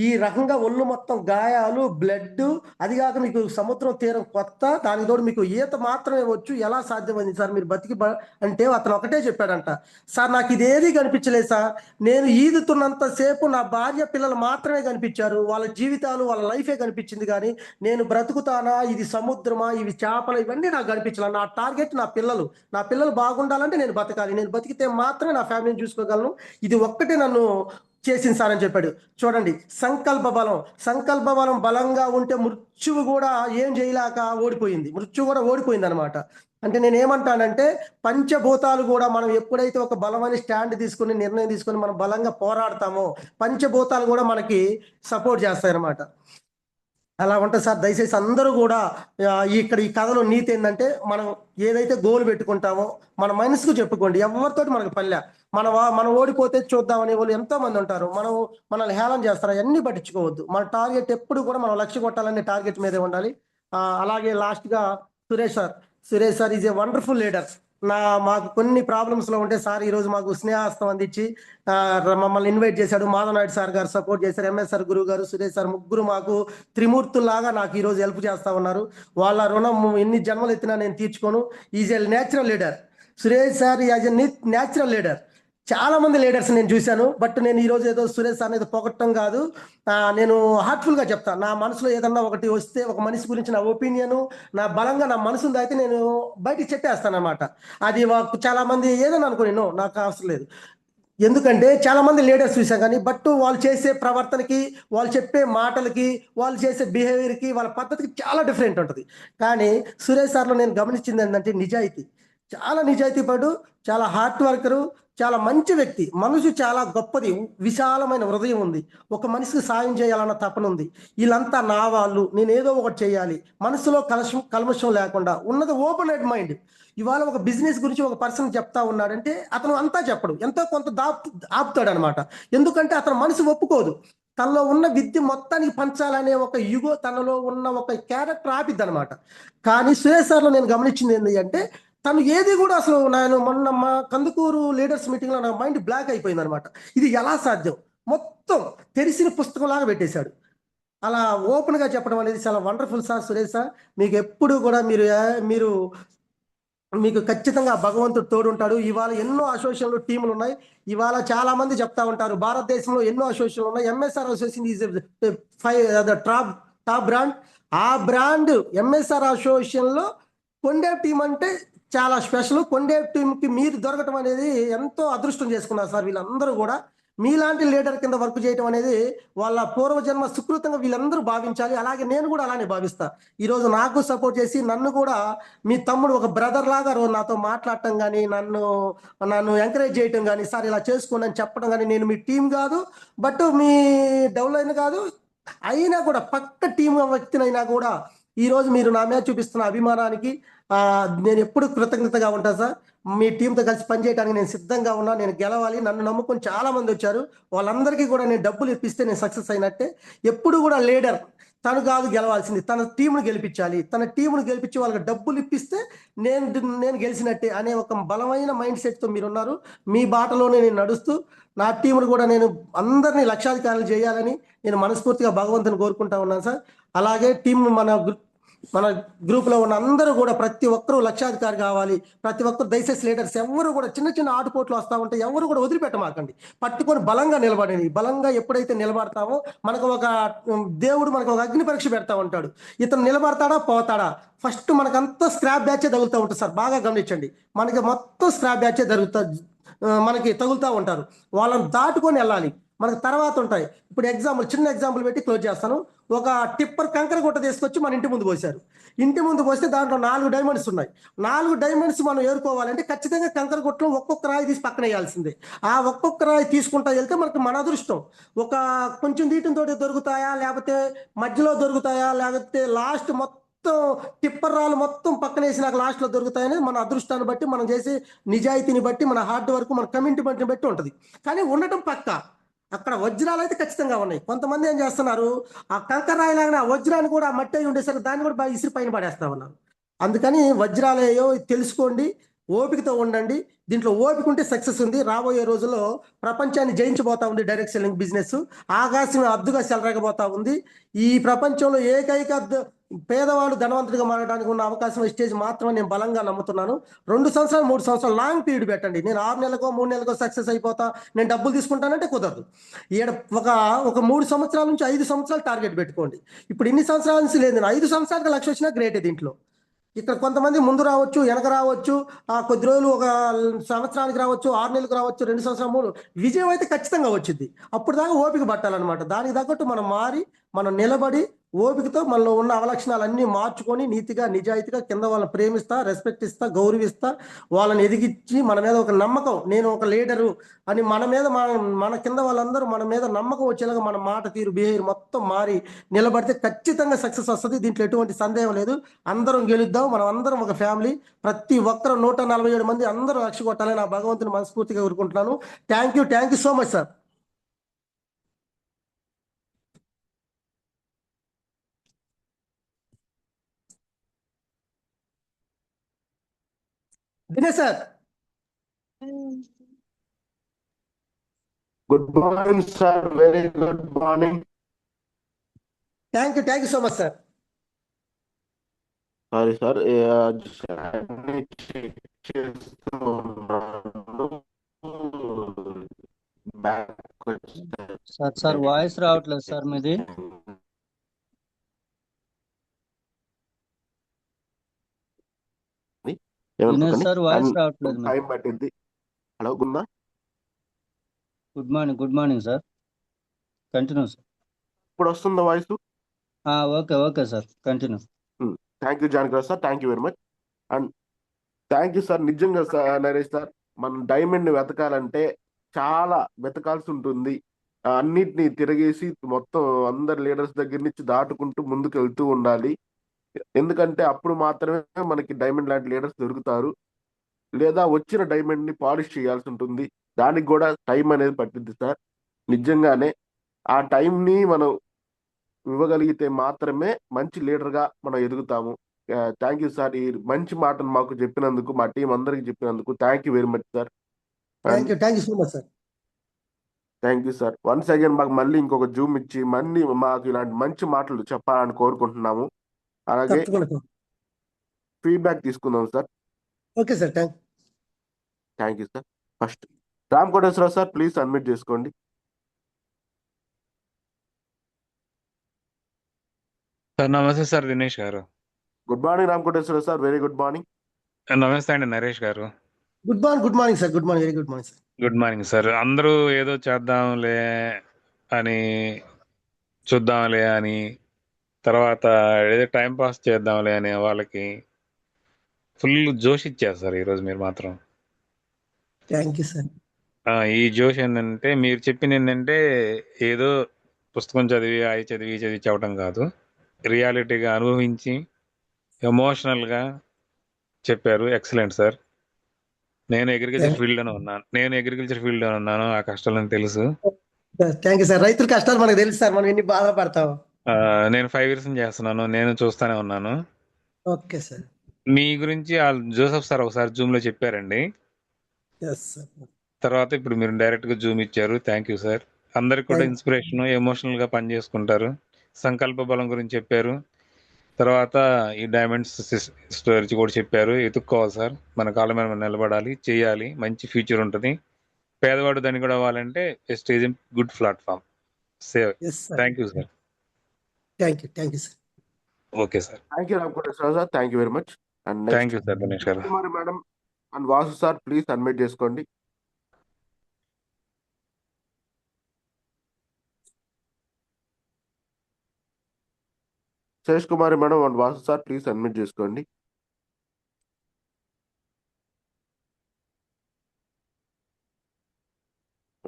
ఈ రకంగా ఒళ్ళు మొత్తం గాయాలు, బ్లడ్, అది కాక మీకు సముద్రం తీరం కొత్త, దానికి తోడు మీకు ఈత మాత్రమే వచ్చు, ఎలా సాధ్యమైంది సార్ మీరు అంటే అతను ఒకటే చెప్పాడంట. సార్ నాకు ఇదేది కనిపించలేదు సార్, నేను ఈదుతున్నంత సేపు నా భార్య పిల్లలు మాత్రమే కనిపించారు, వాళ్ళ జీవితాలు వాళ్ళ లైఫే కనిపించింది, కానీ నేను బ్రతుకుతానా, ఇది సముద్రమా, ఇవి చేపలు, ఇవన్నీ నాకు కనిపించాల. నా టార్గెట్ నా పిల్లలు బాగుండాలంటే నేను బతకాలి, నేను బతికితే మాత్రమే నా ఫ్యామిలీని చూసుకోగలను, ఇది ఒక్కటే నన్ను చేసింది సార్ అని చెప్పాడు. చూడండి, సంకల్ప బలం బలంగా ఉంటే మృత్యువు కూడా ఏం చేయలేక ఓడిపోయింది, మృత్యువు కూడా ఓడిపోయింది అనమాట. అంటే నేను ఏమంటానంటే పంచభూతాలు కూడా మనం ఎప్పుడైతే ఒక బలమైన స్టాండ్ తీసుకుని నిర్ణయం తీసుకుని మనం బలంగా పోరాడతామో పంచభూతాలు కూడా మనకి సపోర్ట్ చేస్తాయి అన్నమాట. అలా ఉంటుంది సార్. దయచేసి అందరూ కూడా ఇక్కడ ఈ కథలో నీతి ఏంటంటే మనం ఏదైతే గోల్ పెట్టుకుంటామో మన మనసుకు చెప్పుకోండి, ఎవరితోటి మనకు పల్లె. మనం ఓడిపోతే చూద్దామనే వాళ్ళు ఎంతో మంది ఉంటారు, మనల్ని హేళన చేస్తారు, అవన్నీ పట్టించుకోవద్దు. మన టార్గెట్ ఎప్పుడు కూడా మనం లక్ష్య కొట్టాలనే టార్గెట్ మీదే ఉండాలి. అలాగే లాస్ట్గా Suresh sir is a wonderful leader. మాకు కొన్ని ప్రాబ్లమ్స్లో ఉంటే సార్ ఈరోజు మాకు స్నేహాస్తం అందించి మమ్మల్ని ఇన్వైట్ చేశాడు. మాధవ్ నాయుడు సార్ గారు సపోర్ట్ చేశారు, ఎంఎస్ఆర్ గురువు గారు, సురేష్ సార్, ముగ్గురు మాకు త్రిమూర్తుల్లాగా నాకు ఈరోజు హెల్ప్ చేస్తూ ఉన్నారు. వాళ్ళ రుణం ఎన్ని జన్మలు ఎత్తినా నేను తీర్చుకోను. Is a natural leader. Suresh sir as a natural leader. చాలా మంది లీడర్స్ నేను చూశాను, బట్ నేను ఈరోజు ఏదో సురేష్ సార్ అనేది పొగట్టం కాదు, నేను హార్ట్ఫుల్గా చెప్తాను. నా మనసులో ఏదన్నా ఒకటి వస్తే ఒక మనిషి గురించి నా ఒపీనియను, నా బలంగా నా మనసుంది అయితే నేను బయటికి చెప్పేస్తాను అనమాట. అది చాలా మంది ఏదైనా అనుకోని నాకు అవసరం లేదు. ఎందుకంటే చాలా మంది లీడర్స్ చూసాం కానీ బట్ వాళ్ళు చేసే ప్రవర్తనకి, వాళ్ళు చెప్పే మాటలకి, వాళ్ళు చేసే బిహేవియర్కి, వాళ్ళ పద్ధతికి చాలా డిఫరెంట్ ఉంటుంది. కానీ సురేష్ సార్లో నేను గమనించింది ఏంటంటే నిజాయితీ, చాలా నిజాయితీ పడు, చాలా హార్డ్ వర్కరు, చాలా మంచి వ్యక్తి. మనసు చాలా గొప్పది, విశాలమైన హృదయం ఉంది, ఒక మనిషికి సాయం చేయాలన్న తపన ఉంది. వీళ్ళంతా నా వాళ్ళు, నేను ఏదో ఒకటి చేయాలి, మనసులో కల్మషం లేకుండా ఉన్నది ఓపెన్ హెడ్ మైండ్. ఇవాళ ఒక బిజినెస్ గురించి ఒక పర్సన్ చెప్తా ఉన్నాడంటే అతను అంతా చెప్పడు, ఎంతో కొంత ఆపుతాడు అనమాట. ఎందుకంటే అతను మనసు ఒప్పుకోదు, తనలో ఉన్న విద్య మొత్తానికి పంచాలనే ఒక యుగో, తనలో ఉన్న ఒక క్యారెక్టర్ ఆపిద్ది అనమాట. కానీ సురేష్ సార్లో నేను గమనించింది ఏంటి అంటే తను ఏది కూడా అసలు, నేను మొన్న మా కందుకూరు లీడర్స్ మీటింగ్లో నా మైండ్ బ్లాక్ అయిపోయింది అనమాట. ఇది ఎలా సాధ్యం, మొత్తం తెరిసిన పుస్తకం లాగా పెట్టేశాడు. అలా ఓపెన్గా చెప్పడం అనేది చాలా వండర్ఫుల్ సార్. సురేష్ సార్ మీకు ఎప్పుడు కూడా మీకు ఖచ్చితంగా భగవంతుడు తోడుంటాడు. ఇవాళ ఎన్నో అసోసియేషన్లు టీములు ఉన్నాయి. ఇవాళ చాలా మంది చెప్తా ఉంటారు భారతదేశంలో ఎన్నో అసోసియేషన్లు ఉన్నాయి, MSR association is top brand. ఆ బ్రాండ్ ఎంఎస్ఆర్ అసోసియేషన్లో కొండే టీం అంటే చాలా స్పెషల్. కొండే టీంకి మీరు దొరకటం అనేది ఎంతో అదృష్టం చేసుకున్నారు సార్. వీళ్ళందరూ కూడా మీలాంటి లీడర్ కింద వర్క్ చేయటం అనేది వాళ్ళ పూర్వజన్మ సుకృతంగా వీళ్ళందరూ భావించాలి. అలాగే నేను కూడా అలానే భావిస్తా. ఈరోజు నాకు సపోర్ట్ చేసి నన్ను కూడా మీ తమ్ముడు ఒక బ్రదర్ లాగా నాతో మాట్లాడటం కానీ, నన్ను ఎంకరేజ్ చేయటం కానీ, సార్ ఇలా చేసుకోండి అని చెప్పడం కానీ, నేను మీ టీం కాదు, బట్ మీ డెవలప్ కాదు అయినా కూడా పక్క టీం వ్యక్తినైనా కూడా ఈరోజు మీరు నా మీద చూపిస్తున్న అభిమానానికి నేను ఎప్పుడు కృతజ్ఞతగా ఉంటాను సార్. మీ టీంతో కలిసి పనిచేయడానికి నేను సిద్ధంగా ఉన్నా. నేను గెలవాలి, నన్ను నమ్ముకొని చాలా మంది వచ్చారు, వాళ్ళందరికీ కూడా నేను డబ్బులు ఇప్పిస్తే నేను సక్సెస్ అయినట్టే. ఎప్పుడు కూడా లీడర్ తను కాదు గెలవాల్సింది, తన టీంను గెలిపించాలి, తన టీంను గెలిపించి వాళ్ళకి డబ్బులు ఇప్పిస్తే నేను నేను గెలిచినట్టే అనే ఒక బలమైన మైండ్ సెట్తో మీరు ఉన్నారు. మీ బాటలోనే నేను నడుస్తూ నా టీంను కూడా నేను అందరినీ లక్షాధికారులు చేయాలని నేను మనస్ఫూర్తిగా భగవంతుని కోరుకుంటా ఉన్నాను సార్. అలాగే టీం మన గ్రూప్లో ఉన్న అందరూ కూడా ప్రతి ఒక్కరూ లక్షాధికారి కావాలి. ప్రతి ఒక్కరు దయచేసి లీడర్స్ ఎవరు కూడా చిన్న చిన్న ఆటుపోట్లు వస్తూ ఉంటే ఎవరు కూడా వదిలిపెట్టమాకండి. పట్టుకొని బలంగా నిలబడండి. బలంగా ఎప్పుడైతే నిలబడతామో మనకు ఒక దేవుడు మనకు ఒక అగ్ని పరీక్ష పెడతా ఉంటాడు. ఇతను నిలబడతాడా పోతాడా? ఫస్ట్ మనకంతా స్క్రాప్ బ్యాచే తగులుతూ ఉంటుంది సార్. బాగా గమనించండి, మనకి మొత్తం స్క్రాప్ బ్యాచే మనకి తగులుతూ ఉంటారు. వాళ్ళని దాటుకొని వెళ్ళాలి. మనకు తర్వాత ఉంటాయి. ఇప్పుడు చిన్న ఎగ్జాంపుల్ పెట్టి క్లోజ్ చేస్తాను. ఒక టిప్పర్ కంకర గుట్ట తీసుకొచ్చి మన ఇంటి ముందు పోశారు. ఇంటి ముందు పోస్తే దాంట్లో 4 డైమండ్స్ ఉన్నాయి. 4 డైమండ్స్ మనం ఏరుకోవాలంటే ఖచ్చితంగా కంకర గుట్టలో ఒక్కొక్క రాయి తీసి పక్కన వేయాల్సిందే. ఆ ఒక్కొక్క రాయి తీసుకుంటా వెళ్తే మనకి మన అదృష్టం. ఒక కొంచెం దీటంతో దొరుకుతాయా, లేకపోతే మధ్యలో దొరుకుతాయా, లేకపోతే లాస్ట్ మొత్తం టిప్పర్ రాళ్ళు మొత్తం పక్కన వేసి నాకు లాస్ట్లో దొరుకుతాయని మన అదృష్టాన్ని బట్టి, మనం చేసే నిజాయితీని బట్టి, మన హార్డ్ వర్క్, మన కమిట్మెంట్ని బట్టి ఉంటుంది. కానీ ఉండటం పక్కా. అక్కడ వజ్రాలు అయితే ఖచ్చితంగా ఉన్నాయి. కొంతమంది ఏం చేస్తున్నారు, ఆ కంకర రాయిలాగా ఆ వజ్రాన్ని కూడా మట్టి అయి ఉండేసరికి దాన్ని కూడా బాగా ఇసిరి పైన పడేస్తా ఉన్నారు. అందుకని వజ్రాలేయో తెలుసుకోండి, ఓపికతో ఉండండి. దీంట్లో ఓపిక ఉంటే సక్సెస్ ఉంది. రాబోయే రోజుల్లో ప్రపంచాన్ని జయించబోతా ఉంది డైరెక్ట్ సెల్లింగ్ బిజినెస్. ఆకాశం అద్దుగా చెలరగబోతా ఉంది. ఈ ప్రపంచంలో ఏకైక పేదవాడు ధనవంతుడిగా మారడానికి ఉన్న అవకాశం స్టేజ్ మాత్రమే నేను బలంగా నమ్ముతున్నాను. 2 సంవత్సరాలు 3 సంవత్సరాలు లాంగ్ పీరియడ్ పెట్టండి. నేను 6 నెలలకో 3 నెలలకో సక్సెస్ అయిపోతా, నేను డబ్బులు తీసుకుంటానంటే కుదరదు. ఈడ ఒక ఒక 3 సంవత్సరాల నుంచి 5 సంవత్సరాలు టార్గెట్ పెట్టుకోండి. ఇప్పుడు ఇన్ని సంవత్సరాల నుంచి లేదు, 5 సంవత్సరాలకు లక్ష వచ్చినా గ్రేటే. దీంట్లో ఇక్కడ కొంతమంది ముందు రావచ్చు, వెనక రావచ్చు, కొద్ది రోజులు ఒక సంవత్సరానికి రావచ్చు, 6 నెలలకు రావచ్చు, 2 సంవత్సరాలు, 3. విజయం అయితే ఖచ్చితంగా వచ్చింది. అప్పుడు దాకా ఓపిక పట్టాలన్నమాట. దానికి తగ్గట్టు మనం మారి, మనం నిలబడి ఓపికతో మనలో ఉన్న అవలక్షణాలన్నీ మార్చుకొని నీతిగా నిజాయితీగా కింద వాళ్ళని ప్రేమిస్తా, రెస్పెక్ట్ ఇస్తా, గౌరవిస్తా, వాళ్ళని ఎదిగించి మన మీద ఒక నమ్మకం, నేను ఒక లీడరు అని మన మీద మన కింద వాళ్ళందరూ మన మీద నమ్మకం వచ్చేలాగా మన మాట తీరు బిహేవియర్ మొత్తం మారి నిలబడితే ఖచ్చితంగా సక్సెస్ వస్తుంది. దీంట్లో ఎటువంటి సందేహం లేదు. అందరం గెలుద్దాం. మనం అందరం ఒక ఫ్యామిలీ. ప్రతి ఒక్కరు 147 మంది అందరూ లక్ష కొట్టాలని నా భగవంతుని మనస్ఫూర్తిగా కోరుకుంటున్నాను. Thank you so much sir. Dinesh sir. Good morning, sir. Very good morning. Thank you so much sir. Sorry, sir. అన్ని check చేస్తూ ఉన్నాను. Back వచ్చాను. సార్ వాయిస్ రావట్లేదు సార్ మీది. దినేష్ సార్ వాయిస్ రావట్లేదు. టైం పట్టింది. హలో, గున్నా. Good morning sir. Continue sir. ఇప్పుడు వస్తుందా voice? Okay sir, continue. Thank you Janaki sir. Thank you very much. And thank you sir. నిజంగా సార్, నరేష్ సార్, మనం డైమండ్ వెతకాలంటే చాలా వెతకాల్సి ఉంటుంది. అన్నిటినీ తిరగేసి మొత్తం అందరి లీడర్స్ దగ్గర నుంచి దాటుకుంటూ ముందుకు వెళ్తూ ఉండాలి. ఎందుకంటే అప్పుడు మాత్రమే మనకి డైమండ్ లాంటి లీడర్స్ దొరుకుతారు. లేదా వచ్చిన డైమండ్ ని పాలిష్ చేయాల్సి ఉంటుంది. దానికి కూడా టైం అనేది పట్టింది సార్. నిజంగానే ఆ టైంని మనం ఇవ్వగలిగితే మాత్రమే మంచి లీడర్ గా మనం ఎదుగుతాము. Thank you sir. ఈ మంచి మాటను మాకు చెప్పినందుకు, మా టీం అందరికి చెప్పినందుకు thank you very much sir. Thank you so much sir. Thank you sir. Once again మాకు మళ్ళీ ఇంకొక జూమ్ ఇచ్చి మళ్ళీ మాకు ఇలాంటి మంచి మాటలు చెప్పాలని కోరుకుంటున్నాము. అలాగే ఫీడ్బ్యాక్ తీసుకుందాం sir. Okay sir. Thank you sir. First Ram Koteswararao sir, please admit చేసుకోండి. సార్ నమస్తే సార్, దినేష్ గారు. Good morning Ram Koteswararao sir. Very good morning. నమస్తే అండి నరేష్ గారు. Good morning sir. Very good morning sir. Good morning sir. అందరూ ఏదో చేద్దాంలే అని, చూద్దాంలే అని, తర్వాత ఏదో టైం పాస్ చేద్దాంలే అని వాళ్ళకి ఫుల్ జోష్ ఇచ్చారు సార్ ఈరోజు మీరు మాత్రం. Thank you sir. ఈ జోష్ ఏంటంటే మీరు చెప్పింది ఏంటంటే ఏదో పుస్తకం చదివి అవి చదివి చదివి చెప్పడం కాదు, రియాలిటీగా అనుభవించి ఎమోషనల్గా చెప్పారు. Excellent sir. నేను అగ్రికల్చర్ ఫీల్డ్లోనే ఉన్నాను. ఆ కష్టాలని తెలుసు. Thank you sir. రైతుల కష్టాలు మనకు తెలుసు సార్. మనం ఎన్ని బాధపడతాం. నేను 5 ఇయర్స్ నుంచి చేస్తున్నాను. నేను చూస్తానే ఉన్నాను. Okay sir. మీ గురించి జోసెఫ్ సార్ ఒకసారి జూమ్ లో చెప్పారండి. Yes sir. తర్వాత ఇప్పుడు మీరు డైరెక్ట్ గా జూమ్ ఇచ్చారు. Thank you sir. అందరికి కూడా థ్యాంక్ ఇన్స్పిరేషన్, ఎమోషనల్ గా పనిచేసుకుంటారు. సంకల్ప బలం గురించి చెప్పారు. తర్వాత ఈ డైమండ్స్ స్టోరీ కూడా చెప్పారు. ఎత్తుక్కోవాలి సార్, మన కాళ్ళ మీద మనం నిలబడాలి, చేయాలి, మంచి ఫ్యూచర్ ఉంటుంది. పేదవాడు దాన్ని కూడా అవ్వాలంటే wastage good platform. Save. Yes sir. Thank you sir. Thank you sir. Okay sir. Thank you Ramakoteswara sir, thank you very much. And thank next you sir Ganesh garu. Kumari madam and Vasu sir, please admit చేసుకోండి. Sesh Kumari madam and Vasu sir, please admit చేసుకోండి.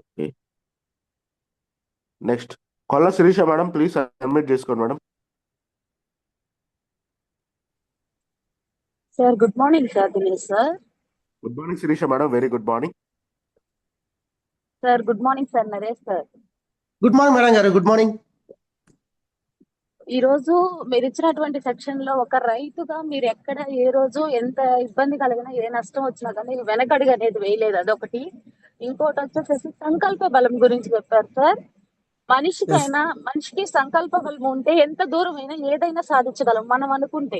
Okay. Next Kolla Sirisha madam, please admit చేసుకోండి madam. Sir good morning sir Dinesh sir. Good morning Sirisha madam, very good morning. Sir good morning sir Naresh sir. Good morning madam garu, good morning. ఈ రోజు మీరు ఇచ్చినటువంటి section లో ఒక రైతుగా మీరు ఎక్కడ ఏ రోజు ఎంత ఇబ్బంది కలిగినా ఏ నష్టం వచ్చినా కానీ వెనకడుగు అనేది వేయలేదు, అదొకటి. ఇంకోటి వచ్చేసి సంకల్ప బలం గురించి చెప్పారు సార్. మనిషికి సంకల్ప బలం ఉంటే ఎంత దూరం అయినా ఏదైనా సాధించగలం మనం అనుకుంటే.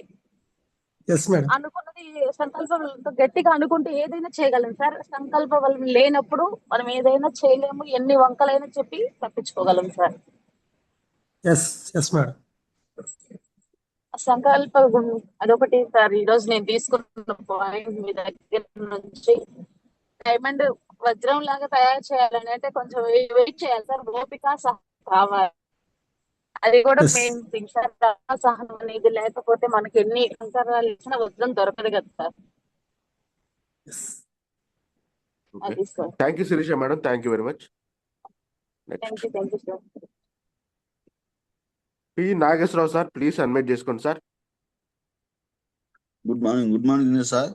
Yes madam. అనుకున్నది సంకల్ప బలంతో గట్టిగా అనుకుంటే ఏదైనా చేయగలం సార్. సంకల్ప బలం లేనప్పుడు మనం ఏదైనా చేయలేము, ఎన్ని వంకలైనా చెప్పి తప్పించుకోగలం సార్. Yes yes madam. సంకల్ప అదొకటి సార్. ఈ రోజు నేను తీసుకున్న పాయింట్ మీ దగ్గర నుంచి, డైమండ్ వజ్రం లాగా తయారు చేయాలని అంటే కొంచెం వెయిట్ చేయాలి సార్, ఓపిక కావాలి. అది కూడా Yes. Main thing sir. సహనం అనేది లేకపోతే మనకి ఎన్ని అంతరాలు ఇచ్చినా వజ్రం దొరకదు కదా సార్. అది sir. Thank you Sirisha madam, thank you very much. Next thank you sir. P Nageswara Rao sir, please admit చేసుకోండి sir. Good morning sir.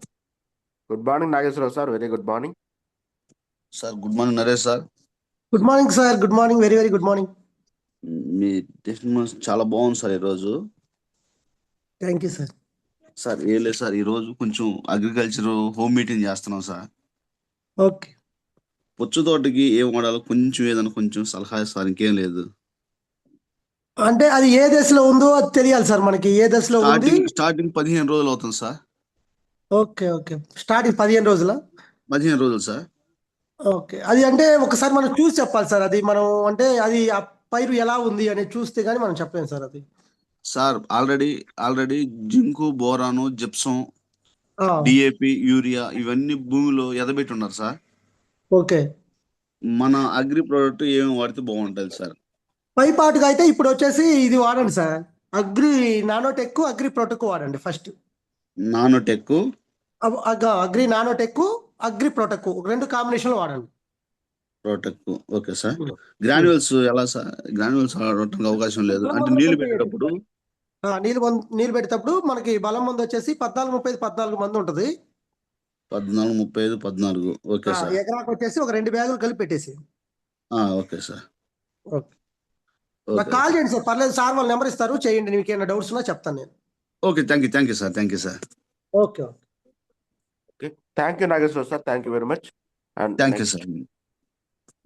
Good morning Nageswara Rao sir, very good morning. Sir good morning Naresh sir. Good morning sir, good morning, very very good morning. మీ testimonials చాలా బాగుంది sir ఈరోజు. Thank you sir. Sir ఏం లేదు sir, ఈరోజు కొంచెం agriculture home meeting చేస్తున్నాం sir. Okay. పొచ్చు తోటకి ఏం వాడాలో కొంచెం ఏదైనా కొంచెం సలహా సార్, ఇంకేం లేదు. అంటే అది ఏ దశలో ఉందో అది తెలియాలి సార్ మనకి, ఏ దశలో ఉంది. స్టార్టింగ్ 15 రోజులు అవుతుంది సార్. Okay okay. స్టార్టింగ్ 15 రోజుల 15 రోజులు సార్. ఓకే. అది అంటే ఒకసారి మనం చూసి చెప్పాలి సార్. అది మనం అంటే అది ఆ పైరు ఎలా ఉంది అనేది చూస్తే గానీ మనం చెప్పలేము సార్. అది సార్ ఆల్రెడీ జింకు, బోరాను, జిప్సం, ఆ, డిఏపి, యూరియా ఇవన్నీ భూమిలో ఎదబెట్టి ఉన్నారు సార్. ఓకే. మన అగ్రి ప్రోడక్ట్ ఏమి వాడితే బాగుంటుంది సార్? పైపాటుగా అయితే ఇప్పుడు వచ్చేసి ఇది వాడండి sir, agri nanotech, agri protech వాడండి first. Nanotech, agri nanotech, agri protech 2 combination వాడండి. ప్రోటెక్. Okay sir. గ్రాన్యువల్స్ ఎలా సార్? గ్రాన్యువల్స్ వాడటానికి అవకాశం లేదు అంటే నీళ్లు పెట్టేటప్పుడు. నీళ్ళు పెట్టేటప్పుడు మనకి బలం మందు వచ్చేసి 14-30-14 మంది ఉంటది. 14-35-14. Okay sir. ఎకరాకు వచ్చేసి ఒక 2 బ్యాగులు కలిపి పెట్టేసి. Okay sir. ఓకే. నాకు కాల్ చేయండి సార్, పర్లేదు సార్, వాళ్ళ నెంబర్ ఇస్తారు, చేయండి. మీకు ఏమైనా డౌట్స్ ఉన్నా చెప్తాను నేను. Okay, thank you sir. Okay okay. Okay, thank you Nageswara Rao sir, thank you very much. And thank you sir.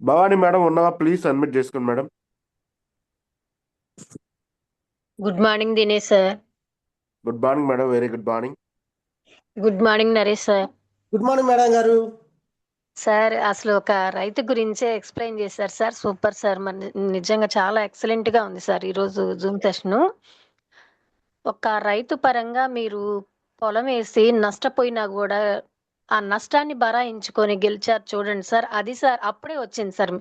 Bhavani madam ఉన్నవా, ప్లీజ్ అడ్మిట్ చేసుకోండి madam. Good morning Dinesh sir. Good morning madam, very good morning. Good morning Naresh sir. Good morning madam గారు. Sir అసలు ఒక రైతు గురించే explain చేశారు sir, super sir. మరి నిజంగా చాలా ఎక్సలెంట్ గా ఉంది సార్ ఈరోజు జూమ్ సెషన్. ఒక రైతు పరంగా మీరు పొలం వేసి నష్టపోయినా కూడా ఆ నష్టాన్ని బరాయించుకొని గెలిచారు చూడండి సార్. అది సార్ అప్పుడే వచ్చింది సార్.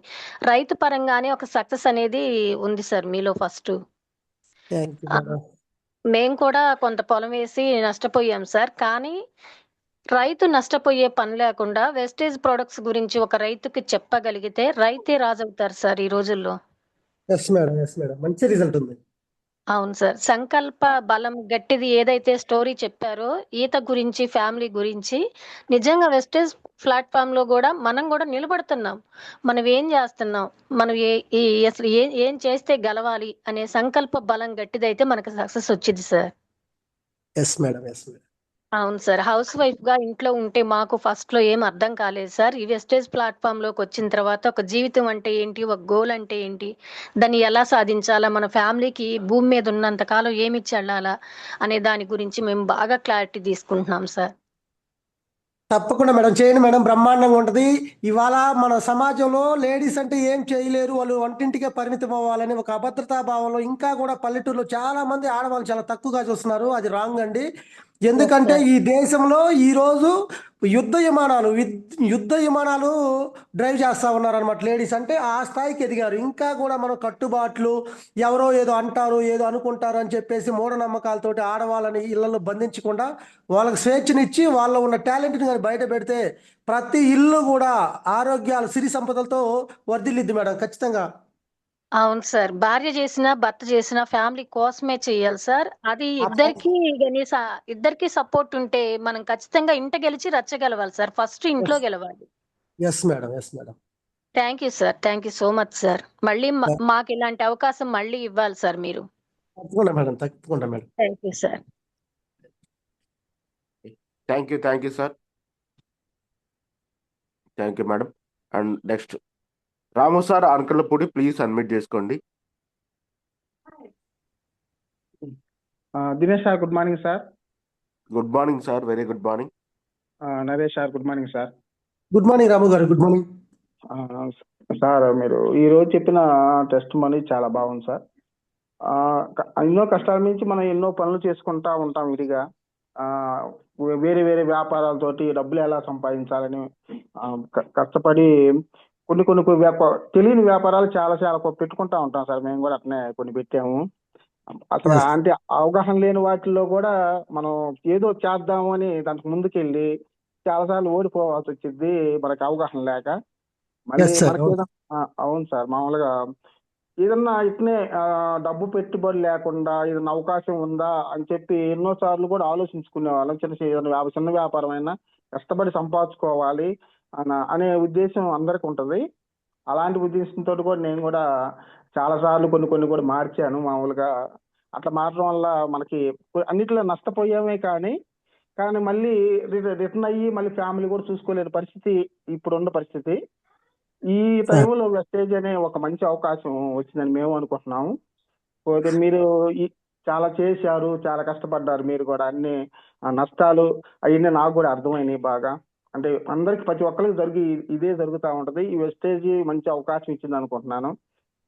రైతు పరంగానే ఒక సక్సెస్ అనేది ఉంది సార్ మీలో ఫస్ట్. Thank you madam. మేము కూడా కొంత పొలం వేసి నష్టపోయాం సార్. కానీ రైతు నష్టపోయే పని లేకుండా వెస్టేజ్ ప్రొడక్ట్స్ గురించి ఒక రైతుకి చెప్పగలిగితే రైతే రాజవుతారు సార్ ఈ రోజుల్లో. ఎస్ మేడం, ఎస్ మేడం, మంచి రిజల్ట్ ఉంది. అవును సార్. సంకల్ప బలం గట్టిది ఏదైతే స్టోరీ చెప్పారో ఈత గురించి, ఫ్యామిలీ గురించి నిజంగా వెస్టేజ్ ప్లాట్‌ఫార్మ్‌లో గూడా మనం గూడా నిలబడుతున్నాం. మనం ఏం జేస్తున్నాం? మనం ఏ ఈ అసలు ఏం చేస్తే గెలవాలి అనే సంకల్ప బలం గట్టిదైతే మనకు సక్సెస్ వచ్చిద్ది sir. Yes madam, yes madam. అవును సార్. హౌస్ వైఫ్‌గా ఇంట్లో ఉంటే మాకు ఫస్ట్‌లో ఏం అర్థం కాలేదు సార్. ఈ వెస్టేజ్ ప్లాట్‌ఫార్మ్‌లోకొచ్చిన తర్వాత ఒక జీవితం అంటే ఏంటి? ఒక గోల్ అంటే ఏంటి? దాన్ని ఎలా సాధించాలా? మన ఫ్యామిలీకి భూమి మీద ఉన్నంత కాలం ఏమిచ్చి ఎళ్ళాలా? అనే దాని గురించి మేము బాగా క్లారిటీ తీసుకుంటున్నాం సార్. తప్పకుండా మేడం, చేయండి మేడం, బ్రహ్మాండంగా ఉంటుంది. ఇవాళ మన సమాజంలో లేడీస్ అంటే ఏం చేయలేరు, వాళ్ళు వంటింటికే పరిమితం అవ్వాలని ఒక అభద్రతా భావంలో ఇంకా కూడా పల్లెటూరులో చాలా మంది ఆడవాళ్ళు చాలా తక్కువగా చూస్తున్నారు. అది రాంగ్ అండి. యెస్ ఎందుకంటే సార్. ఈ దేశంలో ఈరోజు యుద్ధ విమానాలు డ్రైవ్ చేస్తా ఉన్నారు అనమాట. లేడీస్ అంటే ఆ స్థాయికి ఎదిగారు. ఇంకా కూడా మనం కట్టుబాట్లు, ఎవరో ఏదో అంటారు, ఏదో అనుకుంటారు అని చెప్పేసి మూఢనమ్మకాలతోటి ఆడవాళ్ళని ఇళ్లలో బంధించకుండా వాళ్ళకి స్వేచ్ఛనిచ్చి వాళ్ళలో ఉన్న టాలెంట్ని కానీ బయట పెడితే ప్రతి ఇల్లు కూడా ఆరోగ్యాలు, సిరి సంపదలతో వర్ధిల్లిద్ది మేడం, ఖచ్చితంగా. అవును సార్. భార్య చేసినా, భర్త చేసినా ఫ్యామిలీ కోసమే చెయ్యాలి సార్. అది ఇద్దరికీ సపోర్ట్ ఉంటే మనం ఖచ్చితంగా ఇంట గెలిచి రచ్చ గెలవాలి సార్. ఫస్ట్ ఇంట్లో గెలవాలి. Yes madam, yes madam. Thank you sir. Thank you so much sir. మళ్ళీ మాకిలాంటి అవకాశం మళ్ళీ ఇవ్వాలి సార్ మీరు. తప్పకుండా మేడం, తప్పకుండా madam. Thank you sir. Thank you sir. Thank you madam. And next Ramu sir Ankalapudi, please admit చేసుకోండి. Dinesh sir, good morning sir. Good morning sir, very good morning. Naresh sir, good morning sir. Good morning Ramu garu, good morning. Sir, మీరు ఈ రోజు చెప్పిన test money చాలా బాగుంది sir. ఎన్నో కష్టాల నుంచి మనం ఎన్నో పనులు చేసుకుంటా ఉంటాం విడిగా. వేరే వేరే వ్యాపారాలతోటి డబ్బులు ఎలా సంపాదించాలని కష్టపడి కొన్ని కొన్ని తెలియని వ్యాపారాలు చాలా చాలా పెట్టుకుంటా ఉంటాం సార్. మేము కూడా అట్నే కొన్ని పెట్టాము. అసలు Yes. అంటే అవగాహన లేని వాటిల్లో కూడా మనం ఏదో చేద్దాము అని దానికి ముందుకెళ్ళి చాలాసార్లు ఓడిపోవాల్సి వచ్చింది మనకు అవగాహన లేక. మళ్ళీ Yes, sir. మనకి అవును సార్, మామూలుగా ఏదన్నా ఇట్నే డబ్బు పెట్టుబడి లేకుండా ఏదన్నా అవకాశం ఉందా అని చెప్పి ఎన్నో సార్లు కూడా ఆలోచించుకునే వాళ్ళం. చిన్న వ్యాపారం అయినా కష్టపడి సంపాదించుకోవాలి అనే ఉద్దేశం అందరికి ఉంటది. అలాంటి ఉద్దేశంతో కూడా నేను కూడా చాలా సార్లు కొన్ని కూడా మార్చాను. మామూలుగా అట్లా మార్చడం వల్ల మనకి అన్నిట్లో నష్టపోయామే, కానీ మళ్ళీ రిటర్న్ అయ్యి మళ్ళీ ఫ్యామిలీ కూడా చూసుకోలేని పరిస్థితి ఇప్పుడున్న పరిస్థితి. ఈ టైంలో వెస్టేజ్ అనే ఒక మంచి అవకాశం వచ్చిందని మేము అనుకుంటున్నాము. పోతే మీరు చాలా చేశారు, చాలా కష్టపడ్డారు. మీరు కూడా అన్ని నష్టాలు అవన్నీ నాకు కూడా అర్థమైనాయి బాగా. అంటే అందరికి ప్రతి ఒక్కరికి ఇదే జరుగుతూ ఉంటది. ఈ వెస్టేజ్ మంచి అవకాశం ఇచ్చింది అనుకుంటున్నాను.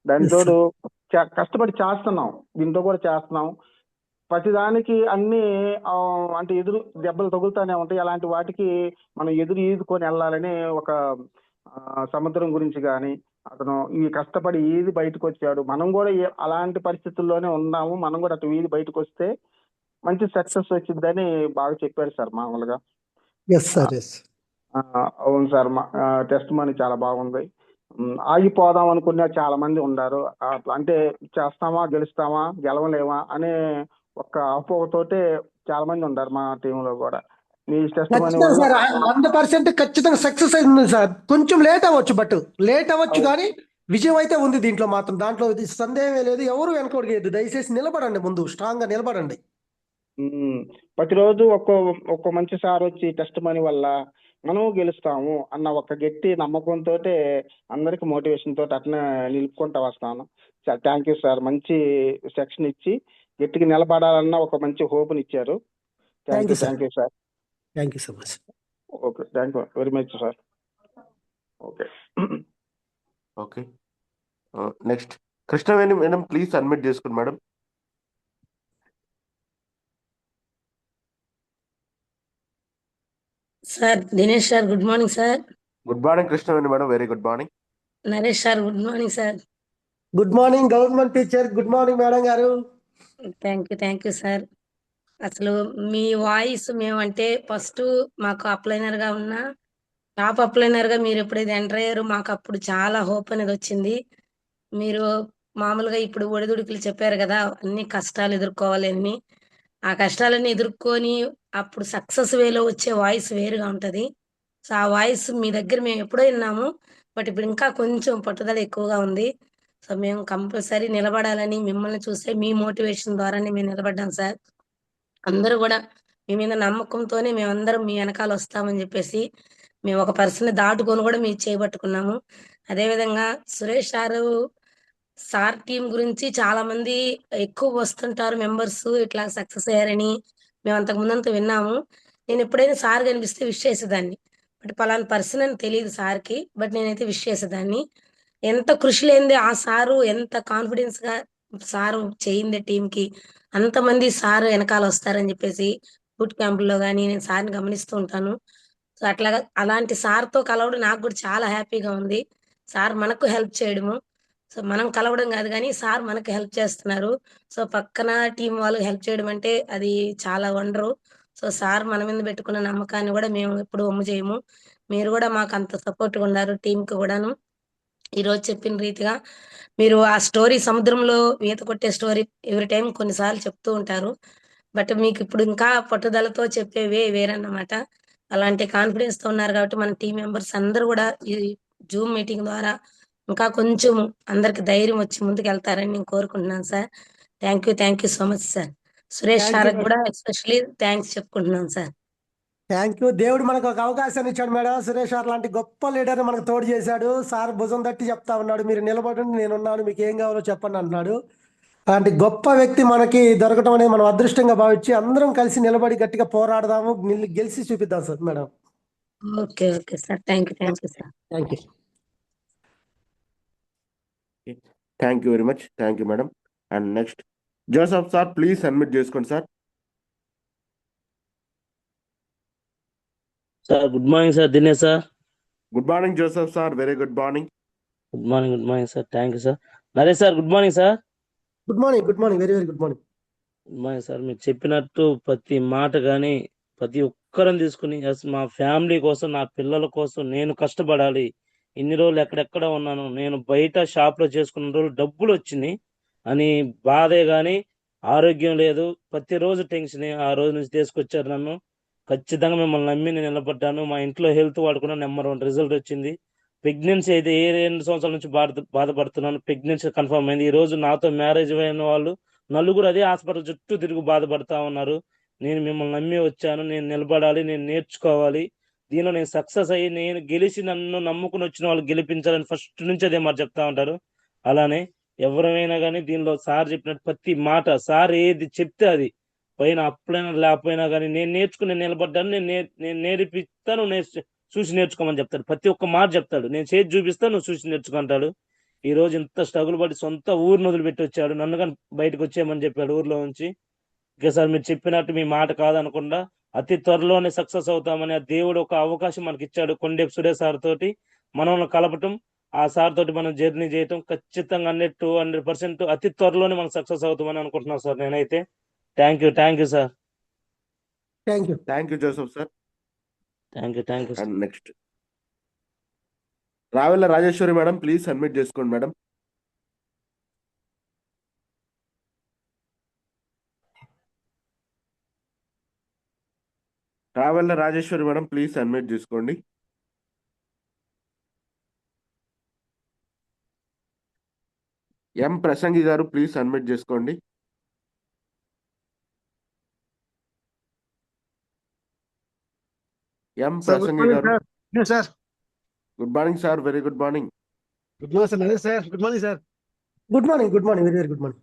దానితో కష్టపడి చేస్తున్నాం, దీంతో కూడా చేస్తున్నాం. ప్రతిదానికి అన్ని అంటే ఎదురు దెబ్బలు తగులుతానే ఉంటాయి. అలాంటి వాటికి మనం ఈదుకొని వెళ్ళాలని ఒక సముద్రం గురించి కానీ అతను ఈ కష్టపడి ఈది బయటకు వచ్చాడు. మనం కూడా అలాంటి పరిస్థితుల్లోనే ఉన్నాము. మనం కూడా అటు ఈది బయటకు వస్తే మంచి సక్సెస్ వచ్చిందని బాగా చెప్పారు సార్. మామూలుగా అవును సార్, టెస్ట్ మనీ చాలా బాగుంది. ఆగిపోదాం అనుకునే చాలా మంది ఉన్నారు. అంటే చేస్తామా, గెలవలేమా అనే ఒక అపోహతోటే చాలా మంది ఉన్నారు మా టీంలో కూడా. మీ టెస్ట్ మనీ ఖచ్చితంగా సార్, 100% ఖచ్చితంగా సక్సెస్ అయింది సార్. కొంచెం లేట్ అవ్వచ్చు కానీ విజయం అయితే ఉంది దీంట్లో మాత్రం. దాంట్లో సందేహమే లేదు. ఎవరు వెనకడుగేయద్దు, దయచేసి నిలబడండి, ముందు స్ట్రాంగ్ గా నిలబడండి. ప్రతిరోజు ఒక్క మంచి సార్ వచ్చి టెస్ట్ మనీ వల్ల మనం గెలుస్తాము అన్న ఒక గట్టి నమ్మకంతో అందరికి మోటివేషన్ తోటి అట్నే నిలుపుకుంటా వస్తాను. Thank you sir. మంచి సెక్షన్ ఇచ్చి గట్టిగా నిలబడాలన్న ఒక మంచి హోప్ని ఇచ్చారు. Thank you sir. Thank you so much. Okay, thank you very much sir. Okay, next Krishnaveni madam, please admit చేసుకోండి madam. Sir, Dinesh sir, good morning sir. Good morning Krishnaveni madam, very good morning. Naresh sir, good morning sir. Good morning government teacher, good morning madam garu. Thank you sir. అసలు మీ voice మేమంటే first మాకు అప్లైనర్ గా ఉన్న top అప్లైనర్ గా మీరు ఎప్పుడైతే ఎంటర్ అయ్యారో మాకు అప్పుడు చాలా హోప్ అనేది వచ్చింది. మీరు మామూలుగా ఇప్పుడు ఒడిదుడుకులు చెప్పారు కదా, అన్ని కష్టాలు ఎదుర్కోవాలి అని. ఆ కష్టాలన్నీ ఎదుర్కొని అప్పుడు సక్సెస్ వేలో వచ్చే వాయిస్ వేరుగా ఉంటది. సో, ఆ వాయిస్ మీ దగ్గర మేము ఎప్పుడో విన్నాము. బట్ ఇప్పుడు ఇంకా కొంచెం పట్టుదల ఎక్కువగా ఉంది. సో, మేము కంపల్సరీ నిలబడాలని మిమ్మల్ని చూసే మీ మోటివేషన్ ద్వారానే మేము నిలబడ్డాం సార్. అందరూ గూడా మీ మీద నమ్మకంతోనే మేమందరం మీ వెనకాల వస్తామని జెప్పేసి, మేము ఒక పర్సన్‌ని దాటుకొని గూడా మీ చేయి పట్టుకున్నాము. అదేవిధంగా సురేష్ సార్ టీమ్ గురించి చాలామంది ఎక్కువ వస్తుంటారు మెంబర్స్ ఇట్లా సక్సెస్ అయ్యారని మేము అంతకు ముందంతా విన్నాము. నేను ఎప్పుడైనా సార్ కనిపిస్తే విష్ చేసేదాన్ని. బట్ పలానా పర్సన్ అని తెలీదు సార్‌కి. బట్ నేనైతే విష్ చేసేదాన్ని. ఎంత కృషి లేనిదే ఆ సారు ఎంత కాన్ఫిడెన్స్‌గా సారు చేయిందే టీమ్‌కి అంతమంది సార్ వెనకాల వస్తారని చెప్పేసి బూట్ క్యాంపుల్లో గాని నేను సార్‌ని గమనిస్తూ ఉంటాను. సో, అట్లాగా అలాంటి సార్‌తో కలవడం నాకు కూడా చాలా హ్యాపీగా ఉంది. సార్ మనకు హెల్ప్ చేయడము. సో, మనం కలవడం గాదు గానీ సార్ మనకు హెల్ప్ చేస్తున్నారు. సో, పక్కన టీమ్ వాళ్ళు హెల్ప్ చేయడం అంటే అది చాలా వండరు. సో, సార్ మన మీద పెట్టుకున్న నమ్మకాన్ని గూడా మేము ఎప్పుడు వమ్ము చేయము. మీరు గూడా మాకంత సపోర్ట్‌గా ఉన్నారు టీమ్‌కి గూడాను. ఈరోజు చెప్పిన రీతిగా మీరు ఆ స్టోరీ సముద్రంలో ఈత కొట్టే స్టోరీ ఎవ్రీ టైమ్ కొన్ని సార్లు చెప్తూ ఉంటారు. బట్ మీకిప్పుడు ఇంకా పట్టుదలతో చెప్పే వేరన్నమాట. అలాంటి కాన్ఫిడెన్స్‌తో ఉన్నారు కాబట్టి మన టీమ్ మెంబర్స్ అందరూ గూడా ఈ జూమ్ మీటింగ్ ద్వారా ఇంకా కొంచెం అందరికి ధైర్యం వచ్చి ముందుకెళ్తారని నేను కోరుకుంటున్నాను sir. Thank you so much sir. Suresh thank you సార్‌కి మేడం. గూడా ఎస్పెషల్లీ థాంక్స్ చెప్పుకుంటున్నాను సార్. Thank you. దేవుడు మనకు ఒక అవకాశాన్ని ఇచ్చాడు మేడం. సురేష్ సార్ లాంటి గొప్ప లీడర్ని మనకు తోడు చేశాడు. సార్ భుజం తట్టి చెప్తా ఉన్నాడు, మీరు నిలబడండి, నేనున్నాను, మీకు ఏం కావాలో చెప్పండి అంటున్నాడు. అలాంటి గొప్ప వ్యక్తి మనకి దొరకడం అనేది మనం అదృష్టంగా భావించి అందరం కలిసి నిలబడి గట్టిగా పోరాడదాము, గెలిచి చూపిద్దాం sir madam. Okay. Okay sir. Thank you sir. Thank you. Thank you very much. Thank you madam. And next Joseph sir, please submit చేసుకోండి sir. Sir good morning sir. Dinesh sir. Good morning Joseph sir, very good morning. Good morning sir. Thank you sir. Naresh sir good morning sir. Good morning, very very good morning. Good morning sir. మీరు చెప్పినట్టు ప్రతి మాట కానీ ప్రతి ఒక్కరిని తీసుకుని మా family కోసం, నా పిల్లల కోసం నేను కష్టపడాలి. ఇన్ని రోజులు ఎక్కడెక్కడ ఉన్నాను, నేను బయట షాప్లో చేసుకున్న రోజులు డబ్బులు వచ్చినాయి అని బాధే కానీ ఆరోగ్యం లేదు. ప్రతిరోజు టెన్షన్. ఆ రోజు నుంచి తీసుకొచ్చారు నన్ను. ఖచ్చితంగా మిమ్మల్ని నమ్మి నేను నిలబడ్డాను. మా ఇంట్లో హెల్త్ వాడుకున్న నెంబర్ 1 రిజల్ట్ వచ్చింది. ప్రెగ్నెన్సీ అయితే 2 సంవత్సరాల నుంచి బాధపడుతున్నాను. ప్రెగ్నెన్సీ కన్ఫర్మ్ అయింది. ఈ రోజు నాతో మ్యారేజ్ అయిన వాళ్ళు నలుగురు అదే హాస్పిటల్ చుట్టూ తిరిగి బాధపడతా ఉన్నారు. నేను మిమ్మల్ని నమ్మి వచ్చాను. నేను నిలబడాలి, నేను నేర్చుకోవాలి, దీనిలో నేను సక్సెస్ అయ్యి నేను గెలిచి నన్ను నమ్ముకుని వచ్చిన వాళ్ళు గెలిపించాలని ఫస్ట్ నుంచి అదే మాట చెప్తా ఉంటారు. అలానే ఎవరైనా కానీ దీనిలో సార్ చెప్పినట్టు ప్రతి మాట, సార్ ఏది చెప్తే అది పైన అప్పుడైనా లేకపోయినా కానీ నేను నేర్చుకుని నిలబడ్డాను. నేను నేర్పిస్తాను, చూసి నేర్చుకోమని చెప్తాడు. ప్రతి ఒక్క మాట చెప్తాడు. నేను చేసి చూపిస్తాను, నువ్వు చూసి నేర్చుకుంటాడు. ఈ రోజు ఇంత స్ట్రగుల్ పడి సొంత ఊరిని వదిలిపెట్టి వచ్చాడు. నన్ను కానీ బయటకు వచ్చేయమని చెప్పాడు ఊర్లో నుంచి. ఓకే సార్, మీరు చెప్పినట్టు మీ మాట కాదనకుండా అతి త్వరలోనే సక్సెస్ అవుతామని ఆ దేవుడు ఒక అవకాశం మనకి ఇచ్చాడు. కొండేపు సురేష్ సార్ తోటి మనల్ని కలపటం, ఆ సార్ తోటి మనం జర్నీ చేయటం ఖచ్చితంగా 100% అతి త్వరలోనే మనం సక్సెస్ అవుతామని అనుకుంటున్నాం సార్. నేనైతే thank you sir. Thank you Joseph sir. Thank you sir. And next Ravela Rajeswari madam, please submit చేసుకోండి madam. Ravela Rajeswari madam, please submit చేసుకోండి. ఎం ప్రసంగి గారు, ప్లీజ్ సబ్మిట్ చేసుకోండి. ఎం ప్రసంగి గారు. Sir good morning sir, very good morning. Good morning sir. Sir good morning sir. Good morning, very very good morning.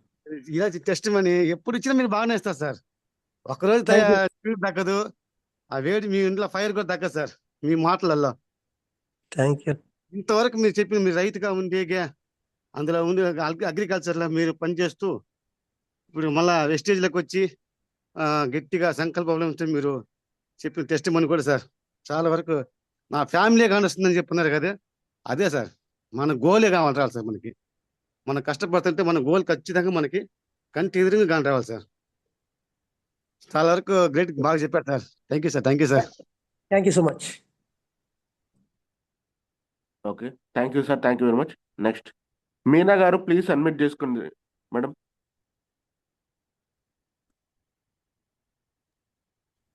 ఇలా test money ఎప్పుడు ఇచ్చినా మీరు బాగానే ఇస్తారు సార్. ఒకరోజు Thank you. స్పీడ్ తగ్గదు, ఆ వేడి మీ ఇంట్లో ఫైర్ కూడా తగ్గదు సార్ మీ మాటలలో. Thank you. ఇంతవరకు మీరు చెప్పిన మీరు రైతుగా ఉండి అందులో ఉండి అగ్రికల్చర్లో మీరు పనిచేస్తూ ఇప్పుడు మళ్ళా వెస్టేజ్లోకి వచ్చి గట్టిగా సంకల్పంతో మీరు చెప్పిన టెస్ట్ మనీ కూడా సార్ చాలా వరకు నా ఫ్యామిలీ కానొస్తుందని చెప్తున్నారు కదా, అదే సార్ మన గోలే కావాలి రావాలి సార్. మనకి మనం కష్టపడుతుంటే మన గోల్ ఖచ్చితంగా మనకి కంటి ఎదురుగా కాని రావాలి సార్. చాలా వరకు గ్రేట్, బాగా చెప్పారు sir. Thank you sir. Thank you so much. Okay, thank you sir, thank you very much. Next Meena garu please admit చేసుకోండి madam.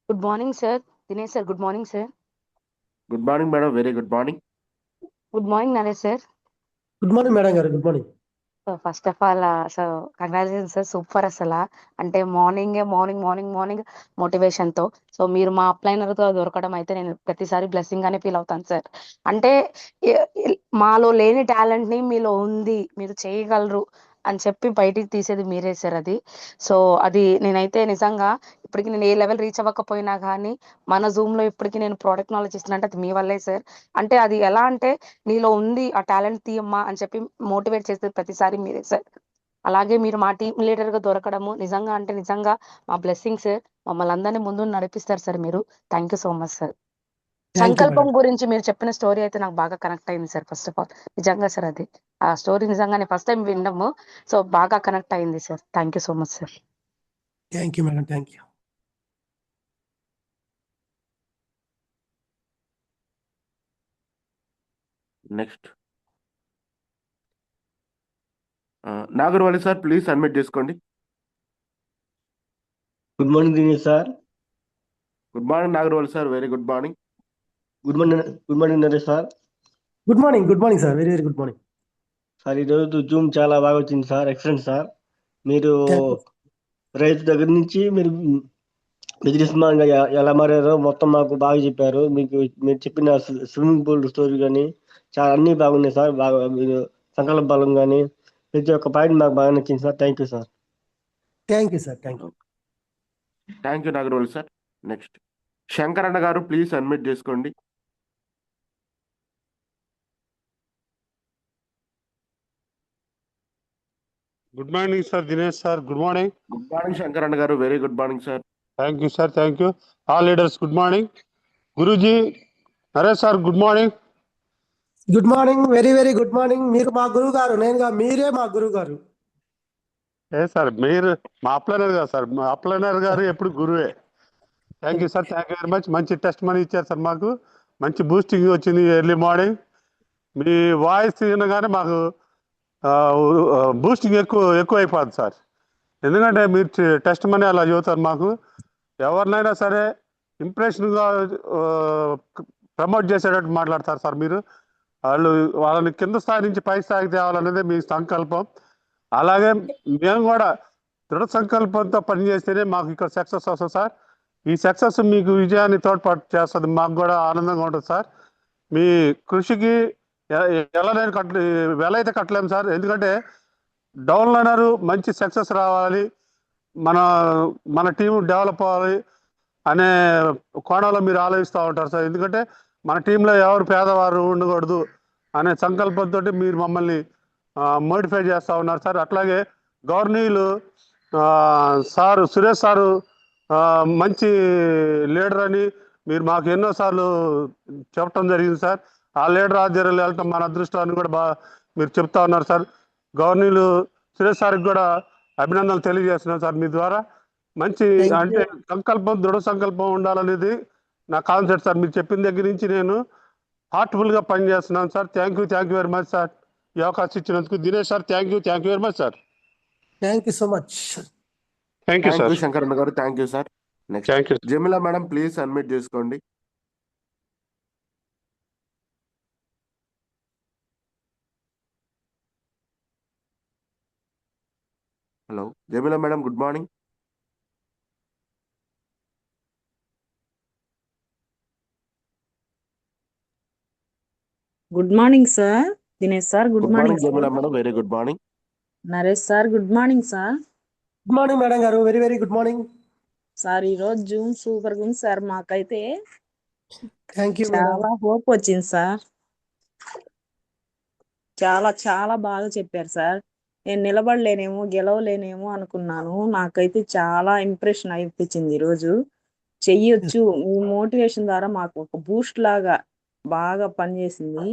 Good morning sir. Dinesh sir, good morning sir. Good morning madam, very good morning. Good morning Naresh sir. Good morning madam garu, good morning. So first of all congratulation sir, super అసలు. అంటే morning మోటివేషన్తో so మీరు మా అప్లైనర్తో దొరకడం అయితే నేను ప్రతిసారి blessing గానే feel అవుతాను సార్. అంటే మాలో లేని టాలెంట్ని మీలో ఉంది, మీరు చేయగలరు అని చెప్పి బయటికి తీసేది మీరే సార్ అది. సో అది నేనైతే నిజంగా ఇప్పటికి నేను ఏ లెవెల్ రీచ్ అవ్వకపోయినా కానీ మన జూమ్లో ఇప్పటికి నేను ప్రోడక్ట్ నాలెడ్జ్ ఇస్తున్నట్టు అది మీ వల్లే సార్. అంటే అది ఎలా అంటే నీలో ఉంది ఆ టాలెంట్ తీయమ్మా అని చెప్పి మోటివేట్ చేసేది ప్రతిసారి మీరే సార్. అలాగే మీరు మా టీం లీడర్గా దొరకడము నిజంగా అంటే నిజంగా మా బ్లెస్సింగ్ సార్. మమ్మల్ని అందరినీ ముందు నడిపిస్తారు సార్ మీరు. Thank you so much sir. సంకల్పం గురించి మీరు చెప్పిన స్టోరీ అయితే నాకు బాగా కనెక్ట్ అయింది సార్. ఫస్ట్ ఆఫ్ ఆల్ నిజంగా సార్ అది ఆ స్టోరీ నిజంగానే ఫస్ట్ టైం వినడము సో బాగా కనెక్ట్ అయింది sir. Thank you so much sir. Thank you madam, thank you. Next Nagarvali sir, please admit చేసుకోండి. Good morning Dinesh sir. Good morning Nagarvali sir, very good morning. Good morning Naresh sir. Good morning sir, very very good morning sir. ఈరోజు zoom చాలా బాగా వచ్చింది sir, excellent sir. మీరు రైతు దగ్గర నుంచి మీరు బిజినెస్ మ్యాన్ గా ఎలా మారారో మొత్తం మాకు బాగా చెప్పారు. మీరు చెప్పిన స్విమ్మింగ్ పూల్ స్టోరీ కానీ చాలా అన్ని బాగున్నాయి సార్. బాగా మీరు సంకల్ప బలం కానీ ప్రతి ఒక్క పాయింట్ మాకు బాగా నచ్చింది sir. Thank you sir. Thank you sir, thank you. Thank you Nagarvali sir. Next Shankaranna garu please admit చేసుకోండి. Good morning sir Dinesh sir. Good morning. Good morning Shankaranna garu, very good morning sir. Thank you sir, thank you. All leaders good morning. Guruji Naresh sir good morning. Good morning, very very good morning. మీరు మా గురువు గారు, మీరే మా గురువు గారు. ఏ sir మీరు మా అప్లైనర్ గారు సార్, మా అప్లైనర్ గారు ఎప్పుడు గురువే. Thank you sir, thank you very much. మంచి టెస్ట్ మనీ ఇచ్చారు సార్, మాకు మంచి బూస్టింగ్ వచ్చింది ఎర్లీ మార్నింగ్. మీ వాయిస్ వినగానే మాకు బూస్టింగ్ ఎక్కువ అయిపోద్ది సార్. ఎందుకంటే మీరు టెస్ట్ మనీ అలా చదువుతారు. మాకు ఎవరినైనా సరే ఇంప్రెషన్గా ప్రమోట్ చేసేటట్టు మాట్లాడతారు సార్ మీరు. వాళ్ళని కింద స్థాయి నుంచి పై స్థాయికి తేవాలనేది మీ సంకల్పం. అలాగే మేము కూడా దృఢ సంకల్పంతో పనిచేస్తేనే మాకు ఇక్కడ సక్సెస్ వస్తుంది సార్. ఈ సక్సెస్ మీకు విజయాన్ని తోడ్పాటు చేస్తుంది, మాకు కూడా ఆనందంగా ఉంటుంది సార్. మీ కృషికి వెల అయితే కట్టలేము సార్. ఎందుకంటే డౌన్లైనర్ మంచి సక్సెస్ రావాలి, మన టీం డెవలప్ అవ్వాలి అనే కోణంలో మీరు ఆలోచిస్తూ ఉంటారు సార్. ఎందుకంటే మన టీంలో ఎవరు పేదవారు ఉండకూడదు అనే సంకల్పంతో మీరు మమ్మల్ని మోటిఫై చేస్తూ ఉన్నారు సార్. అట్లాగే గవర్నీలు సారు సురేష్ సారు మంచి లీడర్ అని మీరు మాకు ఎన్నోసార్లు చెప్పడం జరిగింది సార్. ఆ లీడర్ ఆధ్వర్యంలో వెళ్ళటం మన అదృష్టాన్ని కూడా బాగా మీరు చెప్తా ఉన్నారు సార్. గవర్నీలు సురేష్ సార్కి కూడా అభినందనలు తెలియజేస్తున్నాను సార్. మీ ద్వారా మంచి అంటే దృఢ సంకల్పం ఉండాలనేది నా కాన్సెప్ట్ సార్. మీరు చెప్పిన దగ్గర నుంచి నేను హార్ట్ఫుల్గా పనిచేస్తున్నాను sir. Thank you very much sir, ఈ అవకాశం ఇచ్చినందుకు. Dinesh sir thank you very much sir. Thank you so much. Thank you sir. Shankaranna garu, thank you sir. Next Jamila madam please admit చేసుకోండి. Hello Jamila madam, good morning. Good morning sir. Dinesh sir good morning. Jamila madam, very good morning. Naresh sir good morning sir. Good morning madam garu, very very good morning sir. ఈరోజు Zoom సూపర్గా ఉంది sir. మాకైతే thank you. చాలా hope వచ్చింది sir. చాలా చాలా బాగా చెప్పారు సార్. నేను నిలబడలేనేమో గెలవలేనేమో అనుకున్నాను. నాకైతే చాలా ఇంప్రెషన్ అనిపించింది ఈరోజు. చెయ్యొచ్చు, మీ మోటివేషన్ ద్వారా మాకు ఒక బూస్ట్ లాగా బాగా పనిచేసింది.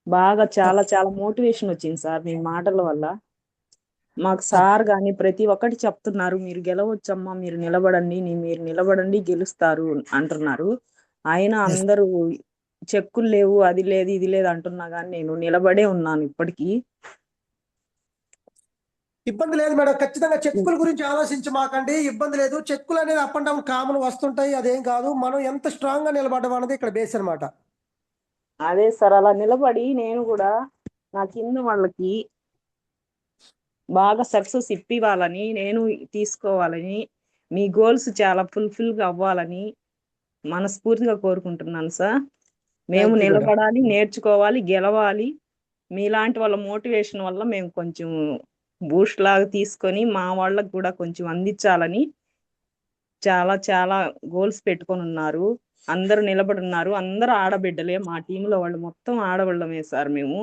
బాగా చాలా చాలా మోటివేషన్ వచ్చింది సార్ మీ మాటల వల్ల. మాకు సార్ కానీ ప్రతి ఒక్కటి చెప్తున్నారు, మీరు గెలవచ్చమ్మా, మీరు నిలబడండి గెలుస్తారు అంటున్నారు. ఆయన అందరూ చెక్కులు లేవు, అది లేదు, ఇది లేదు అంటున్నా కానీ నేను నిలబడే ఉన్నాను ఇప్పటికీ. ఇబ్బంది లేదు మేడం, ఖచ్చితంగా చెక్కుల గురించి ఆలోచించమాకండి, ఇబ్బంది లేదు. చెక్కులు అనేది అప్ అండ్ డౌన్ కామన్ వస్తుంటాయి, అదేం కాదు. మనం ఎంత స్ట్రాంగ్ గా నిలబడడం అనేది ఇక్కడ బేస్ అనమాట. అదే సార్, అలా నిలబడి నేను కూడా నా కింద వాళ్ళకి బాగా సక్సెస్ ఇప్పివ్వాలని, నేను తీసుకోవాలని, మీ గోల్స్ చాలా ఫుల్ఫిల్ గా అవ్వాలని మనస్ఫూర్తిగా కోరుకుంటున్నాను సార్. మేము థ్యాంక్ యూ మేడం. నిలబడాలి, నేర్చుకోవాలి, గెలవాలి. మీలాంటి వాళ్ళ మోటివేషన్ వల్ల మేము కొంచెం బూస్ట్ లాగా తీసుకొని మా వాళ్ళకు కూడా కొంచెం అందించాలని చాలా చాలా గోల్స్ పెట్టుకొని ఉన్నారు. అందరూ నిలబడి ఉన్నారు. అందరూ ఆడబిడ్డలే, మా టీంలో వాళ్ళు మొత్తం ఆడవాళ్ళమే సార్. మేము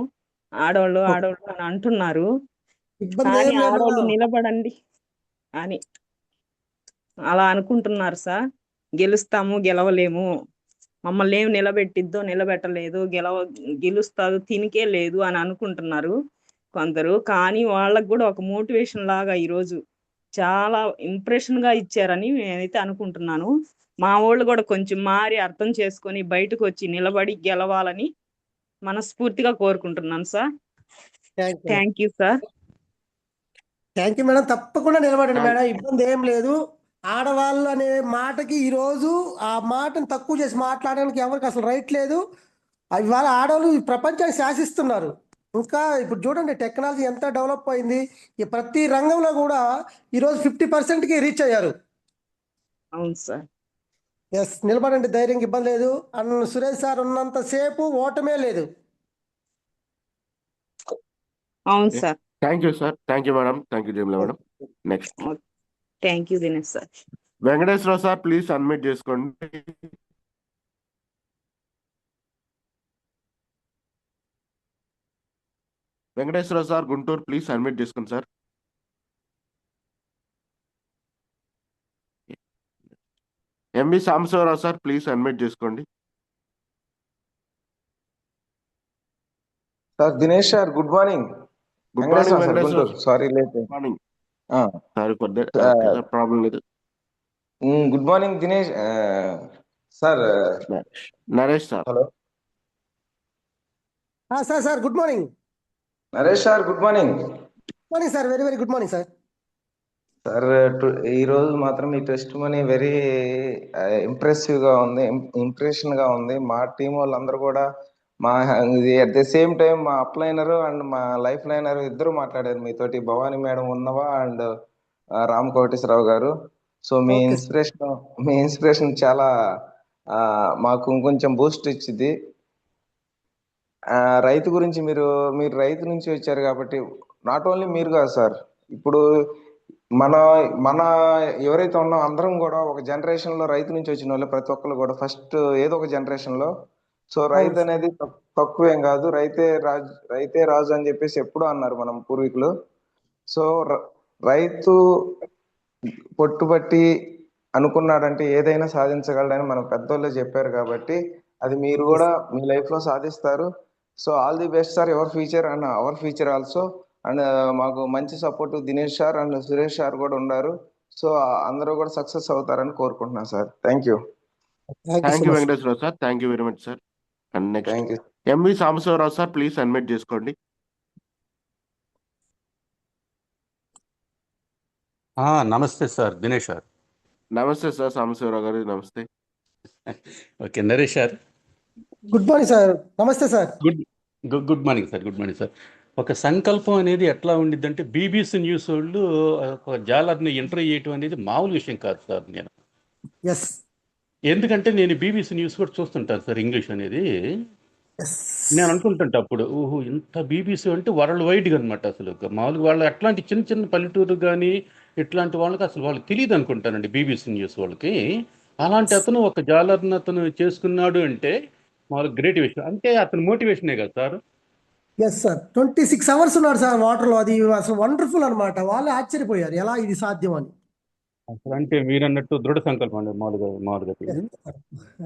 ఆడవాళ్ళు ఆడవాళ్ళు అని అంటున్నారు, ఇబ్బంది కానీ ఏం లేదు ఆడవాళ్ళు మేడం. నిలబడండి అని అలా అనుకుంటున్నారు సార్. గెలుస్తాము, గెలవలేము, మమ్మల్ని ఏం నిలబెట్టిద్దో నిలబెట్టలేదు, గెలుస్తాదో తినికే లేదు అని అనుకుంటున్నారు కొందరు. కానీ వాళ్ళకు కూడా ఒక మోటివేషన్ లాగా ఈరోజు చాలా ఇంప్రెషన్ గా ఇచ్చారని నేనైతే అనుకుంటున్నాను. మా వాళ్ళు కూడా కొంచెం మారి అర్థం చేసుకొని బయటకు వచ్చి నిలబడి గెలవాలని మనస్ఫూర్తిగా కోరుకుంటున్నాను సార్. Thank you sir. Thank you madam, తప్పకుండా నిలబడండి మేడం, ఇబ్బంది ఏం లేదు. ఆడవాళ్ళు అనే మాటకి ఈరోజు ఆ మాటను తక్కువ చేసి మాట్లాడడానికి ఎవరికి అసలు రైట్ లేదు. ఇవాళ ఆడవాళ్ళు ఈ ప్రపంచాన్ని శాసిస్తున్నారు. ఇంకా ఇప్పుడు చూడండి టెక్నాలజీ ఎంత డెవలప్ అయింది. ఈ ప్రతి రంగంలో కూడా ఈరోజు 50%కి రీచ్ అయ్యారు. అవును సార్. ఎస్, నిలబడండి ధైర్యంగా, ఇబ్బంది లేదు. అన్న సురేష్ సార్ ఉన్నంత సేపు ఓటమే లేదు. అవును sir. Thank you sir, thank you madam, thank you Jayamila madam. Next thank you Dinesh sir. Venkateswara sir please unmute చేసుకోండి. Venkateswara sir Guntur please unmute చేసుకోండి sir. M V Sambasivarao sir please unmute చేసుకోండి. Sir Dinesh sir good morning. Good morning Venkateswara, Guntur, sorry late. Morning. Sorry for that, problem లేదు. Good morning Dinesh sir. Naresh sir. Hello sir good morning. Naresh sir good morning. Morning sir, very very good morning sir. Sir ఈ రోజు మాత్రం మీ test money very impressive గా ఉంది, impression గా ఉంది. మా team వాళ్ళందరూ కూడా మా ఇది అట్ ద సేమ్ టైం మా అప్లైనర్ అండ్ మా లైఫ్ లైనర్ ఇద్దరు మాట్లాడారు మీతోటి, భవానీ మేడం ఉన్నవా అండ్ రామ్ కోటేశ్వరరావు గారు. సో మీ ఇన్స్పిరేషన్ చాలా మాకు కొంచెం బూస్ట్ ఇచ్చింది. రైతు గురించి మీరు రైతు నుంచి వచ్చారు కాబట్టి, నాట్ ఓన్లీ మీరు కాదు సార్, ఇప్పుడు మన మన ఎవరైతే ఉన్నాం అందరం కూడా ఒక జనరేషన్ లో రైతు నుంచి వచ్చిన వాళ్ళు ప్రతి ఒక్కరు కూడా ఫస్ట్ ఏదో ఒక జనరేషన్ లో. సో రైతు అనేది తక్కువేం కాదు, రైతే రాజు అని చెప్పేసి ఎప్పుడూ అన్నారు మనం పూర్వీకులు. సో రైతు పట్టుబట్టి అనుకున్నాడంటే ఏదైనా సాధించగలడని మన పెద్దోళ్ళే చెప్పారు కాబట్టి అది మీరు కూడా మీ లైఫ్ లో సాధిస్తారు. So all the best sir, your future and our future also. And మాకు మంచి support Dinesh sir and Suresh sir కూడా ఉన్నారు. సో అందరూ కూడా సక్సెస్ అవుతారని కోరుకుంటున్నాను సార్. Thank you. Thank you Venkateswara sir, thank you very much sir. And next MV Sambasivarao sir please unmute చేసుకోండి. నమస్తే సార్ దినేష్ సార్. నమస్తే సార్ సాంబశివరావు గారు, నమస్తే. Okay Naresh sir. Good morning sir. నమస్తే sir. Good morning sir. Good morning sir. ఒక సంకల్పం అనేది ఎట్లా ఉండిద్దంటే బీబీసీ న్యూస్ వాళ్ళు ఒక జాలర్ని ఇంటర్వ్యూ చేయటం అనేది మామూలు విషయం కాదు సార్. ఎందుకంటే నేను బీబీసీ న్యూస్ కూడా చూస్తుంటాను సార్, ఇంగ్లీష్ అనేది. నేను అనుకుంటుంటా అప్పుడు, ఓహో ఇంత బీబీసీ అంటే వరల్డ్ వైడ్గా అనమాట. అసలు మామూలుగా వాళ్ళు అట్లాంటి చిన్న చిన్న పల్లెటూరు కానీ ఇట్లాంటి వాళ్ళకి అసలు వాళ్ళకి తెలియదు అనుకుంటానండి బీబీసీ న్యూస్ వాళ్ళకి. అలాంటి అతను ఒక జాలర్ని అతను చేసుకున్నాడు అంటే మామూలు గ్రేట్ విషయం. అంటే అతను మోటివేషనే కదా సార్. ఎస్ సార్, 26 hours ఉన్నాడు సార్ వాటర్లో. అది అసలు వండర్ఫుల్ అనమాట. వాళ్ళే ఆశ్చర్యపోయారు ఎలా ఇది సాధ్యం అని. అసలు అంటే మీరు అన్నట్టు దృఢ సంకల్పం అండి మామూలుగా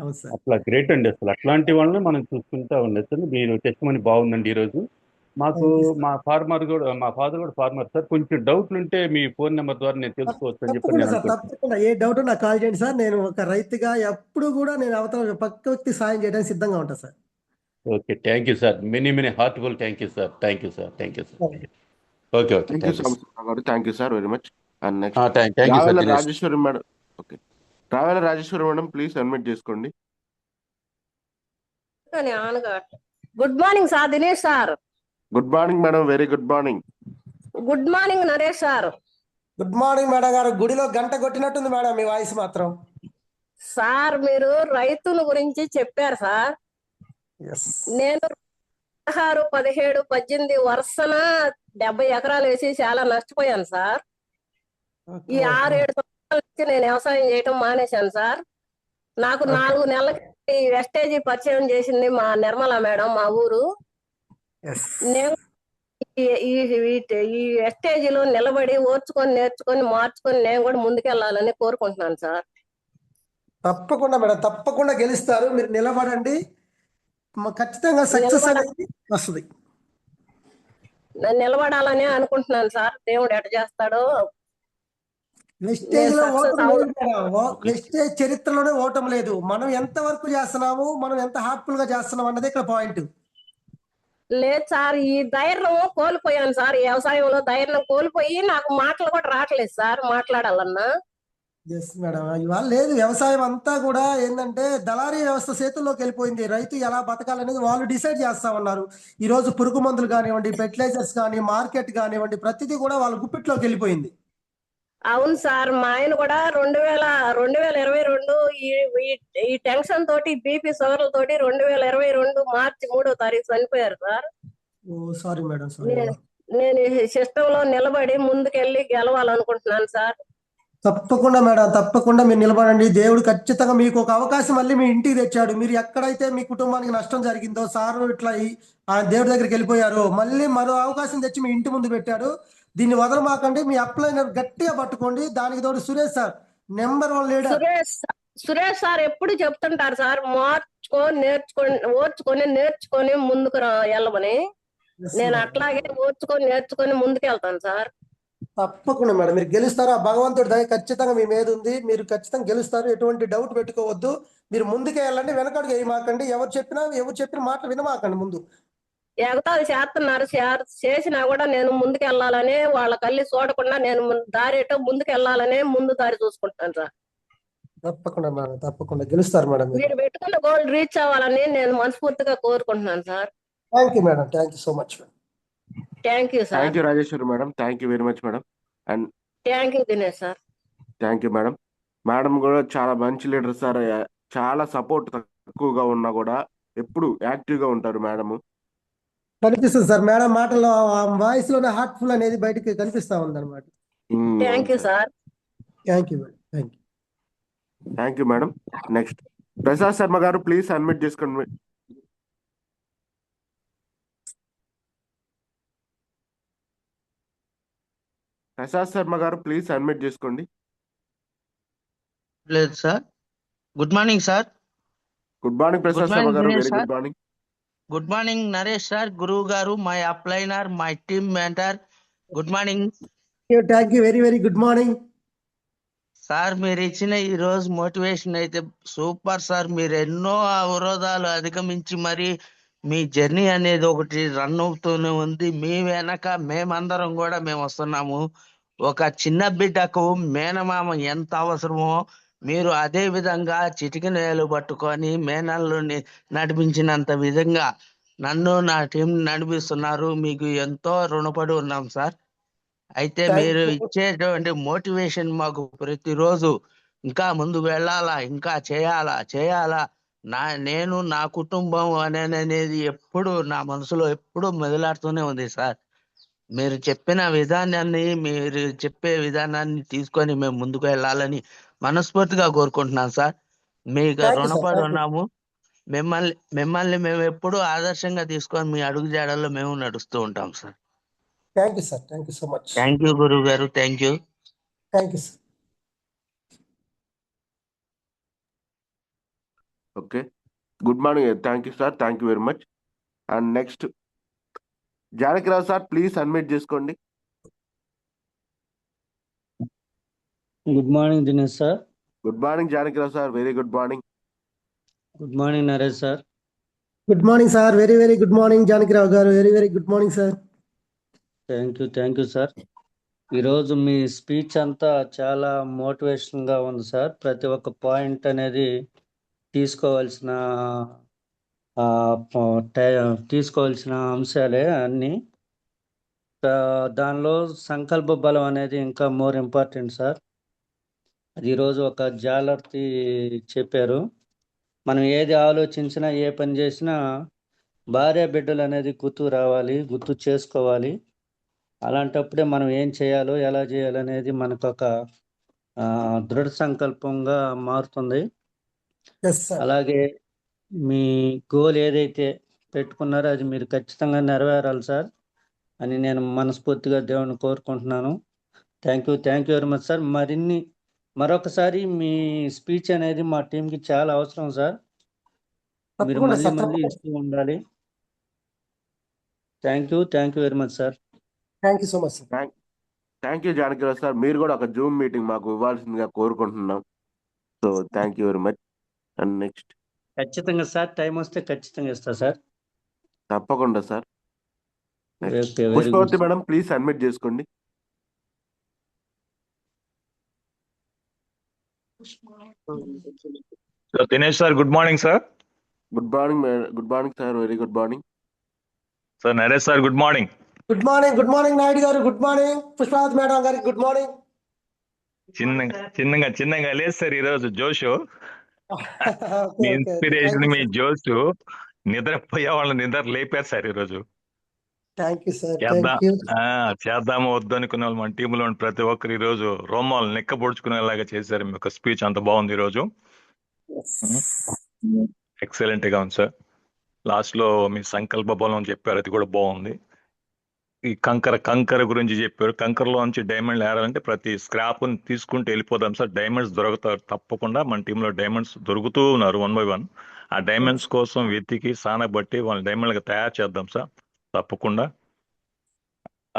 అవును సార్. అట్లా గ్రేట్ అండి. అసలు అట్లాంటి వాళ్ళని మనం చూసుకుంటా ఉండొచ్చు. మీరు టెస్ట్ మనీ బాగుందండి ఈరోజు. మాకు థ్యాంక్ యూ సార్. మా ఫాదర్ కూడా ఫార్మర్ సార్. కొంచెం డౌట్లు ఉంటే మీ ఫోన్ నెంబర్ ద్వారా నేను తెలుసుకోవచ్చు అని చెప్పి తప్పకుండా నేను సార్, అనుకుంటున్నాను. తప్పకుండా ఏ డౌట్ నాకు కాల్ చేయండి సార్. నేను ఒక రైతుగా ఎప్పుడు కూడా నేను అవతల పక్క వ్యక్తి సాయం చేయడానికి సిద్ధంగా ఉంటాను sir. Okay, thank you sir. Many heartful thank you sir. Thank you sir. Okay thank you so much. Thank you sir very much. And next thank you sir Ravela Dinesh. Rajeswari madam. Okay, Ravela Rajeswari madam please admit చేసుకోండి. Good morning sir Dinesh sir. Good morning madam, very good morning. Good morning Naresh sir. Good morning madam garu. గుడిలో గంట కొట్టినట్టుంది మేడం మీ voice మాత్రం. Sir మీరు రైతుల గురించి చెప్పారు సార్. నేను 16, 17, 18 వరుసన 70 ఎకరాలు వేసి చాలా నష్టపోయాను సార్. ఈ 6-7 సంవత్సరాల నుంచి నేను వ్యవసాయం చేయటం మానేశాను సార్. నాకు 4 నెలలకి వెస్టేజీ పరిచయం చేసింది మా నిర్మల మేడం, మా ఊరు. నేను ఈ వెస్టేజీలో నిలబడి ఓర్చుకొని నేర్చుకొని మార్చుకొని నేను కూడా ముందుకెళ్లాలని కోరుకుంటున్నాను సార్. తప్పకుండా మేడం, తప్పకుండా గెలుస్తారు. మీరు నిలబడండి, ఖచ్చితంగా సక్సెస్ అనేది వస్తుంది. నేను నిలబడాలని అనుకుంటున్నాను సార్. దేవుడు ఎట చేస్తాడో. వెస్టేజ్ లో ఓటం లేదు మేడం. వెస్టేజ్ చరిత్రలోనే ఓటం లేదు. మనం ఎంత వరకు చేస్తున్నాము, మనం ఎంత హార్ట్ఫుల్ గా చేస్తున్నాం అన్నది ఇక్కడ పాయింట్. లేదు సార్, ఈ ధైర్యం కోల్పోయాను సార్. ఈ వ్యవసాయంలో ధైర్యం కోల్పోయి నాకు మాటలు కూడా రావట్లేదు సార్ మాట్లాడాలన్నా. ఎస్ మేడం, ఇవాళ లేదు. వ్యవసాయం అంతా కూడా ఏంటంటే దళారీ వ్యవస్థ చేతుల్లోకి వెళ్ళిపోయింది. రైతు ఎలా బతకాలనేది వాళ్ళు డిసైడ్ చేస్తా ఉన్నారు. ఈ రోజు పురుగు మందులు కానివ్వండి, ఫెర్టిలైజర్స్ కానీ, మార్కెట్ కానివ్వండి, ప్రతిదీ కూడా వాళ్ళ గుప్పిట్లోకి వెళ్ళిపోయింది. అవును సార్, మా ఆయన కూడా 2022 ఈ టెన్షన్ తోటి బీపీ షుగర్ల తోటి 2022 మార్చి 3వ తారీఖు చనిపోయారు సార్. ఓ సారీ మేడం, సారీ. నేను ఈ సిస్టమ్ లో నిలబడి ముందుకెళ్ళి గెలవాలనుకుంటున్నాను సార్. తప్పకుండా మేడం, తప్పకుండా మీరు నిలబడండి. దేవుడు ఖచ్చితంగా మీకు ఒక అవకాశం మళ్ళీ మీ ఇంటికి తెచ్చాడు. మీరు ఎక్కడైతే మీ కుటుంబానికి నష్టం జరిగిందో, సారు ఇట్లా ఆ దేవుడి దగ్గరికి వెళ్ళిపోయారో, మళ్ళీ మరో అవకాశం తెచ్చి మీ ఇంటి ముందు పెట్టాడు. దీన్ని వదలమాకండి. మీ అప్లైనర్ గట్టిగా పట్టుకోండి. దానికి తోడు Suresh sir number 1 leader. Suresh sir ఎప్పుడు చెప్తుంటారు సార్, నేర్చుకొని ముందుకు వెళ్ళమని. నేను అట్లాగే నేర్చుకొని ముందుకెళ్తాను సార్. తప్పకుండా మేడం, మీరు గెలుస్తారు. ఆ భగవంతుడి దయ ఖచ్చితంగా మీ మీద ఉంది. మీరు ఖచ్చితంగా గెలుస్తారు. ఎటువంటి డౌట్ పెట్టుకోవద్దు. మీరు ముందుకే వెళ్ళండి, వెనకడుగు వేయమాకండి. ఎవరు చెప్పిన మాటలు వినమాకండి. ముందు ఎగతాలు చేస్తున్నారు, చేసినా కూడా నేను ముందుకెళ్లాలని, వాళ్ళ కళ్ళి చూడకుండా నేను దారేటో ముందుకెళ్లాలనే ముందు దారి చూసుకుంటాను సార్. తప్పకుండా మేడం, తప్పకుండా గెలుస్తారు మేడం. మీరు పెట్టుకున్న గోల్ రీచ్ అవ్వాలని నేను మనస్ఫూర్తిగా కోరుకుంటున్నాను సార్. Thank you madam, thank you so much madam. Thank you sir. Thank you Rajeshwari madam, thank you very much madam. And thank you Dinesh sir. Thank you madam. Madam కూడా చాలా మంచి లీడర్ సార్. చాలా support తక్కువగా ఉన్నా కూడా ఎప్పుడు యాక్టివ్ గా ఉంటారు మేడం. కనిపిస్తుంది సార్ మేడం మాటల్లో, వాయిస్ లోనే హార్ట్ఫుల్ అనేది బయటకి కనిపిస్తా ఉంది అనమాట. Thank you sir. Thank you madam, thank you. Thank you madam. Next Prasad Sharma గారు ప్లీజ్ అడ్మిట్ చేసుకోండి. ప్రసాద్ శర్మ గారు ప్లీజ్ అడ్మిట్ చేసుకోండి. లేదు sir. Good morning sir. Good morning Prasad Sharma garu, very good morning. Good morning Naresh sir, గురువు garu, my upliner, my team mentor. Good morning. Thank you, very very good morning sir. మీరు ఇచ్చిన ఈ రోజు మోటివేషన్ అయితే సూపర్ సార్. మీరు ఎన్నో అవరోధాలు అధిగమించి మరి మీ జర్నీ అనేది ఒకటి రన్ అవుతూనే ఉంది. మీ వెనక మేమందరం కూడా మేము వస్తున్నాము. ఒక చిన్న బిడ్డకు మేనమామ ఎంత అవసరమో మీరు అదే విధంగా చిటికిన వేలు పట్టుకొని మేనల్ని నడిపించినంత విధంగా నన్ను నా టీం నడిపిస్తున్నారు. మీకు ఎంతో రుణపడి ఉన్నాం సార్. అయితే మీరు ఇచ్చేటువంటి మోటివేషన్ మాకు ప్రతిరోజు ఇంకా ముందు వెళ్ళాలా, ఇంకా చేయాలా నేను నా కుటుంబం అనేది ఎప్పుడు నా మనసులో ఎప్పుడు మెదలాడుతూనే ఉంది సార్. మీరు చెప్పిన విధానాన్ని, మీరు చెప్పే విధానాన్ని తీసుకొని మేము ముందుకు వెళ్ళాలని మనస్ఫూర్తిగా కోరుకుంటున్నాం సార్. మీకు రుణపడి ఉన్నాము. మిమ్మల్ని మేము ఎప్పుడు ఆదర్శంగా తీసుకొని మీ అడుగు జాడల్లో మేము నడుస్తూ ఉంటాం sir. Thank you sir, thank you so much. Thank you గురువు garu, thank you. Thank you sir. Okay, good morning. Thank you sir, thank you very much. And next Janakirao sir please unmute చేసుకోండి. Good morning Dinesh sir. Good morning Janakirao sir, very good morning. Good morning Naresh sir. Good morning sir, very very good morning Janakirao garu, very very good morning sir. Thank you sir. ఈరోజు మీ speech అంతా చాలా మోటివేషన్గా ఉంది sir. ప్రతి ఒక్క point అనేది తీసుకోవాల్సిన తీసుకోవాల్సిన అంశాలే అన్నీ. దానిలో సంకల్ప బలం అనేది ఇంకా మోర్ ఇంపార్టెంట్ సార్. అది ఈరోజు ఒక జాలర్తి చెప్పారు. మనం ఏది ఆలోచించినా ఏ పని చేసినా భార్య బిడ్డలు అనేది గుర్తు రావాలి, గుర్తు చేసుకోవాలి. అలాంటప్పుడే మనం ఏం చేయాలో ఎలా చేయాలనేది మనకు ఒక దృఢ సంకల్పంగా మారుతుంది. అలాగే మీ గోల్ ఏదైతే పెట్టుకున్నారో అది మీరు ఖచ్చితంగా నెరవేరాలి సార్ అని నేను మనస్ఫూర్తిగా దేవుని కోరుకుంటున్నాను. Thank you very much sir. మరొకసారి మీ స్పీచ్ అనేది మా టీంకి చాలా అవసరం సార్. మీరు మళ్ళీ ఇస్తూ ఉండాలి. Thank you very much sir. Thank you so much sir. Thank you Janakirao sir. మీరు కూడా ఒక జూమ్ మీటింగ్ మాకు ఇవ్వాల్సిందిగా కోరుకుంటున్నాం. So thank you very much. And next ఖచ్చితంగా సార్, టైం వస్తే ఖచ్చితంగా ఇస్తా సార్. తప్పకుండా sir. Okay, very good. Pushpavathi madam please admit చేసుకోండి. Dinesh sir good morning sir. Good morning sir, very good morning sir. Naresh sir good morning. Good morning Naidu గారు, good morning. Pushpavathi madam గారికి good morning. చిన్నగా లేదు sir ఈరోజు జోషు. మీ ఇన్స్పిరేషన్, మీ జోషు నిద్రపోయే వాళ్ళని నిద్ర లేపారు సార్ ఈరోజు. చేద్దాము వద్దు అనుకునే వాళ్ళు మన టీంలో ప్రతి ఒక్కరు ఈ రోజు రోమాలు నెక్కబొడుచుకునేలాగా చేశారు. మీ యొక్క స్పీచ్ అంత బాగుంది ఈరోజు. ఎక్సలెంట్ గా ఉంది సార్. లాస్ట్ లో మీ సంకల్ప బలం చెప్పారు, అది కూడా బాగుంది. ఈ కంకర గురించి చెప్పారు. కంకరలో నుంచి డైమండ్లు ఏరాలంటే ప్రతి స్క్రాప్ తీసుకుంటూ వెళ్ళిపోదాం సార్. డైమండ్స్ దొరుకుతారు తప్పకుండా. మన టీంలో డైమండ్స్ దొరుకుతూ ఉన్నారు 1 by 1. ఆ డైమండ్స్ కోసం వెతికి సానబట్టి వాళ్ళని డైమండ్గా తయారు చేద్దాం సార్ తప్పకుండా.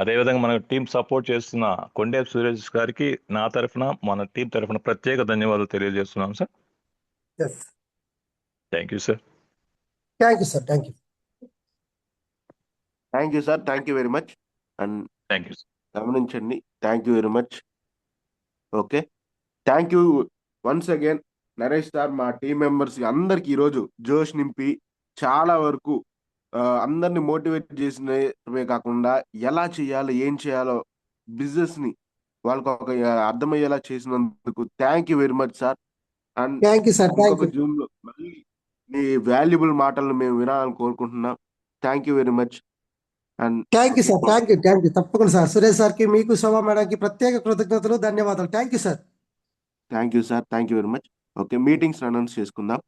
అదేవిధంగా మన టీం సపోర్ట్ చేస్తున్న కొండేపు సురేష్ గారికి నా తరఫున, మన టీం తరఫున ప్రత్యేక ధన్యవాదాలు తెలియజేస్తున్నాం sir. Thank you sir. Thank you sir. Thank you very much. And thank you గమనించండి. Thank you very much. Okay, thank you once again Naresh sir. మా టీం మెంబర్స్ అందరికి ఈరోజు జోష్ నింపి చాలా వరకు అందరిని మోటివేట్ చేసినవే కాకుండా ఎలా చేయాలో ఏం చేయాలో బిజినెస్ ని వాళ్ళకు ఒక అర్థమయ్యేలా చేసినందుకు thank you very much sir. And ఇంకొక జూమ్ లో మళ్ళీ మీ వాల్యుబుల్ మాటలను మేము వినాలని కోరుకుంటున్నాం. Thank you very much. And thank you sir. Thank you తప్పకుండా సార్. సురేష్ సార్కి, మీకు, శోభా మేడంకి ప్రత్యేక కృతజ్ఞతలు, ధన్యవాదాలు. Thank you sir. Thank you sir. Thank you very much. Okay, meetings announce చేసుకుందాం.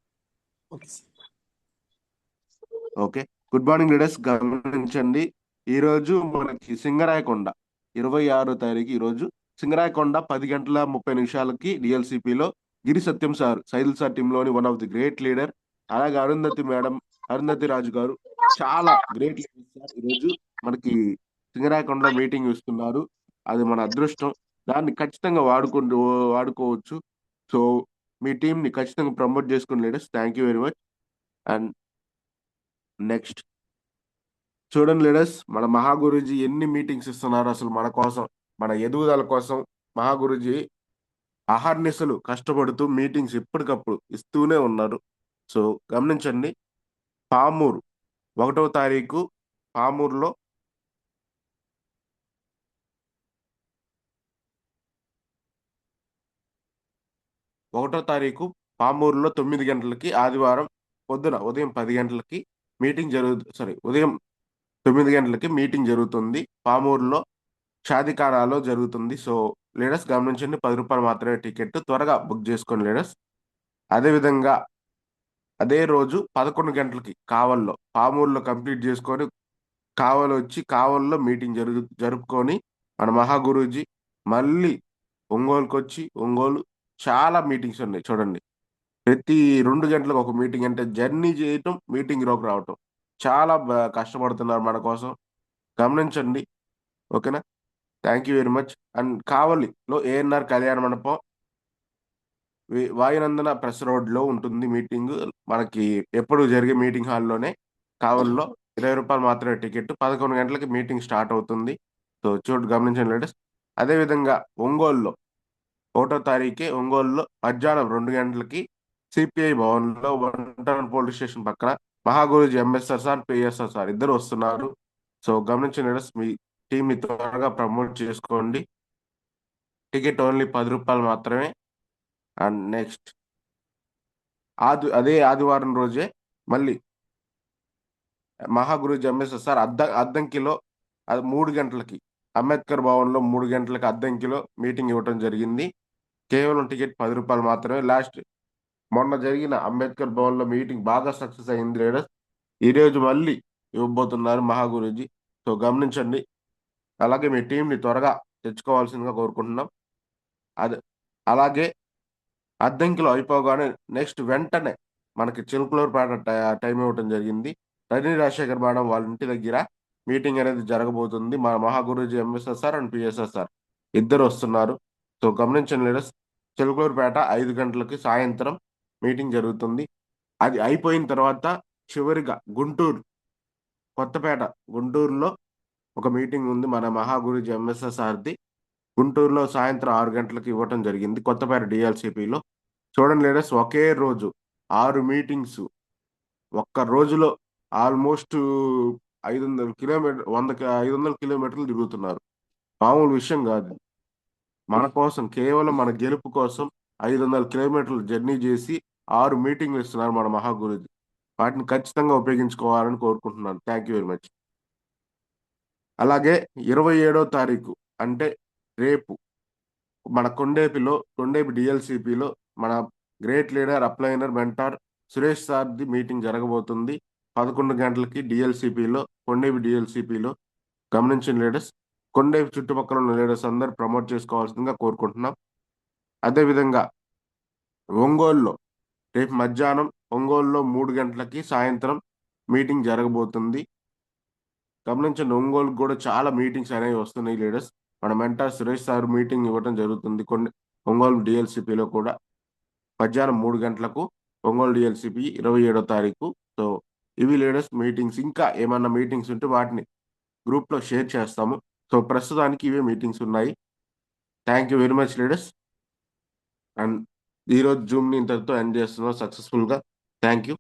Okay, good morning leaders. గమనించండి, ఈరోజు మనకి సింగరాయకొండ 26వ తారీఖు ఈరోజు సింగరాయకొండ 10:30 డిఎల్సిపిలో గిరి సత్యం సార్, సైదుల్ సార్ టీంలోని one of the great leader. అలాగే అరుంధతి రాజు గారు చాలా గ్రేట్ లీడర్ సార్. ఈరోజు మనకి సింగరాయకొండలో మీటింగ్ ఇస్తున్నారు. అది మన అదృష్టం. దాన్ని ఖచ్చితంగా వాడుకోవచ్చు. సో మీ టీంని ఖచ్చితంగా ప్రమోట్ చేసుకుని leaders. Thank you very much. And next చూడండి లీడర్స్, మన మహాగురుజీ ఎన్ని మీటింగ్స్ ఇస్తున్నారు అసలు మన కోసం, మన ఎదుగుదల కోసం. మహాగురుజీ అహర్నిశలు కష్టపడుతూ మీటింగ్స్ ఎప్పటికప్పుడు ఇస్తూనే ఉన్నారు. సో గమనించండి, పామూరు 1వ తారీఖు పామూరులో 9 గంటలకి ఆదివారం పొద్దున ఉదయం 10 గంటలకి మీటింగ్ ఉదయం 9 గంటలకి మీటింగ్ జరుగుతుంది. పామూరులో షాదిఖానాలో జరుగుతుంది. సో లీడర్స్ గమనించండి, 10 రూపాయలు మాత్రమే టికెట్. త్వరగా బుక్ చేసుకోండి లీడర్స్. అదేవిధంగా అదే రోజు 11 గంటలకి కావల్లో, పామూరులో కంప్లీట్ చేసుకొని కావల్ వచ్చి కావల్లో మీటింగ్ జరుపుకొని మన మహాగురూజీ మళ్ళీ ఒంగోలుకి వచ్చి, ఒంగోలు చాలా మీటింగ్స్ ఉన్నాయి చూడండి. ప్రతి 2 గంటలకు ఒక మీటింగ్. అంటే జర్నీ చేయటం, మీటింగ్ లోకి రావటం. చాలా కష్టపడుతున్నారు మన కోసం. గమనించండి. ఓకేనా? Thank you very much. And కావలిలో ఏఎన్ఆర్ కళ్యాణ మండపం వాయునందన ప్రెస్ రోడ్లో ఉంటుంది మీటింగ్. మనకి ఎప్పుడు జరిగే మీటింగ్ హాల్లోనే కావలిలో ₹20 మాత్రమే టికెట్. 11 గంటలకి మీటింగ్ స్టార్ట్ అవుతుంది. సో గమనించండి లేడీస్. అదేవిధంగా ఒంగోలులో 1వ తారీఖే ఒంగోలులో మధ్యాహ్నం 2 గంటలకి సిపిఐ భవన్లో 1 టౌన్ పోలీస్ స్టేషన్ పక్కన మహాగురూజీ ఎంఎస్ఆర్ సార్, పిఎస్ఆర్ సార్ ఇద్దరు వస్తున్నారు. సో గమనించండి లేడీస్, మీ టీంని త్వరగా ప్రమోట్ చేసుకోండి. టికెట్ ఓన్లీ ₹10 మాత్రమే. అండ్ నెక్స్ట్ అదే ఆదివారం రోజే మళ్ళీ మహాగురూజీ ఎంఎస్ఆర్ సార్ అద్దంకిలో 3 గంటలకి అంబేద్కర్ భవన్లో 3 గంటలకి అద్దంకిలో మీటింగ్ ఇవ్వటం జరిగింది. కేవలం టికెట్ ₹10 మాత్రమే. మొన్న జరిగిన అంబేద్కర్ భవన్లో మీటింగ్ బాగా సక్సెస్ అయింది లీడర్స్. ఈరోజు మళ్ళీ ఇవ్వబోతున్నారు మహాగురూజీ. సో గమనించండి. అలాగే మీ టీంని త్వరగా తెచ్చుకోవాల్సిందిగా కోరుకుంటున్నాం. అలాగే అద్దంకిలో అయిపోగానే నెక్స్ట్ వెంటనే మనకి చిలుకలూరుపేట టైం ఇవ్వటం జరిగింది. రజనీ రాజశేఖర్ మేడం వాళ్ళ ఇంటి దగ్గర మీటింగ్ అనేది జరగబోతుంది. మన మహాగురూజీ MSR sir and PSR sir ఇద్దరు వస్తున్నారు. సో గమనించండి లీడర్స్, చిలుకలూరుపేట 5 గంటలకి సాయంత్రం మీటింగ్ జరుగుతుంది. అది అయిపోయిన తర్వాత చివరిగా గుంటూరులో ఒక మీటింగ్ ఉంది మన మహాగురూజీ ఎంఎస్ఆర్ సార్ది. గుంటూరులో సాయంత్రం 6 గంటలకు ఇవ్వటం జరిగింది కొత్తపేట డిఎల్సిపిలో. చూడండి లీడర్స్, ఒకే రోజు 6 మీటింగ్స్ ఒక్క రోజులో ఆల్మోస్ట్ 500 కిలోమీటర్లు తిరుగుతున్నారు. మామూలు విషయం కాదు. మన కోసం, కేవలం మన గెలుపు కోసం 500 కిలోమీటర్లు జర్నీ చేసి 6 మీటింగ్లు ఇస్తున్నారు మన మహాగురూజీ. వాటిని ఖచ్చితంగా ఉపయోగించుకోవాలని కోరుకుంటున్నాను. Thank you very much. అలాగే 27వ తారీఖు అంటే రేపు మన కొండేపి డిఎల్సిపిలో మన great leader, upliner, mentor Suresh సార్ది మీటింగ్ జరగబోతుంది 11 గంటలకి డిఎల్సిపిలో, కొండేపి డిఎల్సిపిలో. గమనించిన లీడర్స్, కొండేపి చుట్టుపక్కల ఉన్న లీడర్స్ అందరూ ప్రమోట్ చేసుకోవాల్సిందిగా కోరుకుంటున్నాం. అదేవిధంగా ఒంగోలులో రేపు మధ్యాహ్నం 3 గంటలకి సాయంత్రం మీటింగ్ జరగబోతుంది. గమనించండి, ఒంగోలుకు కూడా చాలా మీటింగ్స్ అనేవి వస్తున్నాయి లీడర్స్. మన మెంటార్ సురేష్ సార్ మీటింగ్ ఇవ్వడం జరుగుతుంది ఒంగోలు డిఎల్సిపిలో కూడా మధ్యాహ్నం 3 గంటలకు ఒంగోలు డిఎల్సిపి 27వ తారీఖు. సో ఇవి లీడర్స్ మీటింగ్స్. ఇంకా ఏమన్నా మీటింగ్స్ ఉంటే వాటిని గ్రూప్లో షేర్ చేస్తాము. సో ప్రస్తుతానికి ఇవే మీటింగ్స్ ఉన్నాయి. Thank you very much leaders. And ఈరోజు జూమ్ని ఇంతటితో ఎండ్ చేస్తున్నాం సక్సెస్ఫుల్గా. Thank you.